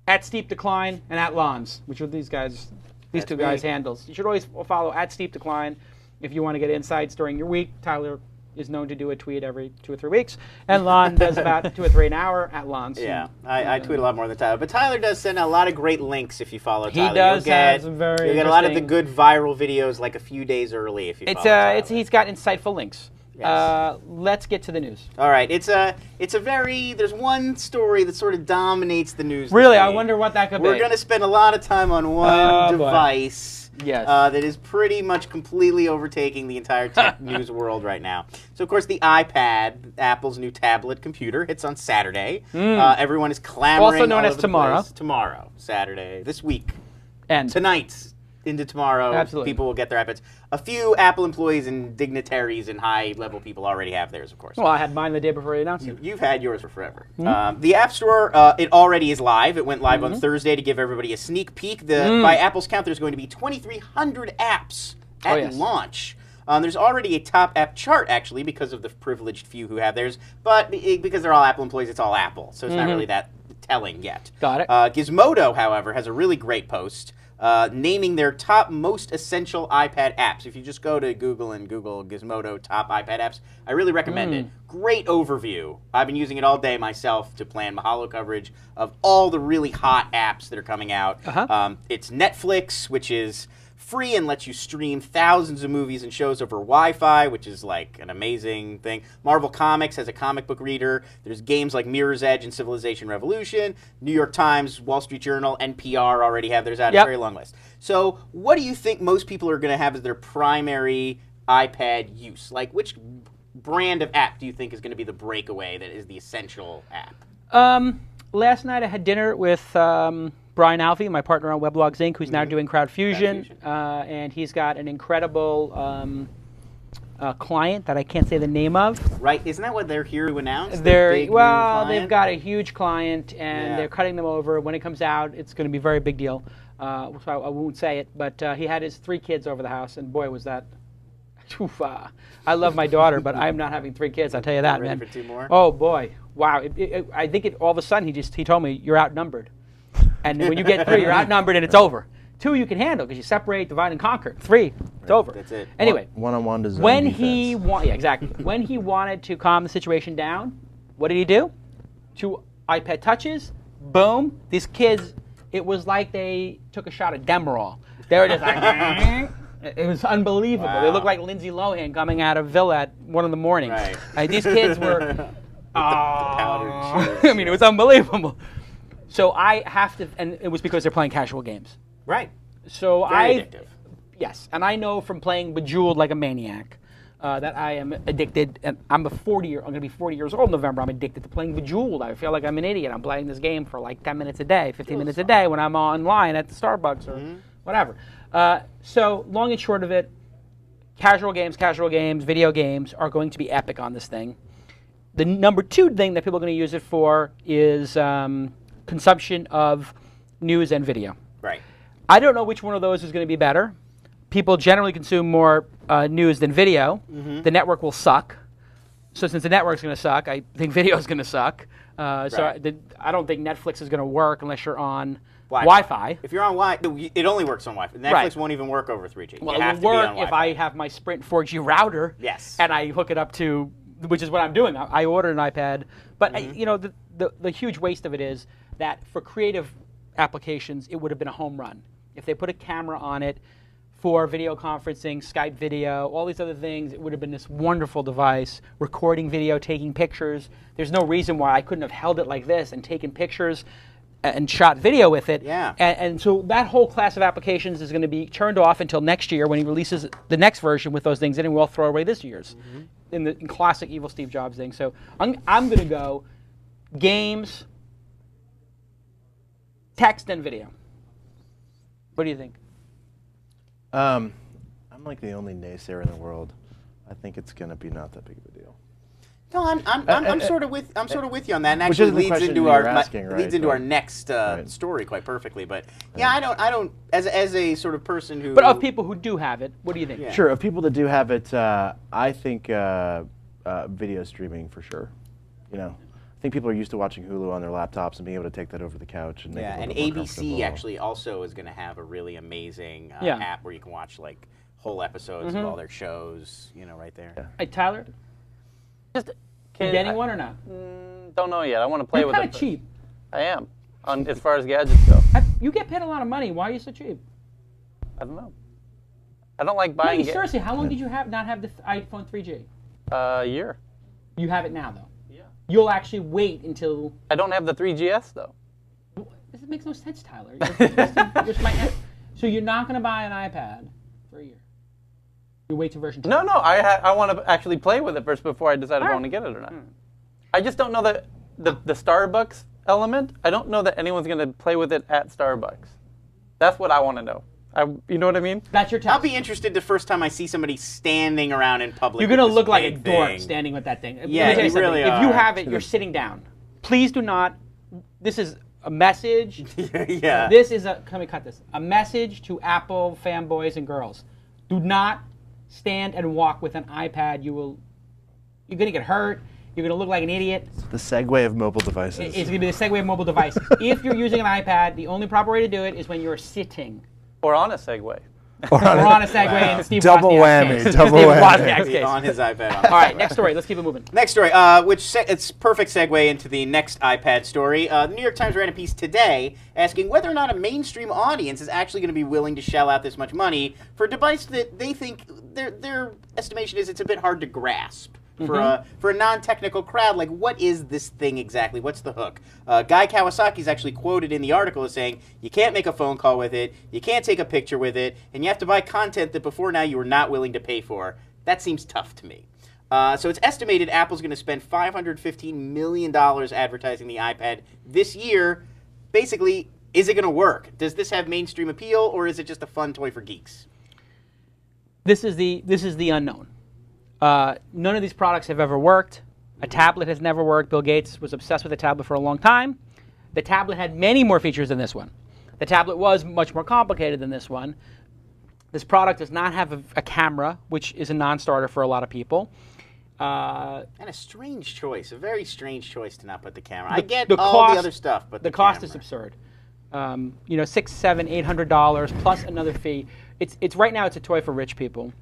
at Steep Decline, and at Lons, which are these two guys' handles. You should always follow at Steep Decline if you want to get insights during your week. Tyler is known to do a tweet every 2 or 3 weeks, and Lon does about 2 or 3 an hour at Lons. Yeah, I tweet a lot more than Tyler, but Tyler does send out a lot of great links if you follow Tyler. He does have some very You'll get a lot of the good viral videos like a few days early if you follow Tyler. He's got insightful links. Yes. Let's get to the news. All right, there's one story that sort of dominates the news. Really, I wonder what that could be. We're going to spend a lot of time on one device. Yes. That is pretty much completely overtaking the entire tech news world right now. So, of course, the iPad, Apple's new tablet computer, hits on Saturday. Everyone is clamoring. Also known all as over tomorrow. Tomorrow, Saturday, this week. And tonight into tomorrow, Absolutely. people will get their iPads. A few Apple employees and dignitaries and high-level people already have theirs, of course. Well, I had mine the day before they announced it. You've had yours for forever. The App Store, it already is live. It went live on Thursday to give everybody a sneak peek. By Apple's count, there's going to be 2,300 apps at launch. There's already a top app chart, actually, because of the privileged few who have theirs. But because they're all Apple employees, it's all Apple. So it's not really that telling yet. Got it. Gizmodo, however, has a really great post naming their top most essential iPad apps. If you just go to Google and Google Gizmodo top iPad apps, I really recommend it. Great overview. I've been using it all day myself to plan Mahalo coverage of all the really hot apps that are coming out. It's Netflix, which is free and lets you stream thousands of movies and shows over Wi-Fi, which is like an amazing thing. Marvel Comics has a comic book reader. There's games like Mirror's Edge and Civilization Revolution. New York Times, Wall Street Journal, NPR already have theirs out. It's a very long list. So what do you think most people are going to have as their primary iPad use? Like, which brand of app do you think is going to be the breakaway that is the essential app? Last night I had dinner with Brian Alfie, my partner on Weblogs Inc., who's now doing CrowdFusion, and he's got an incredible client that I can't say the name of. Right, isn't that what they're here to announce? They've got a huge client, and they're cutting them over. When it comes out, it's going to be a very big deal. So I won't say it, but he had his 3 kids over the house, and boy, was that... I love my daughter, but I'm not having 3 kids. I'll tell you that, Ready man. for 2 more? Oh boy, wow! I think all of a sudden he told me you're outnumbered, and when you get 3, you're outnumbered, and it's over. 2 you can handle because you separate, divide, and conquer. 3, it's over. That's it. Anyway, one-on-one design. When he when he wanted to calm the situation down, what did he do? 2 iPad touches, boom. These kids, it was like they took a shot of Demerol. They were just like. It was unbelievable. Wow. They looked like Lindsay Lohan coming out of Villa at 1 in the morning. Right. These kids were. I mean, it was unbelievable. So I have to, and it was because they're playing casual games. Right. So Very addictive. Yes, and I know from playing Bejeweled like a maniac that I am addicted. And I'm going to be 40 years old in November. I'm addicted to playing Bejeweled. I feel like I'm an idiot. I'm playing this game for like 10 minutes a day, 15 minutes a day when I'm online at the Starbucks or whatever. So long and short of it, casual games, video games are going to be epic on this thing. The number 2 thing that people are going to use it for is consumption of news and video. Right. I don't know which one of those is going to be better. People generally consume more news than video. The network will suck. So since the network's going to suck, I think video is going to suck. So I don't think Netflix is going to work unless you're on Wi-Fi. If you're on Wi-Fi, it only works on Wi-Fi. Netflix won't even work over 3G. Well, it will work if I have my Sprint 4G router. Yes. And I hook it up to, which is what I'm doing. I ordered an iPad, but the huge waste of it is that for creative applications, it would have been a home run if they put a camera on it for video conferencing, Skype video, all these other things. It would have been this wonderful device, recording video, taking pictures. There's no reason why I couldn't have held it like this and taken pictures and shot video with it. Yeah. And so that whole class of applications is going to be turned off until next year when he releases the next version with those things in, and we'll throw away this year's in classic evil Steve Jobs thing. So I'm going to go games, text, and video. What do you think? I'm like the only naysayer in the world. I think it's going to be not that big of a deal. No, I'm sort of with you on that, and Which actually is the leads question into you our were asking, right? leads into our next story quite perfectly. But yeah, I don't as a sort of person who. But of people who do have it, what do you think? Yeah. Sure, of people that do have it, I think video streaming for sure. You know, I think people are used to watching Hulu on their laptops and being able to take that over the couch and make it a and little bit more ABC comfortable. actually also is going to have a really amazing app where you can watch like whole episodes of all their shows. You know, right there. Yeah. Hey, Tyler, Just you getting one or not? don't know yet. I want to play You're with it. kind of cheap. I am, as far as gadgets go. You get paid a lot of money. Why are you so cheap? I don't know. I don't like No, buying. seriously, how long did you not have the iPhone 3G? A year. You have it now, though. Yeah. You'll actually wait until. I don't have the 3GS though. This makes no sense, Tyler. So you're not going to buy an iPad for a year. You wait to version 2. No. I want to actually play with it first before I decide if I want to get it or not. I just don't know that the Starbucks element. I don't know that anyone's going to play with it at Starbucks. That's what I want to know. You know what I mean? That's your test. I'll be interested the first time I see somebody standing around in public. You're going to look like a big dork thing. standing with that thing. Yeah, you really If are. you have it, you're sitting down. Please do not. This is a message. Yeah. This is a. Let me cut this. A message to Apple fanboys and girls. Do not stand and walk with an iPad. You're going to get hurt. You're going to look like an idiot. The segue of mobile devices. It's going to be the segue of mobile devices. If you're using an iPad, the only proper way to do it is when you're sitting. Or on a Segway. Or on a Segway in Steve Double Wozniak's whammy, case. double Steve whammy. Wozniak's case. On his iPad. All right, next story. Let's keep it moving. Next story, it's perfect segue into the next iPad story. The New York Times ran a piece today asking whether or not a mainstream audience is actually going to be willing to shell out this much money for a device that they think their estimation is it's a bit hard to grasp. For a non-technical crowd, like what is this thing exactly? What's the hook? Guy Kawasaki is actually quoted in the article as saying, you can't make a phone call with it, you can't take a picture with it, and you have to buy content that before now you were not willing to pay for. That seems tough to me. So it's estimated Apple's going to spend $515 million advertising the iPad this year. Basically, is it going to work? Does this have mainstream appeal, or is it just a fun toy for geeks? This is the unknown. None of these products have ever worked. A tablet has never worked. Bill Gates was obsessed with a tablet for a long time. The tablet had many more features than this one. The tablet was much more complicated than this one. This product does not have a camera, which is a non-starter for a lot of people. And a strange choice, a very strange choice to not put the camera. I get the all cost, the other stuff, but the cost is absurd. $600, $700, $800 plus another fee. It's right now it's a toy for rich people.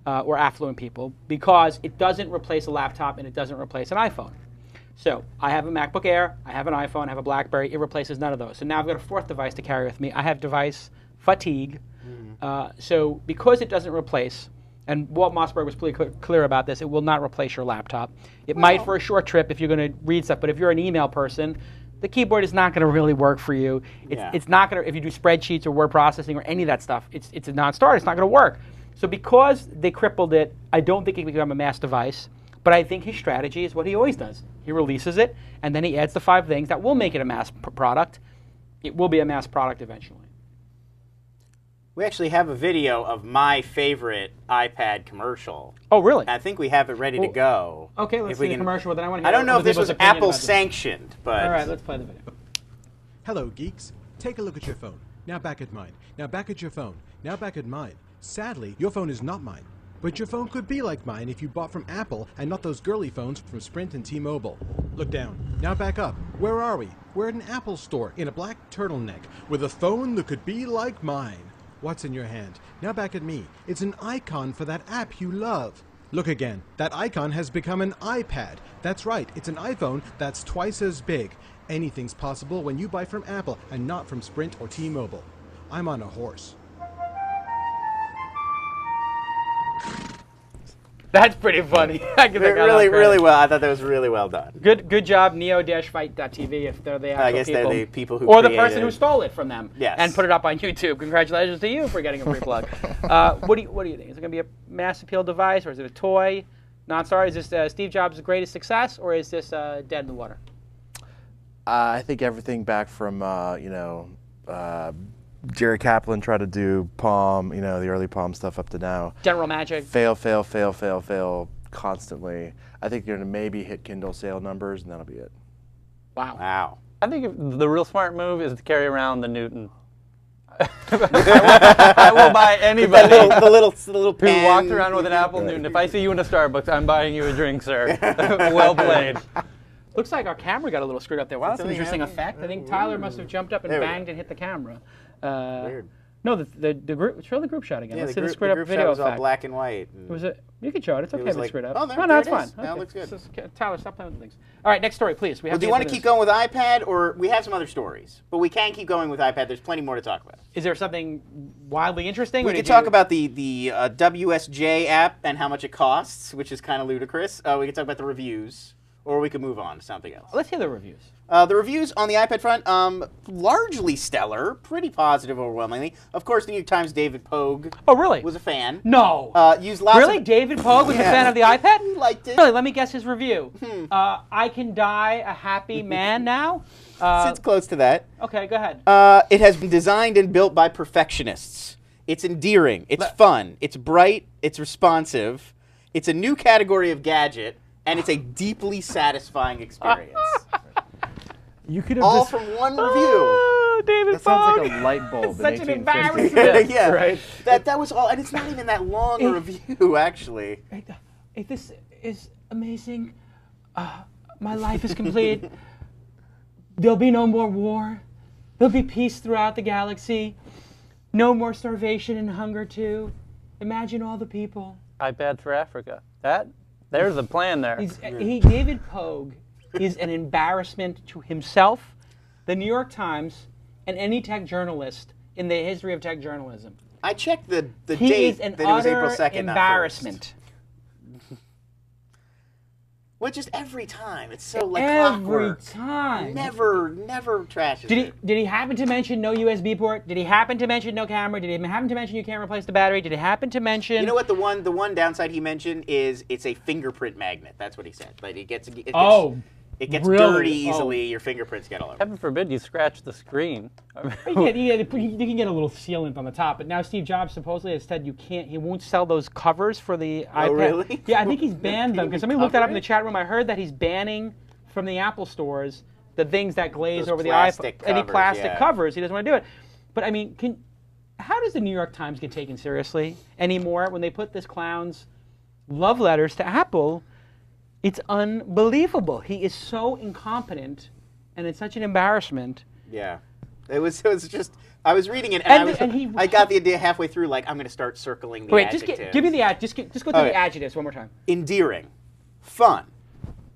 Or affluent people, because it doesn't replace a laptop and it doesn't replace an iPhone. So I have a MacBook Air, I have an iPhone, I have a BlackBerry. It replaces none of those. So now I've got a fourth device to carry with me. I have device fatigue. So because it doesn't replace, and Walt Mossberg was pretty clear about this, it will not replace your laptop. It might for a short trip if you're going to read stuff, but if you're an email person, the keyboard is not going to really work for you. It's not going to, if you do spreadsheets or word processing or any of that stuff, it's a non-starter. It's not going to work. So because they crippled it, I don't think it can become a mass device. But I think his strategy is what he always does. He releases it, and then he adds the 5 things that will make it a mass product. It will be a mass product eventually. We actually have a video of my favorite iPad commercial. Oh, really? I think we have it ready to go. Okay, let's see the commercial. Then I want to I hear don't know if this was other people's opinion Apple about this. sanctioned, but... All right, let's play the video. Hello, geeks. Take a look at your phone. Now back at mine. Now back at your phone. Now back at mine. Sadly, your phone is not mine. But your phone could be like mine if you bought from Apple and not those girly phones from Sprint and T-Mobile. Look down. Now back up. Where are we? We're at an Apple store in a black turtleneck with a phone that could be like mine. What's in your hand? Now back at me. It's an icon for that app you love. Look again. That icon has become an iPad. That's right. It's an iPhone that's twice as big. Anything's possible when you buy from Apple and not from Sprint or T-Mobile. I'm on a horse. That's pretty funny. I give that guy a lot of Really, credit. really well. I thought that was really well done. Good job, neo-fight.tv, if they're the actual I guess people. they're the people who or the created person who stole it from them Yes. and put it up on YouTube. Congratulations to you for getting a free plug. What do you think? Is it going to be a mass appeal device, or is it a toy? Non-star? Is this Steve Jobs' greatest success, or is this dead in the water? I think everything back from Jerry Kaplan tried to do Palm, the early Palm stuff up to now. General Magic. Fail constantly. I think you're going to maybe hit Kindle sale numbers, and that'll be it. Wow. Wow. I think the real smart move is to carry around the Newton. I will buy anybody the little who pen. walked around with an Apple Newton. If I see you in a Starbucks, I'm buying you a drink, sir. Well played. Looks like our camera got a little screwed up there. Wow, that's an interesting effect. I think Tyler must have jumped up and banged and hit the camera. Weird. No, the group. Show the group shot again. Yeah, Let's the see the group, screwed the up group video shot was all effect. black and white. It was a. You can show it. It's okay if it's like, screwed up. oh, there no, it it's fine. is. Now Okay. it looks good. Tyler, stop playing with things. All right, next story, please. We have Well, do you want to keep going with iPad, or we have some other stories, but we can keep going with iPad. There's plenty more to talk about. Is there something wildly interesting? We could talk about the WSJ app and how much it costs, which is kind of ludicrous. We could talk about the reviews, or we could move on to something else. Let's hear the reviews. The reviews on the iPad front, largely stellar, pretty positive overwhelmingly. Of course, the New York Times' David Pogue was a fan. No. Used lots really? of... David Pogue was a fan of the iPad? He liked it. Really? Let me guess his review. I can die a happy man now? Sits close to that. Okay, go ahead. It has been designed and built by perfectionists. It's endearing. It's fun. It's bright. It's responsive. It's a new category of gadget, and it's a deeply satisfying experience. You could have all just, from one review. Oh, David That sounds Pogue. like a light bulb. Such in an 1850. embarrassment. Yeah, Right. That was all, and it's not even that long a review, actually. This is amazing. My life is complete. There'll be no more war. There'll be peace throughout the galaxy. No more starvation and hunger, too. Imagine all the people. iPad for Africa. There's a plan there. David Pogue is an embarrassment to himself, the New York Times, and any tech journalist in the history of tech journalism. I checked the He date is an that it was April utter 2nd, embarrassment. Well, just every time. It's so like Every clockwork. time. Never trashes it. Did he happen to mention no USB port? Did he happen to mention no camera? Did he happen to mention you can't replace the battery? Did he happen to mention? You know what? The one downside he mentioned is it's a fingerprint magnet. That's what he said. Like it gets really? dirty easily. Your fingerprints get all over. Heaven forbid you scratch the screen. You can get a little sealant on the top, but now Steve Jobs supposedly has said he won't sell those covers for the iPad. Oh, really? Yeah, I think he's banned them because somebody looked that up in the chat room. I heard that he's banning from the Apple stores the things that glaze Those over the plastic iPhone. Any covers, plastic yeah. covers, he doesn't want to do it. But I mean, how does the New York Times get taken seriously anymore when they put this clown's love letters to Apple? It's unbelievable. He is so incompetent, and it's such an embarrassment. Yeah, it was just. I was reading it, and I got the idea halfway through. Like I'm going to start circling the adjectives. Just give me the just go through the adjectives one more time. Endearing, fun,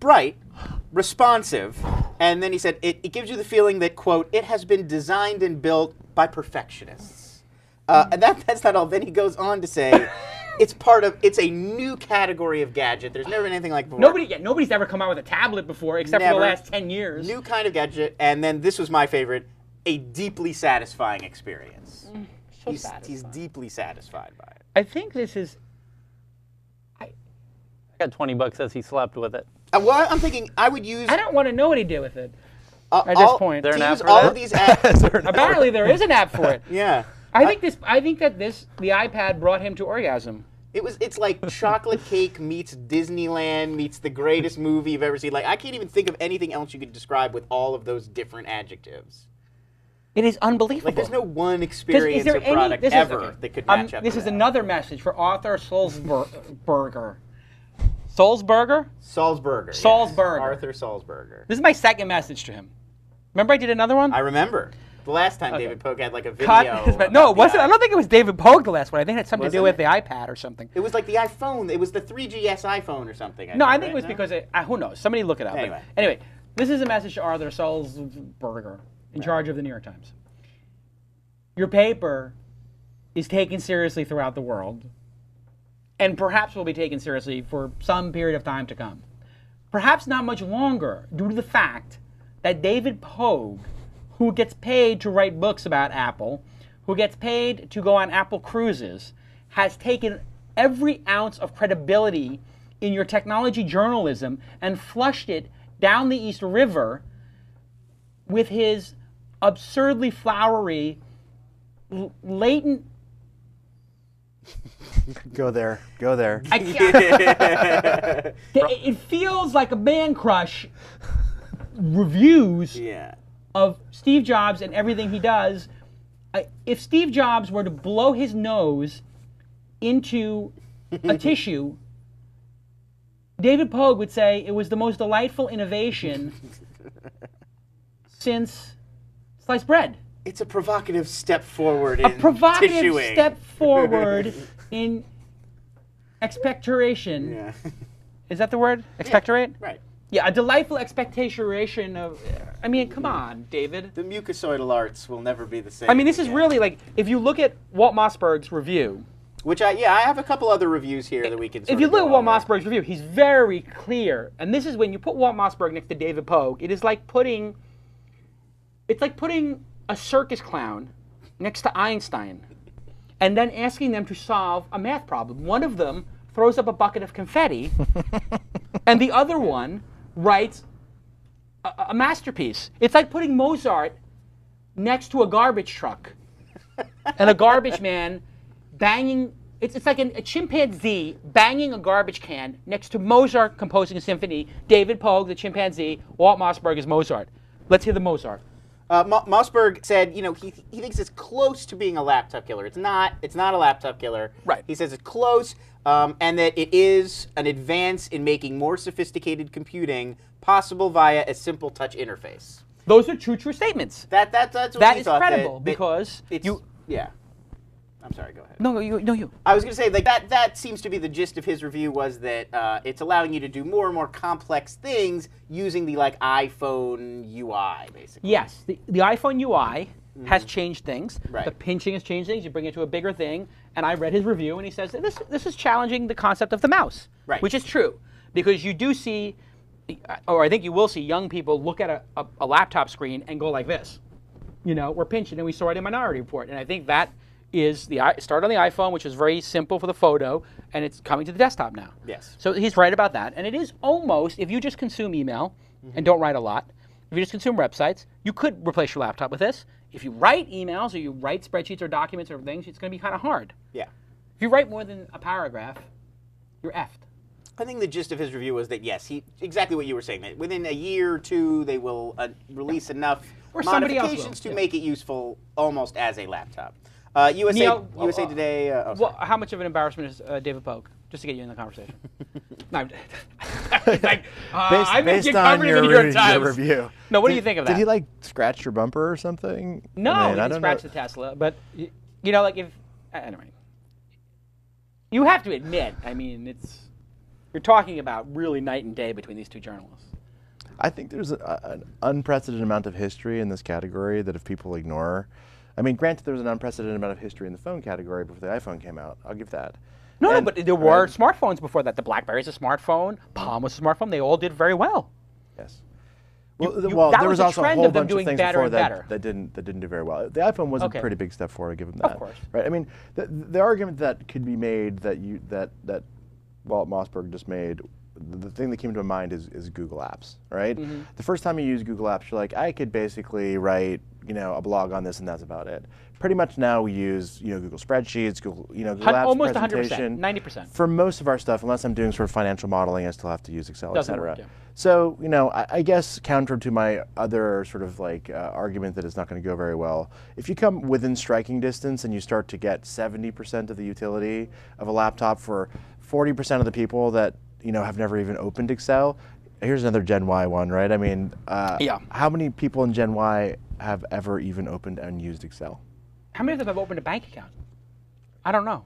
bright, responsive, and then he said it gives you the feeling that quote it has been designed and built by perfectionists. And that's not all. Then he goes on to say. It's a new category of gadget. There's never been anything like before. Nobody's ever come out with a tablet before, except for the last 10 years. New kind of gadget, and then this was my favorite, a deeply satisfying experience. He's deeply satisfied by it. I think this is... I got $20 as he slept with it. Well, I'm thinking I would use... I don't want to know what he did with it at this point. There an app for that? Of these apps. Apparently there is an app for it. Yeah. I think that the iPad brought him to orgasm. It's like chocolate cake meets Disneyland meets the greatest movie you've ever seen. Like I can't even think of anything else you could describe with all of those different adjectives. It is unbelievable. Like there's no one experience or product ever that could match up. This to is that. another message for Arthur Sulzberger. Salzburger? Salzburger. Salzburger. Yes. Arthur Salzburger. This is my second message to him. Remember I did another one? I remember. The last time David Pogue had like a video. No, it wasn't. I don't think it was David Pogue the last one. I think it had something to do with the iPad or something. It was like the iPhone. It was the 3GS iPhone or something. I think it was because who knows? Somebody look it up. Anyway, this is a message to Arthur Sulzberger, in charge of the New York Times. Your paper is taken seriously throughout the world. and perhaps will be taken seriously for some period of time to come. Perhaps not much longer, due to the fact that David Pogue, who gets paid to write books about Apple, who gets paid to go on Apple cruises, has taken every ounce of credibility in your technology journalism and flushed it down the East River with his absurdly flowery, latent... Go there. Go there. It feels like a man crush reviews of Steve Jobs and everything he does. If Steve Jobs were to blow his nose into a tissue, David Pogue would say it was the most delightful innovation since sliced bread. It's a provocative step forward A in provocative tissuing. step forward in expectoration. Yeah. Is that the word? Expectorate? Right. Yeah, a delightful expectation of... I mean, come on, David. The mucosoidal arts will never be the same. I mean, this is really like, if you look at Walt Mossberg's review... Which I have a couple other reviews here that we can sort If you of look go at Walt over. Mossberg's review, he's very clear. And this is when you put Walt Mossberg next to David Pogue, it is like putting... It's like putting a circus clown next to Einstein and then asking them to solve a math problem. One of them throws up a bucket of confetti and the other one writes a masterpiece. It's like putting Mozart next to a garbage truck and a garbage man banging... It's like a chimpanzee banging a garbage can next to Mozart composing a symphony, David Pogue, the chimpanzee, Walt Mossberg is Mozart. Let's hear the Mozart. Mossberg said, you know, he thinks it's close to being a laptop killer. It's not a laptop killer. Right. He says it's close, and that it is an advance in making more sophisticated computing possible via a simple touch interface. Those are true statements. That's what That he is thought, credible that because it's, yeah. I'm sorry, go ahead. No, you. I was going to say, like, that seems to be the gist of his review, was that it's allowing you to do more and more complex things using the, like, iPhone UI, basically. Yes, the iPhone UI has changed things. Right. The pinching has changed things. You bring it to a bigger thing. And I read his review, and he says that this is challenging the concept of the mouse, right. Which is true, because you do see, or I think you will see, young people look at a laptop screen and go like this. You know, we're pinching, and we saw it in Minority Report. And I think that is start on the iPhone, which is very simple for the photo, and it's coming to the desktop now. Yes. So he's right about that. And it is almost, if you just consume email and don't write a lot, if you just consume websites, you could replace your laptop with this. If you write emails or you write spreadsheets or documents or things, it's going to be kind of hard. Yeah. If you write more than a paragraph, you're effed. I think the gist of his review was that, yes, exactly what you were saying, that within a year or two, they will release enough Or somebody else modifications will, to make it useful almost as a laptop. USA Today. Well, how much of an embarrassment is David Pogue? Just to get you in the conversation. No, it's like, I make based it on covered in the New York Times. your review. No, what do you think of that? Did he like scratch your bumper or something? No, I mean, he I didn't don't scratch know. the Tesla. But you know, like if anyway, you have to admit. I mean, you're talking about really night and day between these two journalists. I think there's an unprecedented amount of history in this category that if people ignore, I mean, granted, there was an unprecedented amount of history in the phone category before the iPhone came out. I'll give that. No, but there were smartphones before that. The BlackBerry's a smartphone. Palm was a smartphone. They all did very well. Yes. Well, Well, there was a also a trend whole of them bunch of doing things better before and that better. that didn't do very well. The iPhone was Okay. a pretty big step forward. I give them that. Of course. Right. I mean, the argument that could be made that Walt Mossberg just made, the thing that came to my mind is Google Apps. Right. Mm-hmm. The first time you use Google Apps, you're like, I could basically write a blog on this, and that's about it. Pretty much now we use Google Spreadsheets, Google Apps, almost presentation. 100%, 90%. For most of our stuff, unless I'm doing sort of financial modeling, I still have to use Excel, Doesn't etc. work, yeah. So I guess counter to my other sort of like argument that it's not going to go very well, if you come within striking distance and you start to get 70% of the utility of a laptop for 40% of the people that have never even opened Excel. Here's another Gen Y one, right? I mean, how many people in Gen Y have ever even opened and used Excel? How many of them have opened a bank account? I don't know.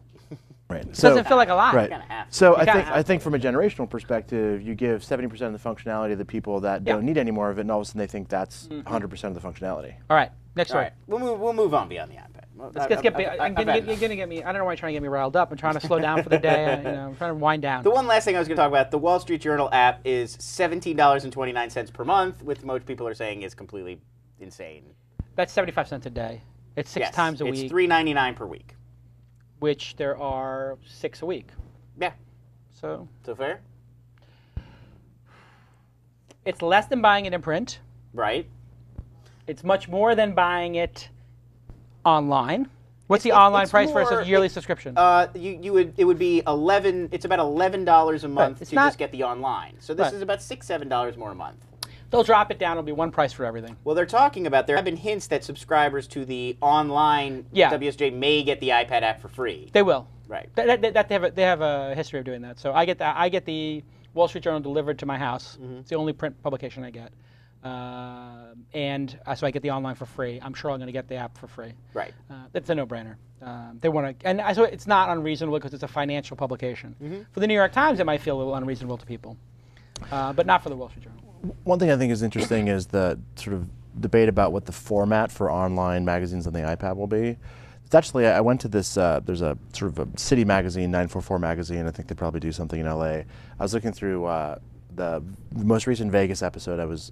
Right. It doesn't feel like a lot. Right. So I think from a generational perspective, you give 70% of the functionality to the people that don't need any more of it, and all of a sudden they think that's 100% of the functionality. All right. Next story. All right. We'll move on beyond the iPad. Let's get. You're gonna get me. I don't know why you're trying to get me riled up. I'm trying to slow down for the day. I'm trying to wind down. The one last thing I was going to talk about: the Wall Street Journal app is $17.29 per month, which most people are saying is completely insane. That's 75 cents a day. It's six times a week. It's $3.99 per week. Which there are 6 a week. Yeah. So fair. It's less than buying it in print. Right. It's much more than buying it online. What's the online price versus a yearly subscription? It would be $11. It's about $11 a month to just get the online. So this is about $6-7 more a month. They'll drop it down. It'll be one price for everything. Well, there have been hints that subscribers to the online WSJ may get the iPad app for free. They will. Right. They have a history of doing that. So I get the Wall Street Journal delivered to my house. It's the only print publication I get. So I get the online for free. I'm sure I'm going to get the app for free. Right. It's a no-brainer. They want to, so it's not unreasonable because it's a financial publication. For the New York Times, it might feel a little unreasonable to people, but not for the Wall Street Journal. One thing I think is interesting is the sort of debate about what the format for online magazines on the iPad will be. It's actually, I went to this, there's a sort of a city magazine, 944 magazine. I think they probably do something in LA. I was looking through the most recent Vegas episode. I was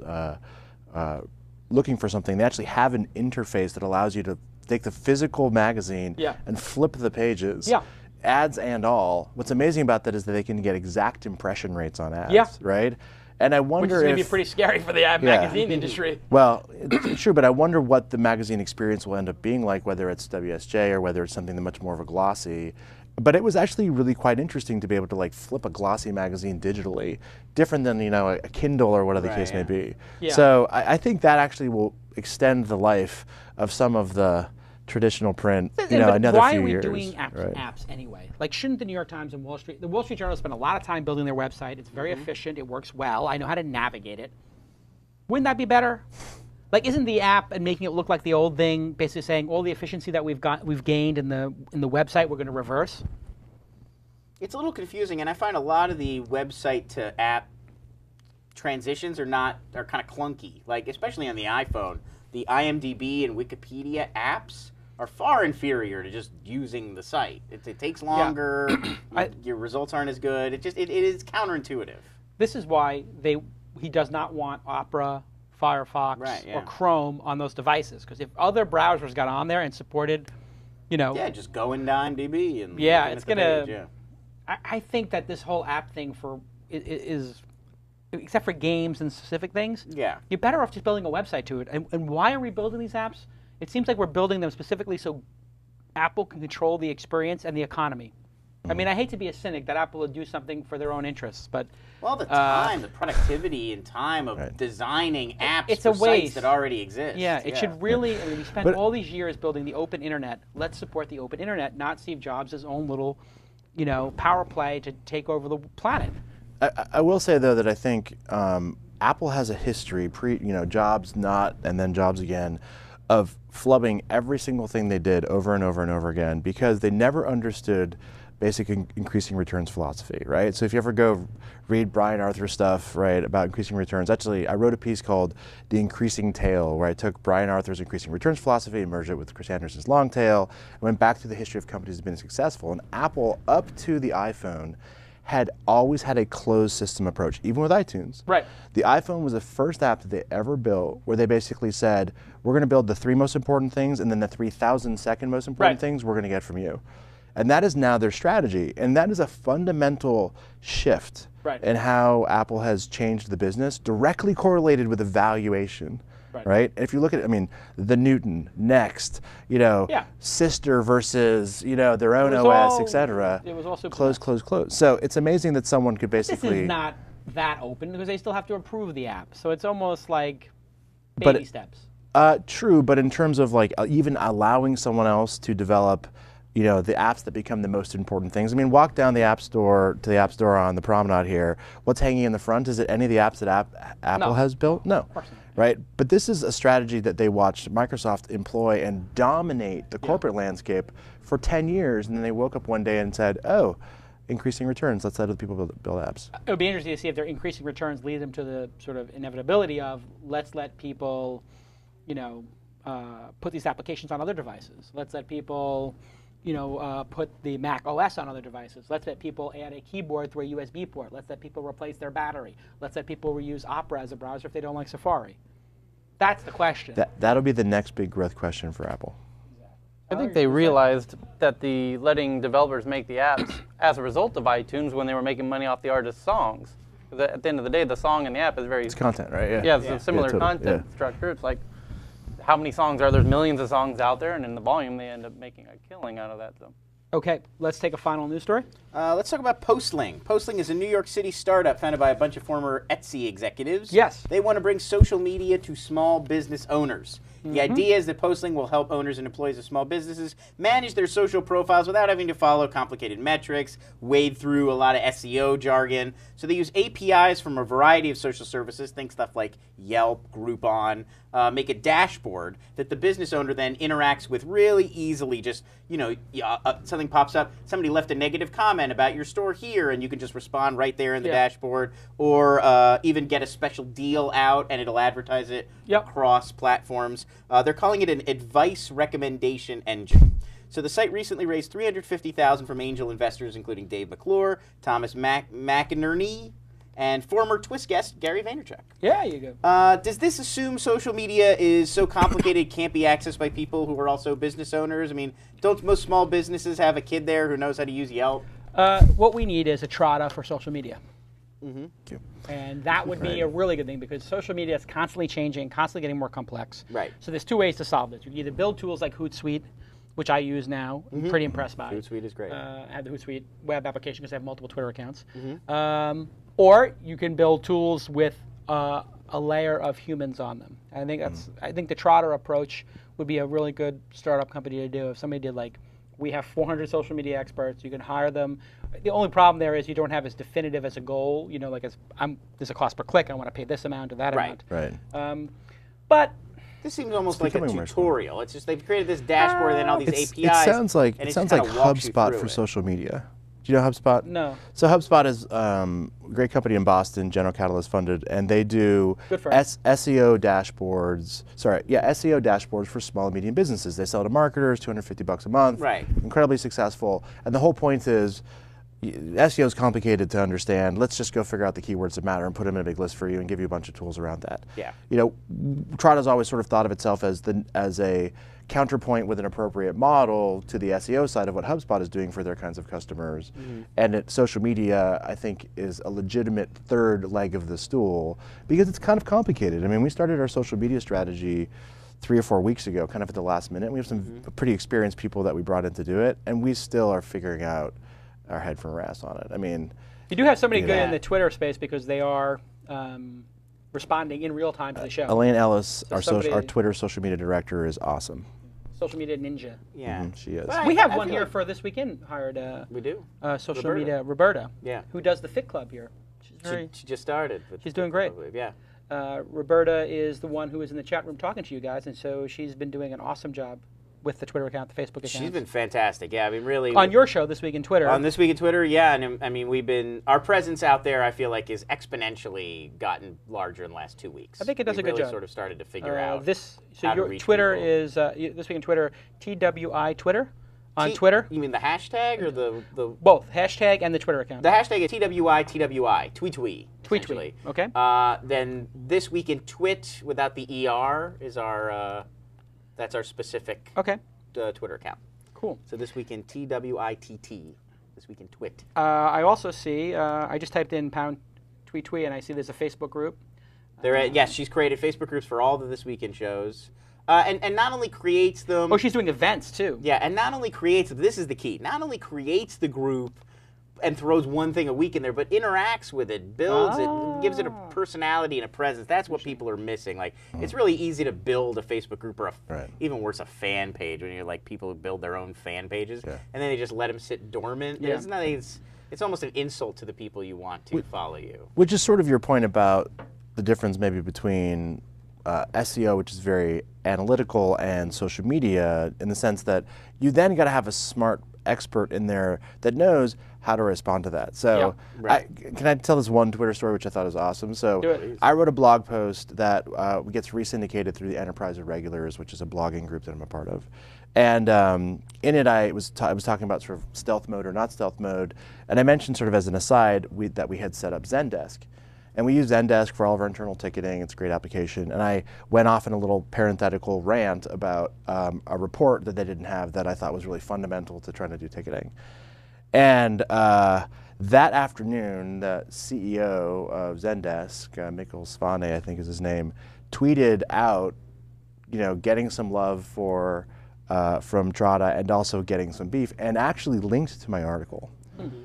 looking for something. They actually have an interface that allows you to take the physical magazine and flip the pages. Yeah. Ads and all. What's amazing about that is that they can get exact impression rates on ads, right? And I wonder which is going to be pretty scary for the magazine industry. Well, it's true, but I wonder what the magazine experience will end up being like, whether it's WSJ or whether it's something that much more of a glossy. But it was actually really quite interesting to be able to like flip a glossy magazine digitally, different than a Kindle or whatever the case may be. Yeah. So I think that actually will extend the life of some of the traditional print, another few years. Why are we doing apps anyway? Like, shouldn't the New York Times and the Wall Street Journal spend a lot of time building their website? It's very efficient. It works well. I know how to navigate it. Wouldn't that be better? Like, isn't the app and making it look like the old thing basically saying all the efficiency that we've gained in the website we're going to reverse? It's a little confusing, and I find a lot of the website to app transitions are kind of clunky. Like, especially on the iPhone, the IMDb and Wikipedia apps are far inferior to just using the site. It takes longer. Your results aren't as good. It is counterintuitive. This is why he does not want Opera, Firefox, or Chrome on those devices. Because if other browsers got on there and supported, just go into IMDb and it's gonna. I think that this whole app thing is except for games and specific things. You're better off just building a website to it. And why are we building these apps? It seems like we're building them specifically so Apple can control the experience and the economy. I mean, I hate to be a cynic that Apple would do something for their own interests, but the time, the productivity and time of designing apps it's for a waste. Sites that already exist. It should really. I mean, we spent all these years building the open internet. Let's support the open internet, not Steve Jobs' own little, power play to take over the planet. I will say though that I think Apple has a history, Jobs not and then Jobs again, of flubbing every single thing they did over and over and over again because they never understood basic increasing returns philosophy, right? So if you ever go read Brian Arthur's stuff, right, about increasing returns, actually I wrote a piece called The Increasing Tail where I took Brian Arthur's increasing returns philosophy and merged it with Chris Anderson's long tail and went back through the history of companies that have been successful. And Apple, up to the iPhone, had always had a closed system approach, even with iTunes. Right. The iPhone was the first app that they ever built where they basically said, we're going to build the 3 most important things and then the 3,000-second most important things we're going to get from you. And that is now their strategy. And that is a fundamental shift in how Apple has changed the business, directly correlated with the valuation. Right? And if you look at it, I mean, the Newton, Next, Sister versus, their own OS, etc. It was also close. So it's amazing that someone could basically. This is not that open because they still have to approve the app. So it's almost like baby steps. True, but in terms of like even allowing someone else to develop, the apps that become the most important things. I mean, walk down the App Store to the App Store on the Promenade here. What's hanging in the front? Is it any of the apps that Apple has built? No. Of course not. Right? But this is a strategy that they watched Microsoft employ and dominate the corporate landscape for 10 years, and then they woke up one day and said, oh, increasing returns, let's let other people build apps. It would be interesting to see if their increasing returns lead them to the sort of inevitability of let's let people, put these applications on other devices. Let's let people, put the Mac OS on other devices. Let's let people add a keyboard through a USB port. Let's let people replace their battery. Let's let people reuse Opera as a browser if they don't like Safari. That's the question. That'll be the next big growth question for Apple. I think they realized that the letting developers make the apps as a result of iTunes when they were making money off the artist's songs. Because at the end of the day, the song and the app is very... It's content, right? Yeah. Yeah, it's a similar content structure. It's like, how many songs are there? There's millions of songs out there, and in the volume, they end up making a killing out of that. So. Okay, let's take a final news story. Let's talk about Postling. Postling is a New York City startup founded by a bunch of former Etsy executives. Yes. They want to bring social media to small business owners. The idea is that Postling will help owners and employees of small businesses manage their social profiles without having to follow complicated metrics, wade through a lot of SEO jargon. So they use APIs from a variety of social services, think stuff like Yelp, Groupon, make a dashboard that the business owner then interacts with really easily. Just, something pops up, somebody left a negative comment about your store here, and you can just respond right there in the dashboard, or even get a special deal out, and it'll advertise it across platforms. They're calling it an advice recommendation engine. So the site recently raised $350,000 from angel investors, including Dave McClure, Thomas McInerney, and former TWiST guest Gary Vaynerchuk. Yeah, you go. Does this assume social media is so complicated it can't be accessed by people who are also business owners? I mean, don't most small businesses have a kid there who knows how to use Yelp? What we need is a Trada for social media. Mm-hmm. And that would be a really good thing, because social media is constantly changing, constantly getting more complex. Right. So there's two ways to solve this. You can either build tools like Hootsuite, which I use now. I'm pretty impressed by. Hootsuite is great. I have the Hootsuite web application because I have multiple Twitter accounts. Or you can build tools with a layer of humans on them. I think I think the Trada approach would be a really good startup company to do. If somebody did we have 400 social media experts, you can hire them. The only problem there is you don't have as definitive as a goal. There's a cost per click. I want to pay this amount or that amount. Right. But this seems almost like a tutorial. It's just they've created this dashboard and then all these APIs. It sounds like HubSpot for social media. Do you know HubSpot? No. So HubSpot is a great company in Boston, General Catalyst funded, and they do SEO dashboards. SEO dashboards for small and medium businesses. They sell to marketers, $250 a month. Right. Incredibly successful. And the whole point is, SEO is complicated to understand. Let's just go figure out the keywords that matter and put them in a big list for you and give you a bunch of tools around that. Yeah. Trada's always sort of thought of itself as a counterpoint with an appropriate model to the SEO side of what HubSpot is doing for their kinds of customers. And social media, I think, is a legitimate third leg of the stool because it's kind of complicated. I mean, we started our social media strategy 3 or 4 weeks ago, kind of at the last minute. We have some pretty experienced people that we brought in to do it, and we still are figuring out our head from our ass on it. I mean, you do have somebody good in the Twitter space because they are responding in real time to the show. Elaine Ellis, our Twitter social media director, is awesome. Social media ninja. Yeah, she is. We have one here for this weekend. Hired. We do. Social media, Roberta. Yeah. Who does the Fit Club here? She just started. She's doing great. Yeah. Roberta is the one who is in the chat room talking to you guys, and so she's been doing an awesome job with the Twitter account, the Facebook account. She's been fantastic. Yeah, I mean, really. On your show, This Week in Twitter. On This Week in Twitter, yeah, and I mean, our presence out there, I feel like, is exponentially gotten larger in the last 2 weeks. I think it does a good job. Really sort of started to figure out So your Twitter is This Week in Twitter, TWI Twitter. On Twitter? You mean the hashtag or the both hashtag and the Twitter account? The hashtag is TWI, tweet. Okay. Then This Week in Twit without the ER is our that's our specific Twitter account. Cool. So This Week in TWITT, This Week in Twit. I also see I just typed in #tweet and I see there's a Facebook group. Yes, she's created Facebook groups for all the This Week in shows. And not only creates them... Oh, she's doing events, too. Yeah, and not only creates... This is the key. Not only creates the group and throws one thing a week in there, but interacts with it, builds it, gives it a personality and a presence. That's what people are missing. Like, it's really easy to build a Facebook group or even worse, a fan page when you're like people who build their own fan pages, and then they just let them sit dormant. Yeah. It's almost an insult to the people you want to follow you. Which is sort of your point about the difference maybe between SEO, which is very analytical, and social media, in the sense that you then got to have a smart expert in there that knows how to respond to that. So can I tell this one Twitter story which I thought was awesome? So I wrote a blog post that gets re-syndicated through the Enterprise of Regulars, which is a blogging group that I'm a part of. And in it, I was talking about sort of stealth mode or not stealth mode, and I mentioned sort of as an aside that we had set up Zendesk. And we use Zendesk for all of our internal ticketing. It's a great application. And I went off in a little parenthetical rant about a report that they didn't have that I thought was really fundamental to trying to do ticketing. And that afternoon, the CEO of Zendesk, Mikkel Svane, I think is his name, tweeted out, getting some love from Trada and also getting some beef, and actually linked to my article. Mm-hmm.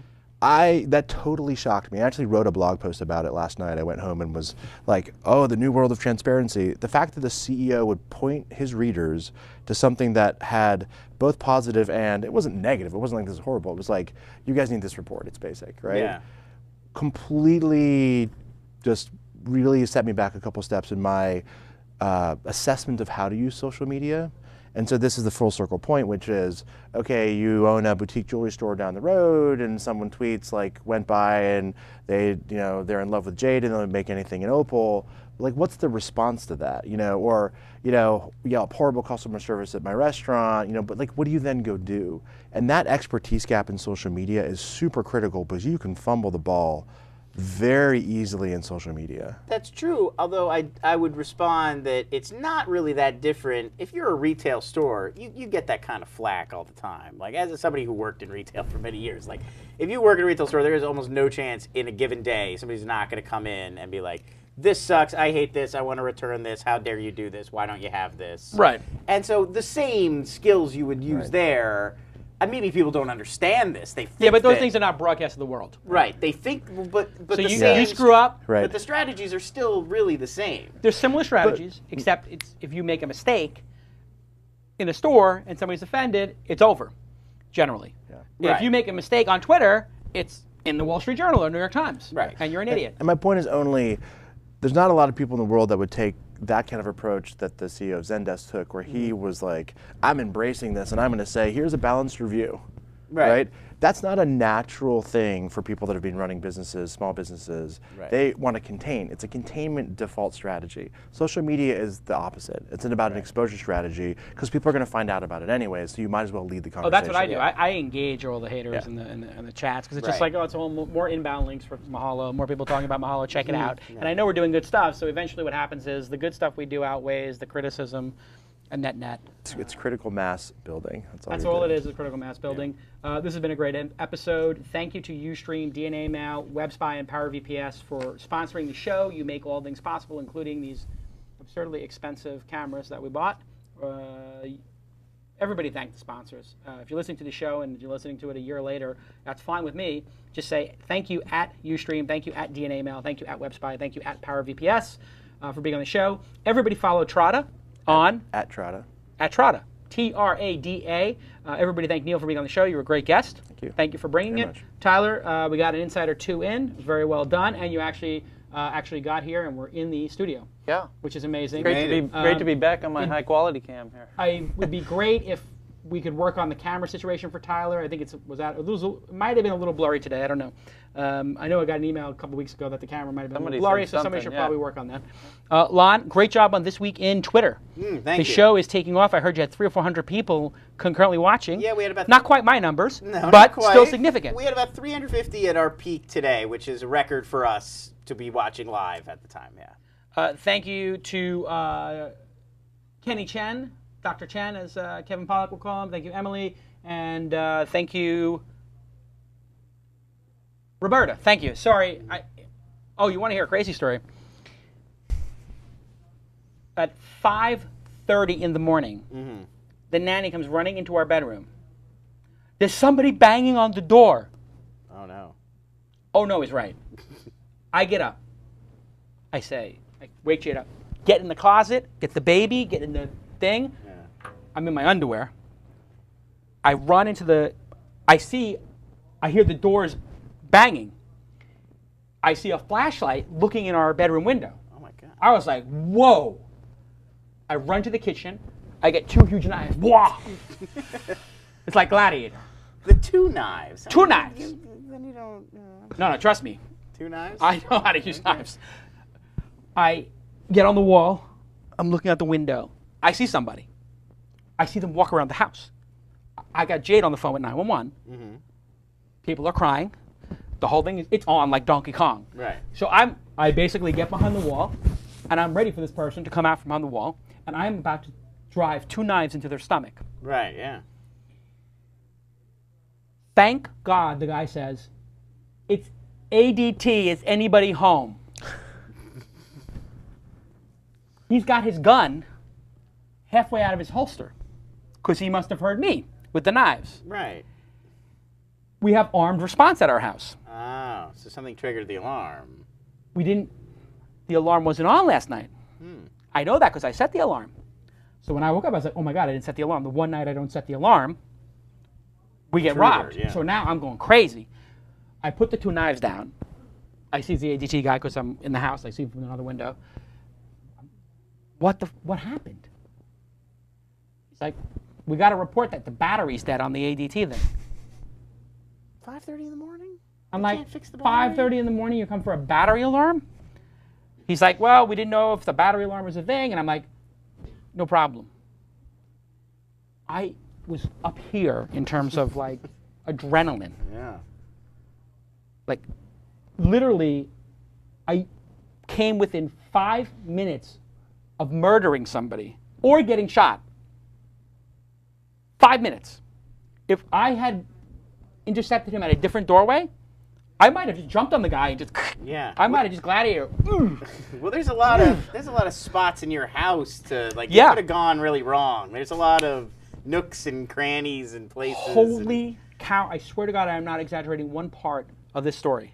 That totally shocked me. I actually wrote a blog post about it last night. I went home and was like, oh, the new world of transparency. The fact that the CEO would point his readers to something that had both positive and, it wasn't negative, it wasn't like this is horrible, it was like, you guys need this report, it's basic, right? Yeah. Completely just really set me back a couple steps in my assessment of how to use social media. And so this is the full circle point, which is, okay, you own a boutique jewelry store down the road and someone tweets like went by and they're in love with jade and they'll make anything in opal. Like, what's the response to that? Or horrible customer service at my restaurant, but like, what do you then go do? And that expertise gap in social media is super critical because you can fumble the ball very easily in social media. That's true, although I would respond that it's not really that different. If you're a retail store, you get that kind of flack all the time. Like, as somebody who worked in retail for many years, like, if you work in a retail store, there is almost no chance in a given day somebody's not going to come in and be like, this sucks, I hate this, I want to return this, how dare you do this, why don't you have this? Right. And so the same skills you would use there, and maybe people don't understand this. They think yeah, but those things are not broadcast to the world. Right. They think, but so the same, you screw up. Right. But the strategies are still really the same. There's similar strategies, except if you make a mistake in a store and somebody's offended, it's over, generally. Yeah. If you make a mistake on Twitter, it's in the Wall Street Journal or New York Times. Right. And you're an idiot. And my point is only, there's not a lot of people in the world that would take that kind of approach that the CEO of Zendesk took, where he was like, I'm embracing this and I'm going to say, here's a balanced review, right? That's not a natural thing for people that have been running businesses, small businesses. Right. They want to contain. It's a containment default strategy. Social media is the opposite. It's about an exposure strategy because people are going to find out about it anyway, so you might as well lead the conversation. Oh, that's what I do. I engage all the haters in the chats because it's just like, oh, it's all more inbound links for Mahalo, more people talking about Mahalo, check it out. Yeah. And I know we're doing good stuff, so eventually what happens is the good stuff we do outweighs the criticism. A net. It's critical mass building. That's all it is critical mass building. Yeah. This has been a great episode. Thank you to Ustream, DNA Mail, WebSpy, and PowerVPS for sponsoring the show. You make all things possible, including these absurdly expensive cameras that we bought. Everybody thank the sponsors. If you're listening to the show and you're listening to it a year later, that's fine with me. Just say thank you at Ustream, thank you at DNA Mail, thank you at WebSpy, thank you at PowerVPS for being on the show. Everybody follow Trada. At Trada. At Trada. Trada. Everybody thank Neil for being on the show. You were a great guest. Thank you. Thank you for bringing it. Much. Tyler, we got an Insider 2 in. It was very well done. And you actually got here and we're in the studio. Yeah. Which is amazing. Great to be back on my high quality cam here. It would be great if we could work on the camera situation for Tyler. I think it might have been a little blurry today. I don't know. I know I got an email a couple weeks ago that the camera might have been a little blurry, so somebody should probably work on that. Lon, great job on This Week in Twitter. Thank you. The show is taking off. I heard you had 300 or 400 people concurrently watching. Yeah, we had about... Not quite my numbers, no, but still significant. We had about 350 at our peak today, which is a record for us to be watching live at the time, yeah. Thank you to Kenny Chen, Dr. Chen, as Kevin Pollack will call him. Thank you, Emily. And thank you, Roberta. Thank you. Sorry. You want to hear a crazy story? At 5:30 in the morning, the nanny comes running into our bedroom. There's somebody banging on the door. Oh, no. Oh, no, he's right. I get up. I say, wake Jade up. Get in the closet, get the baby, get in the thing. Yeah. I'm in my underwear. I run into I hear the doors banging. I see a flashlight looking in our bedroom window. Oh my God. I was like, whoa. I run to the kitchen. I get 2 huge knives. Wah! It's like Gladiator. The 2 knives. Two knives. Then you don't. No, trust me. 2 knives. I know how to use knives. I get on the wall. I'm looking out the window. I see somebody. I see them walk around the house. I got Jade on the phone with 911. Mm-hmm. People are crying. The whole thing it's on like Donkey Kong. Right. So I basically get behind the wall, and I'm ready for this person to come out from behind the wall, and I'm about to drive 2 knives into their stomach. Right. Yeah. Thank God the guy says, "It's ADT. Is anybody home?" He's got his gun halfway out of his holster because he must have heard me with the knives. Right. We have armed response at our house. Oh, so something triggered the alarm. The alarm wasn't on last night. I know that because I set the alarm. So when I woke up, I was like, oh my God, I didn't set the alarm. The one night I don't set the alarm, we get robbed. Yeah. So now I'm going crazy. I put the 2 knives down. I see the ADT guy because I'm in the house. I see him from another window. What happened? He's like, we got to report that the battery's dead on the ADT thing. 5:30 in the morning? I'm They like, can't fix the battery? 5:30 in the morning, you come for a battery alarm? He's like, well, we didn't know if the battery alarm was a thing. And I'm like, no problem. I was up here in terms of like adrenaline. Yeah. Like, literally, I came within 5 minutes of murdering somebody or getting shot. 5 minutes. If I had intercepted him at a different doorway, I might have just jumped on the guy and just. Yeah. I might have just gladiator. Well, there's a lot of spots in your house to like. Yeah. It could have gone really wrong. There's a lot of nooks and crannies and places. Holy cow! I swear to God, I am not exaggerating one part of this story.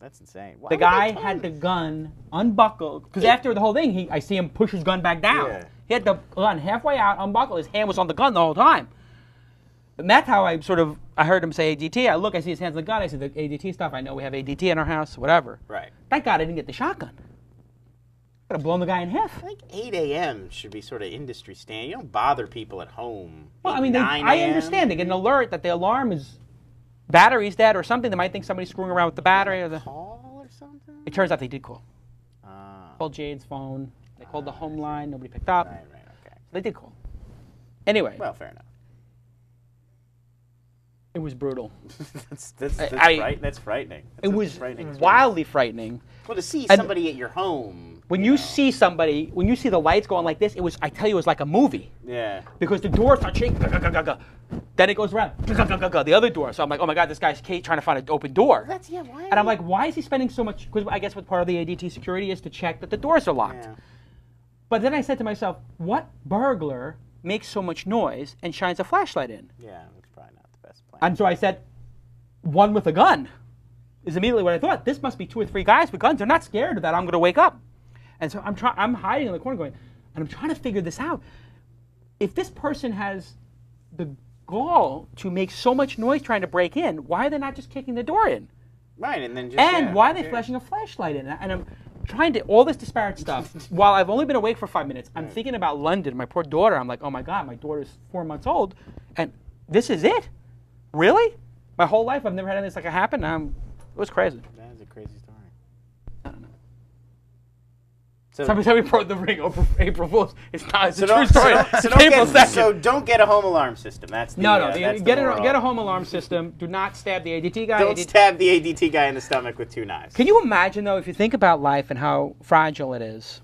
That's insane. Why The would guy they had the gun unbuckled because after the whole thing, I see him push his gun back down. Yeah. He had the gun halfway out, unbuckled. His hand was on the gun the whole time. And that's how I heard him say ADT. I see his hands on the gun. I see the ADT stuff. I know we have ADT in our house, whatever. Right. Thank God I didn't get the shotgun. Could have blown the guy in half. I think 8 a.m. should be sort of industry standard. You don't bother people at home. Well, 8, I mean, 9 I a.m. understand. They get an alert that the alarm is battery's dead or something. They might think somebody's screwing around with the battery. Or the call or something? It turns out they did call. Ah. Called Jade's phone. They called the home line. Nobody picked up. Right, okay. They did call. Anyway. Well, fair enough. It was brutal. That's frightening. It was frightening wildly frightening. Well, to see And somebody at your home. When you see somebody, when you see the lights going like this, I tell you, it was like a movie. Yeah. Because the door starts shaking. Then it goes around. The other door. So I'm like, oh my God, this guy's trying to find an open door. Why? And I'm like, why is he spending so much? Because I guess what part of the ADT security is to check that the doors are locked. Yeah. But then I said to myself, what burglar makes so much noise and shines a flashlight in? Yeah, that's probably not the best plan. And so I said, one with a gun is immediately what I thought. This must be 2 or 3 guys with guns. They're not scared that I'm going to wake up. And so I'm hiding in the corner going, and I'm trying to figure this out. If this person has the gall to make so much noise trying to break in, why are they not just kicking the door in? Right, and then just. And why are they flashing a flashlight in? And I'm trying to, all this disparate stuff. While I've only been awake for 5 minutes, I'm thinking about London, my poor daughter. I'm like, oh my God, my daughter's 4 months old, and this is it? Really? My whole life I've never had anything like happen. It was crazy. That is a crazy story. I don't know. So, Somebody brought the ring over April Fool's. It's not. It's so a true don't- story. So April 2nd. don't get a home alarm system. That's the, No, that's the get moral. a home alarm system. Do not stab the ADT guy. Don't stab the ADT guy in the stomach with 2 knives. Can you imagine, though, if you think about life and how fragile it is,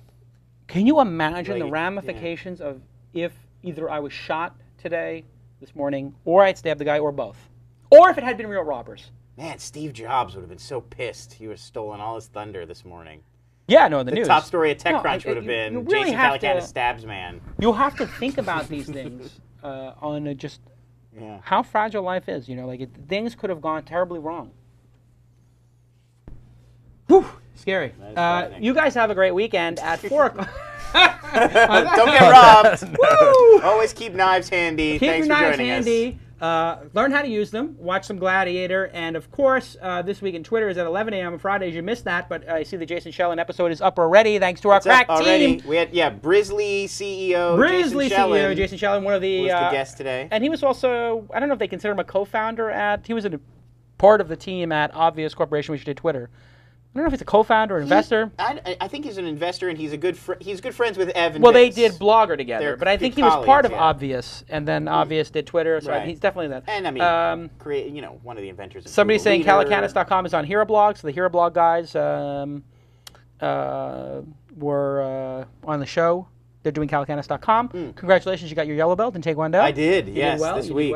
can you imagine the ramifications of if either I was shot today, this morning, or I'd stabbed the guy, or both? Or if it had been real robbers? Man, Steve Jobs would have been so pissed. He was stolen all his thunder this morning. Yeah, no, in the news. The top story of TechCrunch would have been you really Jason have Calacanis to- stabs man. You'll have to think about these things on just how fragile life is. You know, like things could have gone terribly wrong. Whew, scary. You guys have a great weekend at 4 o'clock. Don't get robbed. Woo! Always keep knives handy. Keep Thanks your for knives joining handy. us. Learn how to use them. Watch some Gladiator. And, of course, This Week in Twitter is at 11 a.m. on Fridays. You missed that, but I see the Jason Shellen episode is up already, thanks to our crack team. We had, Brizzly CEO Jason Shellen, one of the... was the guest today. And he was also, I don't know if they consider him a co-founder at... He was a part of the team at Obvious Corporation, which did Twitter. I don't know if he's a co-founder or investor. I think he's an investor, and he's good friends with Evan. Well, they did Blogger together, but I think he was part of Obvious, and then Obvious did Twitter, so he's definitely that. And I mean, one of the inventors. Somebody's saying Calacanis.com is on Hero Blog, so the Hero Blog guys were on the show. They're doing Calacanis.com. Congratulations, you got your yellow belt in Taekwondo. I did, yes, this week.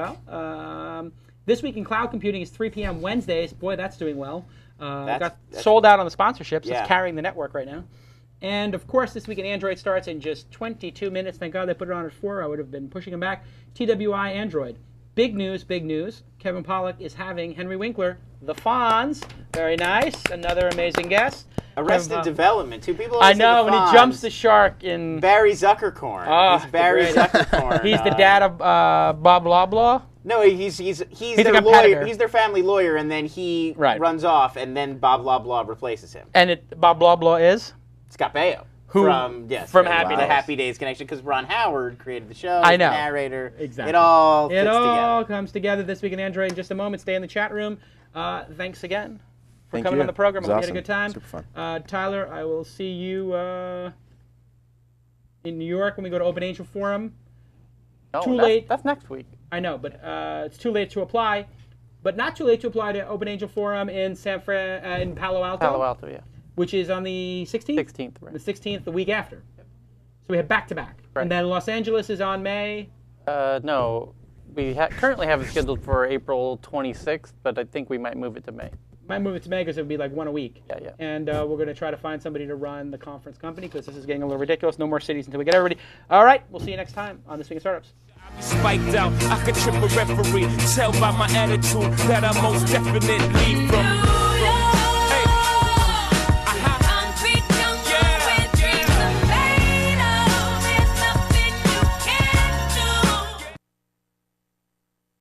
This Week in Cloud Computing is 3 p.m. Wednesdays. Boy, that's doing well. Got sold out on the sponsorships. It's carrying the network right now. And, of course, This Week in Android starts in just 22 minutes. Thank God they put it on at 4. I would have been pushing them back. TWI Android. Big news, big news. Kevin Pollak is having Henry Winkler, the Fonz. Very nice. Another amazing guest. Arrested Development. Two people. I know, when he jumps the shark in... Barry Zuckercorn. Oh, he's Barry Zuckercorn. He's the dad of Bob Blah Blah. No, he's their lawyer. He's their family lawyer, and then he runs off, and then Bob Blah Blah replaces him. And Bob Blah Blah is Scott Baio. From Happy Days connection, because Ron Howard created the show. I know. The narrator. Exactly. It all fits together. Comes together This Week in Android in just a moment. Stay in the chat room. Thanks again for coming you. on the program. It was I hope awesome. you had a good time. Super fun. Tyler, I will see you in New York when we go to Open Angel Forum. No, Too late. That's next week. I know, but it's too late to apply. But not too late to apply to Open Angel Forum in in Palo Alto. Palo Alto, yeah. Which is on the 16th? 16th, right. The 16th, the week after. Yep. So we have back-to-back. Right. And then Los Angeles is on May? No. We currently have it scheduled for April 26th, but I think we might move it to May. Might move it to May because it would be like one a week. Yeah. And we're going to try to find somebody to run the conference company because this is getting a little ridiculous. No more cities until we get everybody. All right, we'll see you next time on This Week in Startups. Spiked out, I could trip a referee. Tell by my attitude that I most definitely from.